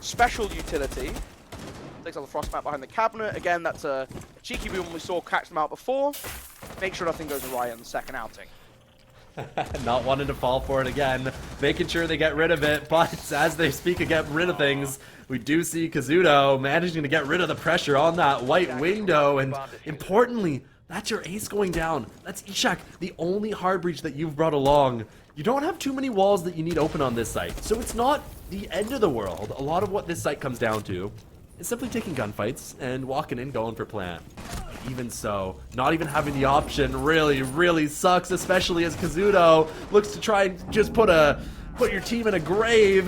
special utility. Takes out the frostmat behind the cabinet. Again, that's a cheeky boom we saw catch them out before. Make sure nothing goes awry in the second outing. Not wanting to fall for it again, making sure they get rid of it, but as they speak of getting rid of things, we do see Kazuto managing to get rid of the pressure on that white window, and importantly, that's your ace going down. That's Ishak, the only hard breach that you've brought along. You don't have too many walls that you need open on this site, so it's not the end of the world. A lot of what this site comes down to is simply taking gunfights and walking in going for plant. Even so, not even having the option really sucks, especially as Kazuto looks to try and just put your team in a grave.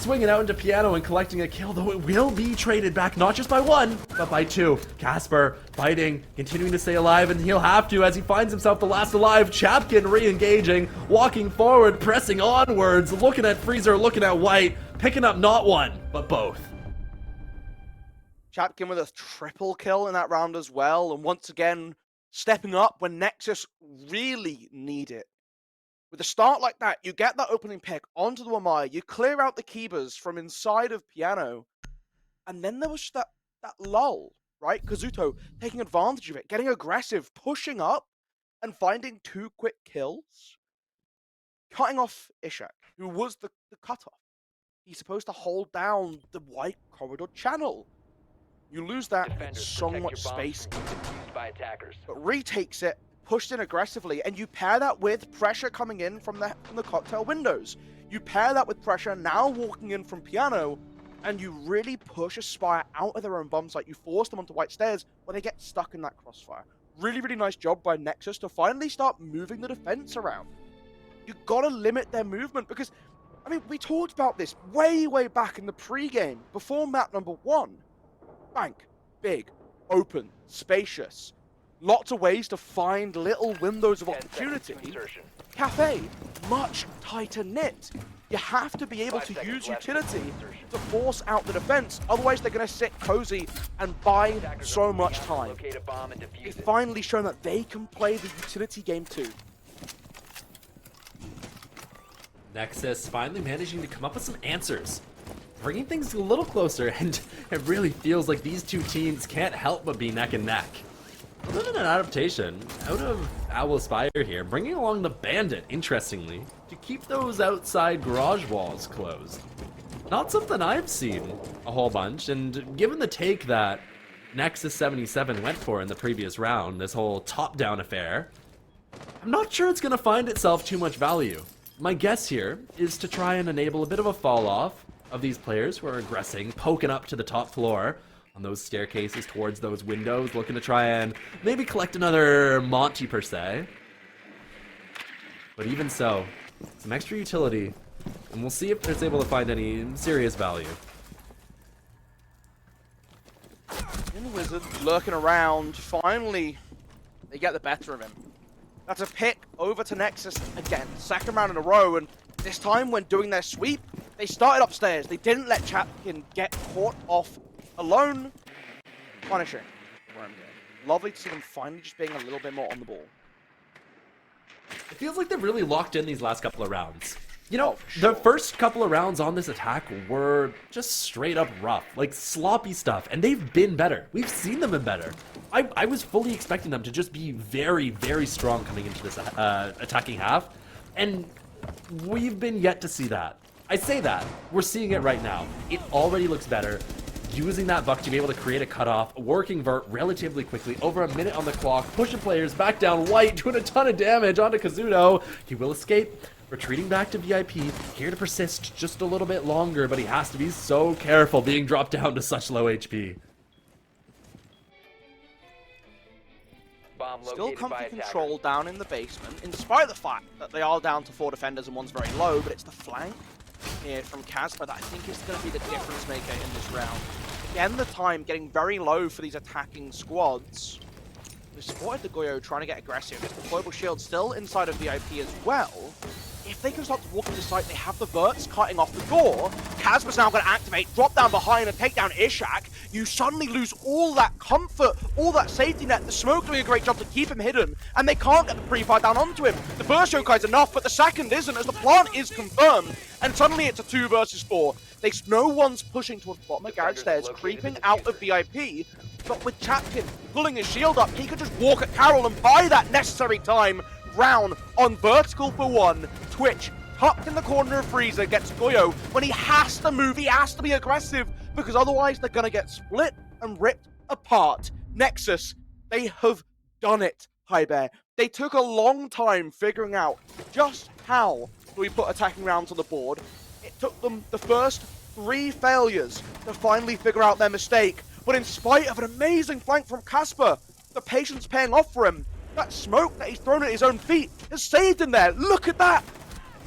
swinging out into Piano and collecting a kill, though it will be traded back, not just by one, but by two. Casper fighting, continuing to stay alive, and he'll have to as he finds himself the last alive. Chapkin re-engaging, walking forward, pressing onwards, looking at Freezer, looking at White, picking up not one, but both. Chapkin with a triple kill in that round as well, and once again, stepping up when Nexus really need it. With a start like that, you get that opening pick onto the Wamaya, you clear out the Keybers from inside of Piano, and then there was that lull, right? Kazuto taking advantage of it, getting aggressive, pushing up, and finding two quick kills. Cutting off Ishak, who was the cutoff. He's supposed to hold down the White corridor channel. You lose that, Defenders, so protect much your bombs space. from being used by attackers. But retakes it, pushed in aggressively, and you pair that with pressure coming in from the cocktail windows. You pair that with pressure now walking in from Piano, and you really push Aspire out of their own bomb site. You force them onto White stairs where they get stuck in that crossfire. Really, really nice job by Nexus to finally start moving the defense around. You gotta limit their movement because, I mean, we talked about this way, way back in the pre-game, before map number 1. Bank, big, open, spacious. Lots of ways to find little windows of 10 seconds to opportunity. insertion. Cafe, much tighter knit. You have to be able 5 to seconds use left utility before insertion. to force out the defense. Otherwise, they're going to sit cozy and buy Attackers so are much moving out to time. locate a bomb and defuse They've it. finally shown that they can play the utility game too. Nexus finally managing to come up with some answers, bringing things a little closer, and it really feels like these two teams can't help but be neck and neck. A little bit of an adaptation out of Owl Spire here, bringing along the Bandit, interestingly, to keep those outside garage walls closed. Not something I've seen a whole bunch, and given the take that Nexus77 went for in the previous round, this whole top-down affair, I'm not sure it's going to find itself too much value. My guess here is to try and enable a bit of a fall-off of these players who are aggressing, poking up to the top floor on those staircases towards those windows, looking to try and maybe collect another Monty per se. But even so, some extra utility, and we'll see if it's able to find any serious value. In Wizard, lurking around, finally, they get the better of him. That's a pick over to Nexus again, second round in a row, and this time when doing their sweep, they started upstairs. They didn't let Chapkin get caught off alone. Punishing. Lovely to see them finally just being a little bit more on the ball. It feels like they've really locked in these last couple of rounds. You know, for sure. the first couple of rounds on this attack were just straight up rough, like sloppy stuff, and they've been better. We've seen them been better. I was fully expecting them to just be very, very strong coming into this attacking half, and we've been yet to see that. I say that. We're seeing it right now. It already looks better. Using that buck to be able to create a cutoff, working vert relatively quickly, over a minute on the clock, pushing players back down. White doing a ton of damage onto Kazuto. He will escape. Retreating back to VIP, here to persist just a little bit longer, but he has to be so careful being dropped down to such low HP. Bomb Still located by comfy attackers. control down in the basement, in spite of the fact that they are down to 4 defenders and one's very low, but it's the flank here from Casper that I think is going to be the difference maker in this round. Again, the time getting very low for these attacking squads. We spotted the Goyo trying to get aggressive. The Global Shield still inside of VIP as well. If they can start to walk into sight, they have the verts cutting off the door. Casper's now going to activate, drop down behind and take down Ishak. You suddenly lose all that comfort, all that safety net. The smoke doing a great job to keep him hidden, and they can't get the pre-fire down onto him. The first Yokai's enough, but the second isn't, as the plant is confirmed. And suddenly it's a 2 versus 4. No one's pushing towards the bottom of garage stairs, creeping out of VIP. But with Chapkin pulling his shield up, he could just walk at Carol and buy that necessary time. Brown on vertical for 1. Twitch tucked in the corner of Freezer gets Goyo. When he has to move, he has to be aggressive, because otherwise they're going to get split and ripped apart. Nexus, they have done it, High Bear. They took a long time figuring out just how do we put attacking rounds on the board. It took them the first 3 failures to finally figure out their mistake. But in spite of an amazing flank from Casper, the patience paying off for him. That smoke that he's thrown at his own feet has saved him there. Look at that.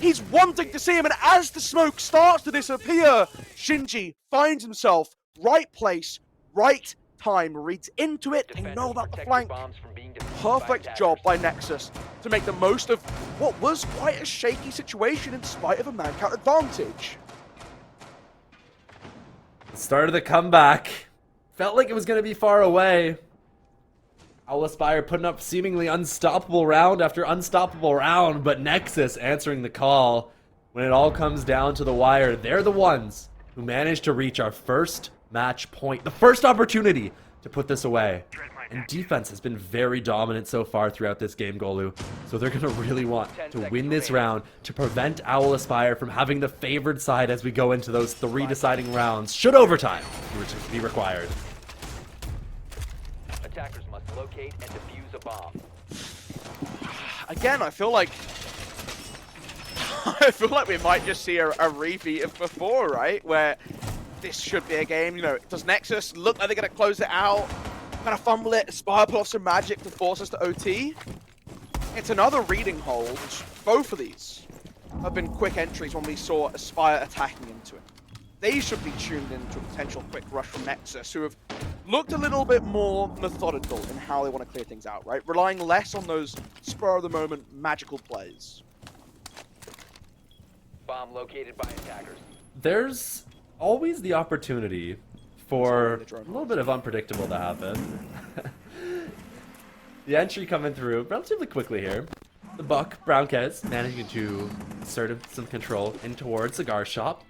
He's wanting to see him, and as the smoke starts to disappear, Shinji finds himself right place, right time, reads into it, they know about the flank. Perfect job by Nexus to make the most of what was quite a shaky situation in spite of a man count advantage. Start of the comeback. Felt like it was going to be far away. Owlaspire putting up seemingly unstoppable round after unstoppable round, but Nexus answering the call. When it all comes down to the wire, they're the ones who managed to reach our first match point, the first opportunity to put this away. And defense has been very dominant so far throughout this game, Golu. So they're going to really want to win this round to prevent Owlaspire from having the favored side as we go into those 3 deciding rounds, should overtime be required. Attackers must locate and defuse a bomb. Again, I feel like we might just see a repeat of before, right? Where this should be a game, you know, does Nexus look like they're going to close it out? Kind of fumble it, Aspire pull off some magic to force us to OT. It's another reading hold. Both of these have been quick entries when we saw Aspire attacking into it. They should be tuned into a potential quick rush from Nexus, who have looked a little bit more methodical in how they want to clear things out, right? Relying less on those spur-of-the-moment magical plays. Bomb located by attackers. There's always the opportunity for a little bit of unpredictable to happen. The entry coming through relatively quickly here. The Buck, Brownkez, managing to assert some control in towards Cigar Shop.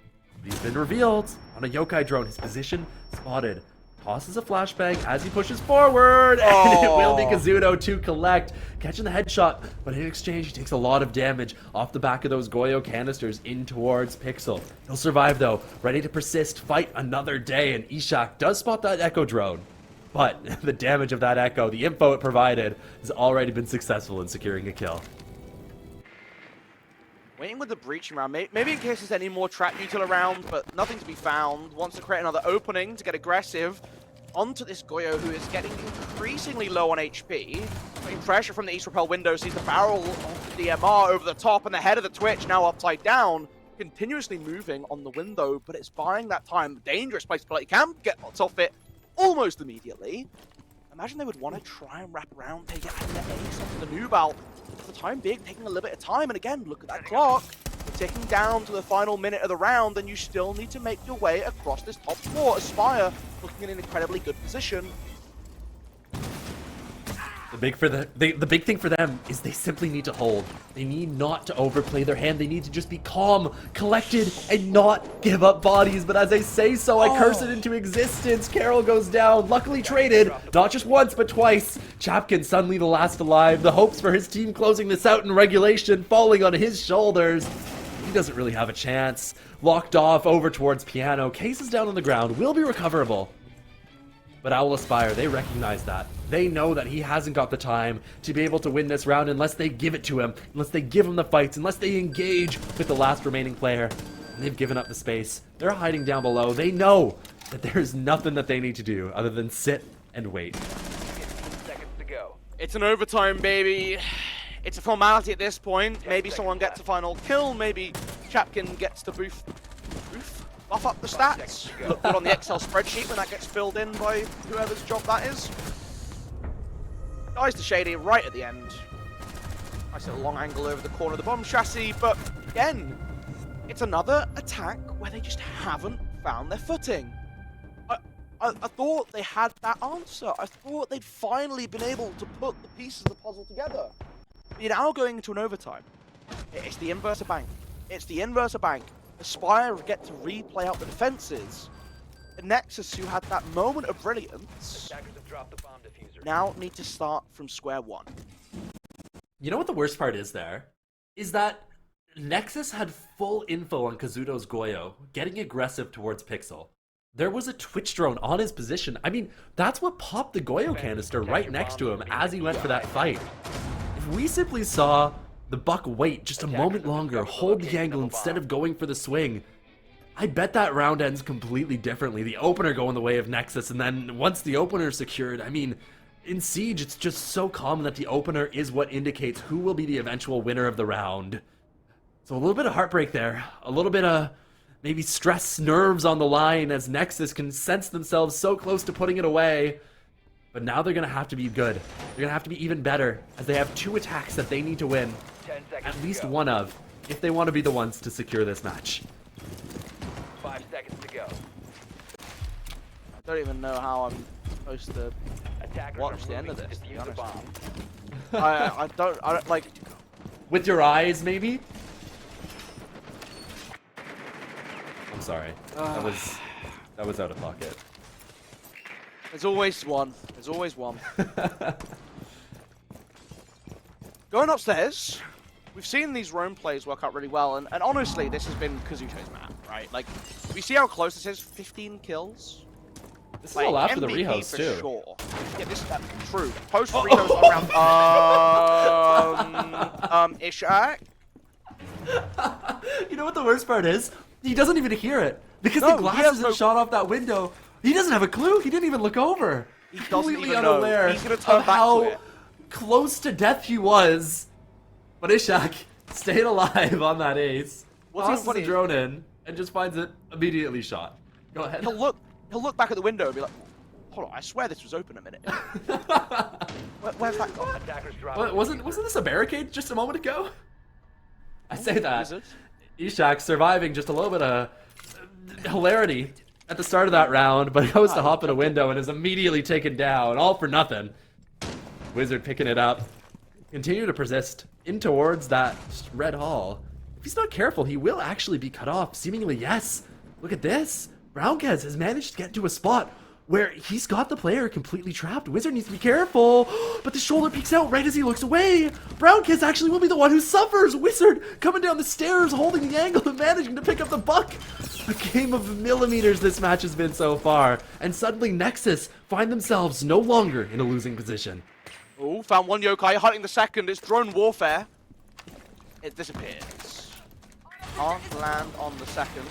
He's been revealed on a yokai drone. His position spotted. Tosses a flashbang as he pushes forward, and it will be Kazuto to collect, catching the headshot, but in exchange he takes a lot of damage off the back of those Goyo canisters in towards Pixel. He'll survive though, ready to persist, fight another day, and Ishak does spot that Echo drone. But the damage of that Echo, the info it provided, has already been successful in securing a kill. Waiting with the breaching round, maybe in case there's any more trap util around, but nothing to be found. Wants to create another opening to get aggressive onto this Goyo, who is getting increasingly low on HP. Putting pressure from the East Repel window, sees the barrel of the DMR over the top, and the head of the Twitch now upside down, continuously moving on the window, but it's buying that time. Dangerous place to play. He can get lots off it almost immediately. Imagine they would want to try and wrap around, take it and the ace onto the Nubal. For the time being, taking a little bit of time, and again, look at that clock. We're ticking down to the final minute of the round, and you still need to make your way across this top floor. Aspire looking in an incredibly good position. The big thing for them is they simply need to hold. They need not to overplay their hand. They need to just be calm, collected, and not give up bodies. But as I say so, I curse it into existence. Carroll goes down, luckily traded, not just once, but twice. Chapkin suddenly the last alive. The hopes for his team closing this out in regulation falling on his shoulders. He doesn't really have a chance. Locked off over towards Piano. Case is down on the ground, will be recoverable. But Owlaspire, they recognize that. They know that he hasn't got the time to be able to win this round unless they give it to him, unless they give him the fights, unless they engage with the last remaining player. And they've given up the space. They're hiding down below. They know that there's nothing that they need to do other than sit and wait. 15 seconds to go. It's an overtime, baby. It's a formality at this point. Maybe someone gets a final kill. Maybe Chapkin gets to buff up the stats. Look good on the Excel spreadsheet when that gets filled in by whoever's job that is. Dies to Shady right at the end. Nice little long angle over the corner of the bomb chassis, but again, it's another attack where they just haven't found their footing. I thought they had that answer. I thought they'd finally been able to put the pieces of the puzzle together. But you're now going into an overtime. It's the inverse of bank. It's the inverse of bank. Aspire get to replay out the defenses. And Nexus, who had that moment of brilliance, Attackers have dropped the bomb diffuser. now need to start from square one. You know what the worst part is there? Is that Nexus had full info on Kazuto's Goyo, getting aggressive towards Pixel. There was a Twitch drone on his position. I mean, that's what popped the Goyo canister right next to him as he went for that fight. If we simply saw the Buck wait just a moment longer, hold the angle instead of going for the swing, I bet that round ends completely differently. The opener going the way of Nexus, and then once the opener is secured, I mean, in Siege, it's just so common that the opener is what indicates who will be the eventual winner of the round. So a little bit of heartbreak there. A little bit of maybe stress, nerves on the line as Nexus can sense themselves so close to putting it away. But now they're going to have to be good. They're going to have to be even better as they have 2 attacks that they need to win. 10 seconds At least to go. one of, if they want to be the ones to secure this match. 5 seconds to go. I don't even know how I'm supposed to Attackers watch are the end of moving to this, to be defuse the honest. bomb. I don't like. With your eyes, maybe? I'm sorry. That was out of pocket. There's always one. There's always one. Going upstairs, we've seen these roam plays work out really well, and honestly, this has been Kazuto's map, right? Like, we see how close this is. 15 kills. This is all after the MVP rehost, for too. Sure. Yeah, this is true. Post rehost around. Ishak. You know what the worst part is? He doesn't even hear it. Because No, the glass he has isn't no- shot off that window. He doesn't have a clue. He didn't even look over. He doesn't Completely even know. unaware He's gonna turn of back to how it. close to death he was. But Ishak stayed alive on that ace. What's even Tosses funny the is- drone in and just finds it immediately shot. Go ahead. He'll look back at the window and be like, hold on, I swear this was open a minute. Where's that gone? Attackers drop. Wasn't this a barricade just a moment ago? I say that. Is it? Ishak surviving just a little bit of hilarity at the start of that round, but goes to hop in a window and is immediately taken down, all for nothing. Wizard picking it up. Continue to persist in towards that red hall. If he's not careful, he will actually be cut off. Seemingly, yes. Look at this. Brownkez has managed to get to a spot where he's got the player completely trapped. Wizard needs to be careful, but the shoulder peeks out right as he looks away. Brownkez actually will be the one who suffers. Wizard coming down the stairs, holding the angle and managing to pick up the buck. A game of millimeters this match has been so far, and suddenly Nexus find themselves no longer in a losing position. Oh, found one yokai, hunting the second. It's drone warfare. It disappears. Can't land on the second.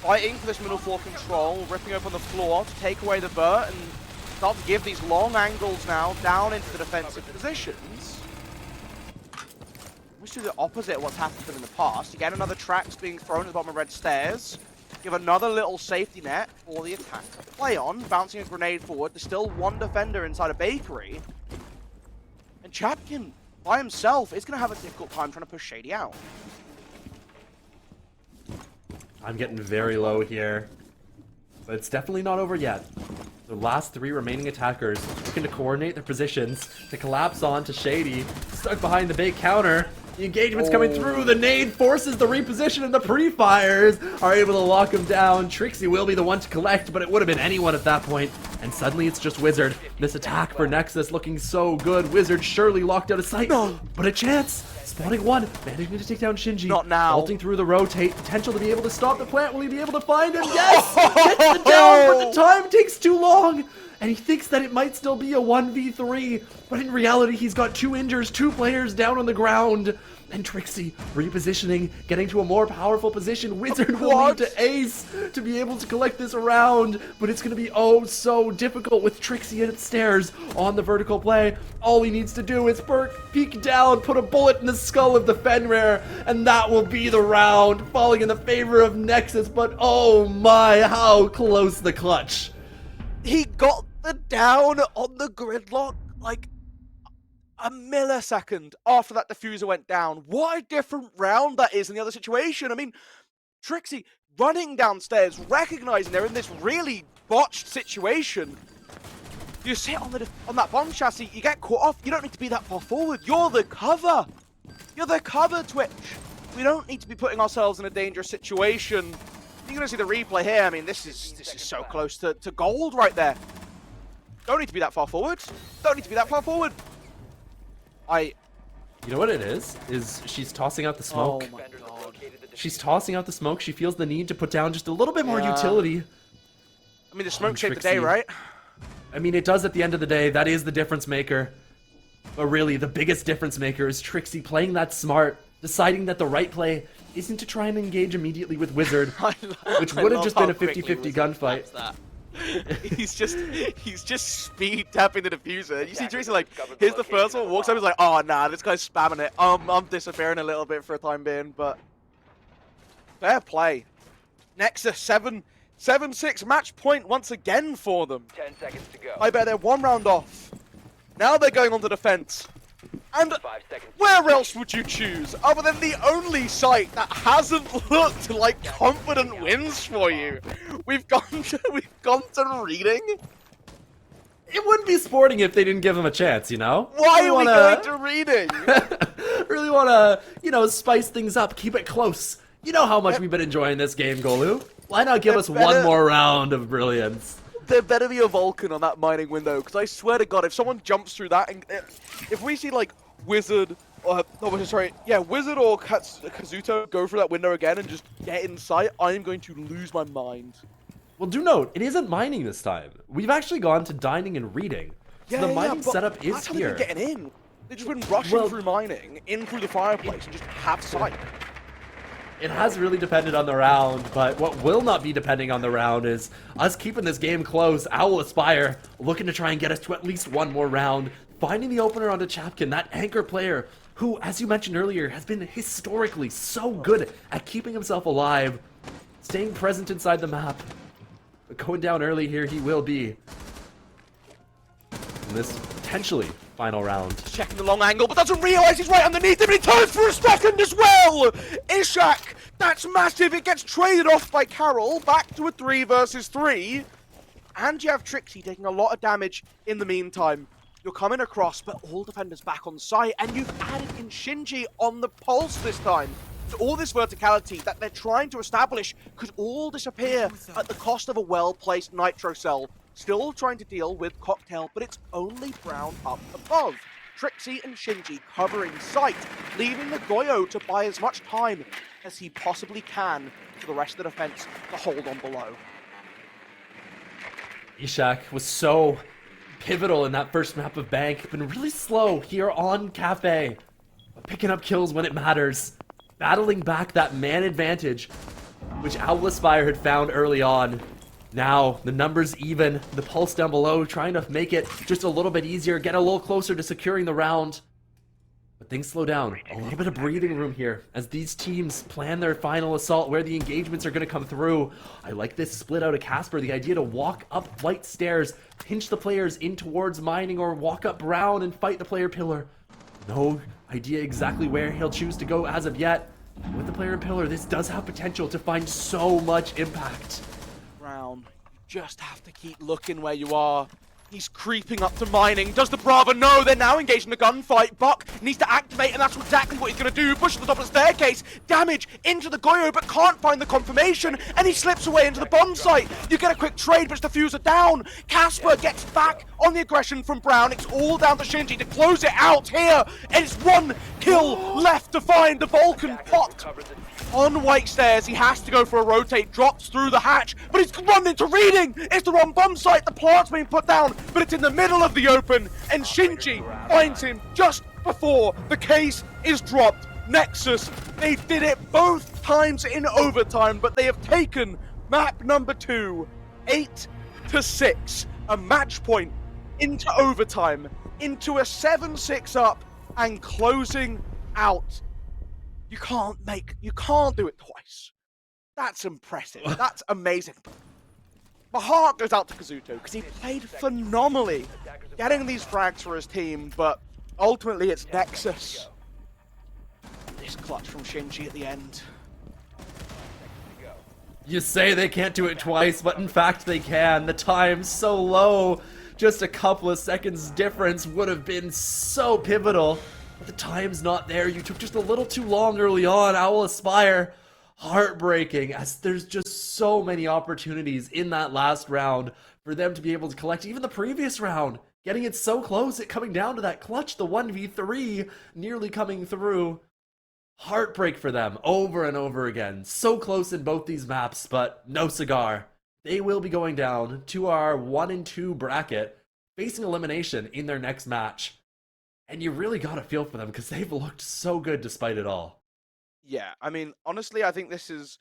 Fighting for this middle floor control, ripping open the floor to take away the Burt and start to give these long angles now down into the defensive positions. Which is the opposite of what's happened to them in the past. Again, another track's being thrown at the bottom of red stairs. Give another little safety net for the attack to play on, bouncing a grenade forward. There's still one defender inside a bakery. And Chapkin, by himself, is going to have a difficult time trying to push Shady out. I'm getting very low here, but it's definitely not over yet. The last 3 remaining attackers looking to coordinate their positions to collapse onto Shady, stuck behind the big counter. The engagement's coming through. The nade forces the reposition, and the pre-fires are able to lock him down. Trixie will be the one to collect, but it would have been anyone at that point. And suddenly it's just Wizard. This attack for Nexus looking so good. Wizard surely locked out of sight, but a chance. Spotting one, managing to take down Shinji. Not now. Vaulting through the rotate, potential to be able to stop the plant. Will he be able to find him? Yes! Gets the down, but the time takes too long. And he thinks that it might still be a 1v3, but in reality, he's got 2 injures, 2 players down on the ground. And Trixie repositioning, getting to a more powerful position. Wizard will need to ace to be able to collect this round, but it's going to be oh so difficult with Trixie upstairs on the vertical play. All he needs to do is peek down, put a bullet in the skull of the Fenrir, and that will be the round, falling in the favor of Nexus. But oh my, how close the clutch. He got the down on the gridlock, like, a millisecond after that diffuser went down. What a different round that is in the other situation. I mean, Trixie running downstairs, recognizing they're in this really botched situation. You sit on that bomb chassis, you get caught off, you don't need to be that far forward. You're the cover. You're the cover, Twitch. We don't need to be putting ourselves in a dangerous situation. You're going to see the replay here. I mean, this is so close to gold right there. Don't need to be that far forward. Don't need to be that far forward. You know what it is? She's tossing out the smoke. Oh my god. She's tossing out the smoke. She feels the need to put down just a little bit more utility. I mean, the smoke saved the Trixie. day, right? I mean, it does at the end of the day. That is the difference maker. But really, the biggest difference maker is Trixie playing that smart, deciding that the right play isn't to try and engage immediately with Wizard, which would have just been a 50-50 gunfight. he's just speed tapping the diffuser. You see Tracy like, here's the first one, walks up, he's like, oh nah, this guy's spamming it. I'm disappearing a little bit for a time being, but fair play. Nexus 7-6 match point once again for them. 10 seconds to go. I bet they're 1 round off. Now they're going on the defense. And 5 seconds. where else would you choose other than the only site that hasn't looked like confident wins for you? We've gone to reading. It wouldn't be sporting if they didn't give him a chance, you know? Why Really are we wanna- going to reading? really want to, spice things up, keep it close. You know how much we've been enjoying this game, Golu. Why not give us one more round of brilliance? There better be a Vulcan on that mining window, because I swear to God, if someone jumps through that, and if we see like Wizard or Wizard or Kazuto go through that window again and just get in sight, I am going to lose my mind. Well, do note, it isn't mining this time. We've actually gone to dining and reading. So the mining but setup is that's how here. they've been getting in. They've just been rushing Well- through mining, in through the fireplace, and just have sight. It has really depended on the round, but what will not be depending on the round is us keeping this game close. Owl Aspire looking to try and get us to at least one more round, finding the opener onto Chapkin, that anchor player who, as you mentioned earlier, has been historically so good at keeping himself alive, staying present inside the map. But going down early here, he will be. In this potentially final round. Checking the long angle, but doesn't realize he's right underneath him, and he turns for a second as well! Ishak, that's massive, it gets traded off by Carol, back to a 3 versus 3. And you have Trixie taking a lot of damage in the meantime. You're coming across, but all defenders back on site, and you've added in Shinji on the pulse this time. So all this verticality that they're trying to establish could all disappear at the cost of a well-placed Nitro Cell. Still trying to deal with Cocktail, but it's only Brown up above. Trixie and Shinji covering sight, leaving the Goyo to buy as much time as he possibly can for the rest of the defense to hold on below. Ishak was so pivotal in that first map of Bank, been really slow here on Cafe, but picking up kills when it matters, battling back that man advantage, which Owl Aspire had found early on. Now, the numbers even, the pulse down below, trying to make it just a little bit easier, get a little closer to securing the round. But things slow down. A little bit of breathing room here as these teams plan their final assault where the engagements are going to come through. I like this split out of Casper, the idea to walk up flight stairs, pinch the players in towards mining, or walk up Brown and fight the player pillar. No idea exactly where he'll choose to go as of yet. With the player and pillar, this does have potential to find so much impact. Brown, you just have to keep looking where you are. He's creeping up to mining. Does the Brava know? They're now engaged in a gunfight. Buck needs to activate, and that's exactly what he's going to do. Push to the top of the staircase. Damage into the Goyo, but can't find the confirmation, and he slips away into the bomb site. You get a quick trade, but it's diffuser down. Casper gets back on the aggression from Brown. It's all down to Shinji to close it out here, and it's 1 kill left to find the Vulcan pot. On white stairs, he has to go for a rotate, drops through the hatch, but he's run into reading! It's the wrong bomb site, the plant's being put down, but it's in the middle of the open, and Shinji finds him just before the case is dropped. Nexus, they did it both times in overtime, but they have taken map number 2, 8-6, a match point into overtime, into a 7-6 up, and closing out. You can't do it twice. That's impressive. That's amazing. My heart goes out to Kazuto because he played phenomenally, getting these frags for his team, but ultimately it's Nexus. This clutch from Shinji at the end. You say they can't do it twice, but in fact they can. The time's so low. Just a couple of seconds difference would have been so pivotal. But the time's not there. You took just a little too long early on. Owl Aspire, heartbreaking, as there's just so many opportunities in that last round for them to be able to collect even the previous round. Getting it so close, it coming down to that clutch, the 1v3 nearly coming through. Heartbreak for them over and over again. So close in both these maps, but no cigar. They will be going down to our 1 and 2 bracket, facing elimination in their next match. And you really gotta feel for them because they've looked so good despite it all. Yeah, I mean, honestly, I think this is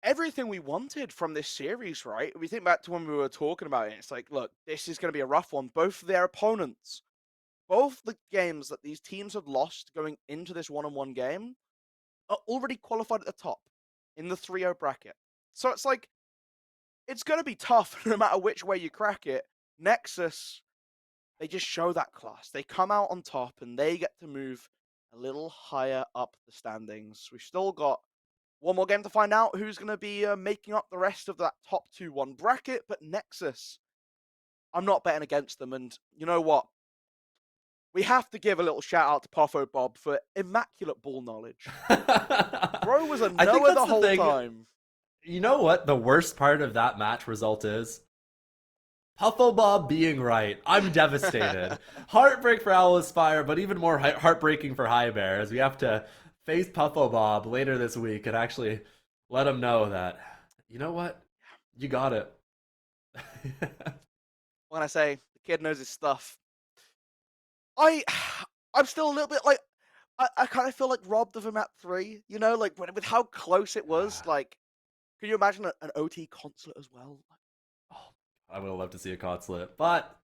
everything we wanted from this series, right? We think back to when we were talking about it. It's like, look, this is going to be a rough one. Both their opponents, both the games that these teams had lost going into this one-on-one game, are already qualified at the top in the 3-0 bracket. So it's like, it's going to be tough no matter which way you crack it. Nexus, they just show that class. They come out on top and they get to move a little higher up the standings. We've still got one more game to find out who's going to be making up the rest of that top 2-1 bracket. But Nexus, I'm not betting against them. And you know what? We have to give a little shout out to Puffo Bob for immaculate ball knowledge. Bro was a I think knower that's the whole thing. time. You know what the worst part of that match result is? Puffo Bob being right. I'm devastated. Heartbreak for Owl Aspire, but even more heartbreaking for High Bear, as we have to face Puffo Bob later this week and actually let him know that, you know what? You got it. When I say the kid knows his stuff, I'm still a little bit like, I kind of feel like robbed of him at 3, you know, like with how close it was. Like, can you imagine an OT consulate as well? Oh, I would love to see a consulate, but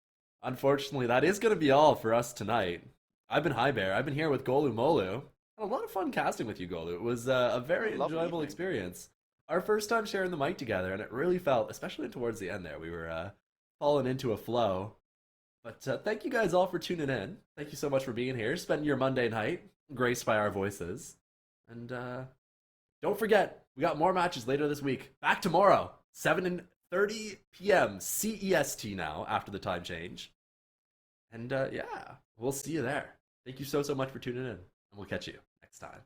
unfortunately, that is going to be all for us tonight. I've been High Bear. I've been here with Golu Molu. Had a lot of fun casting with you, Golu. It was a very Lovely enjoyable evening. experience. Our first time sharing the mic together, and it really felt, especially towards the end there, we were falling into a flow. But thank you guys all for tuning in. Thank you so much for being here, spending your Monday night graced by our voices. And don't forget, we got more matches later this week. Back tomorrow, 7:30 p.m. CEST now, after the time change. And yeah, we'll see you there. Thank you so much for tuning in, and we'll catch you next time.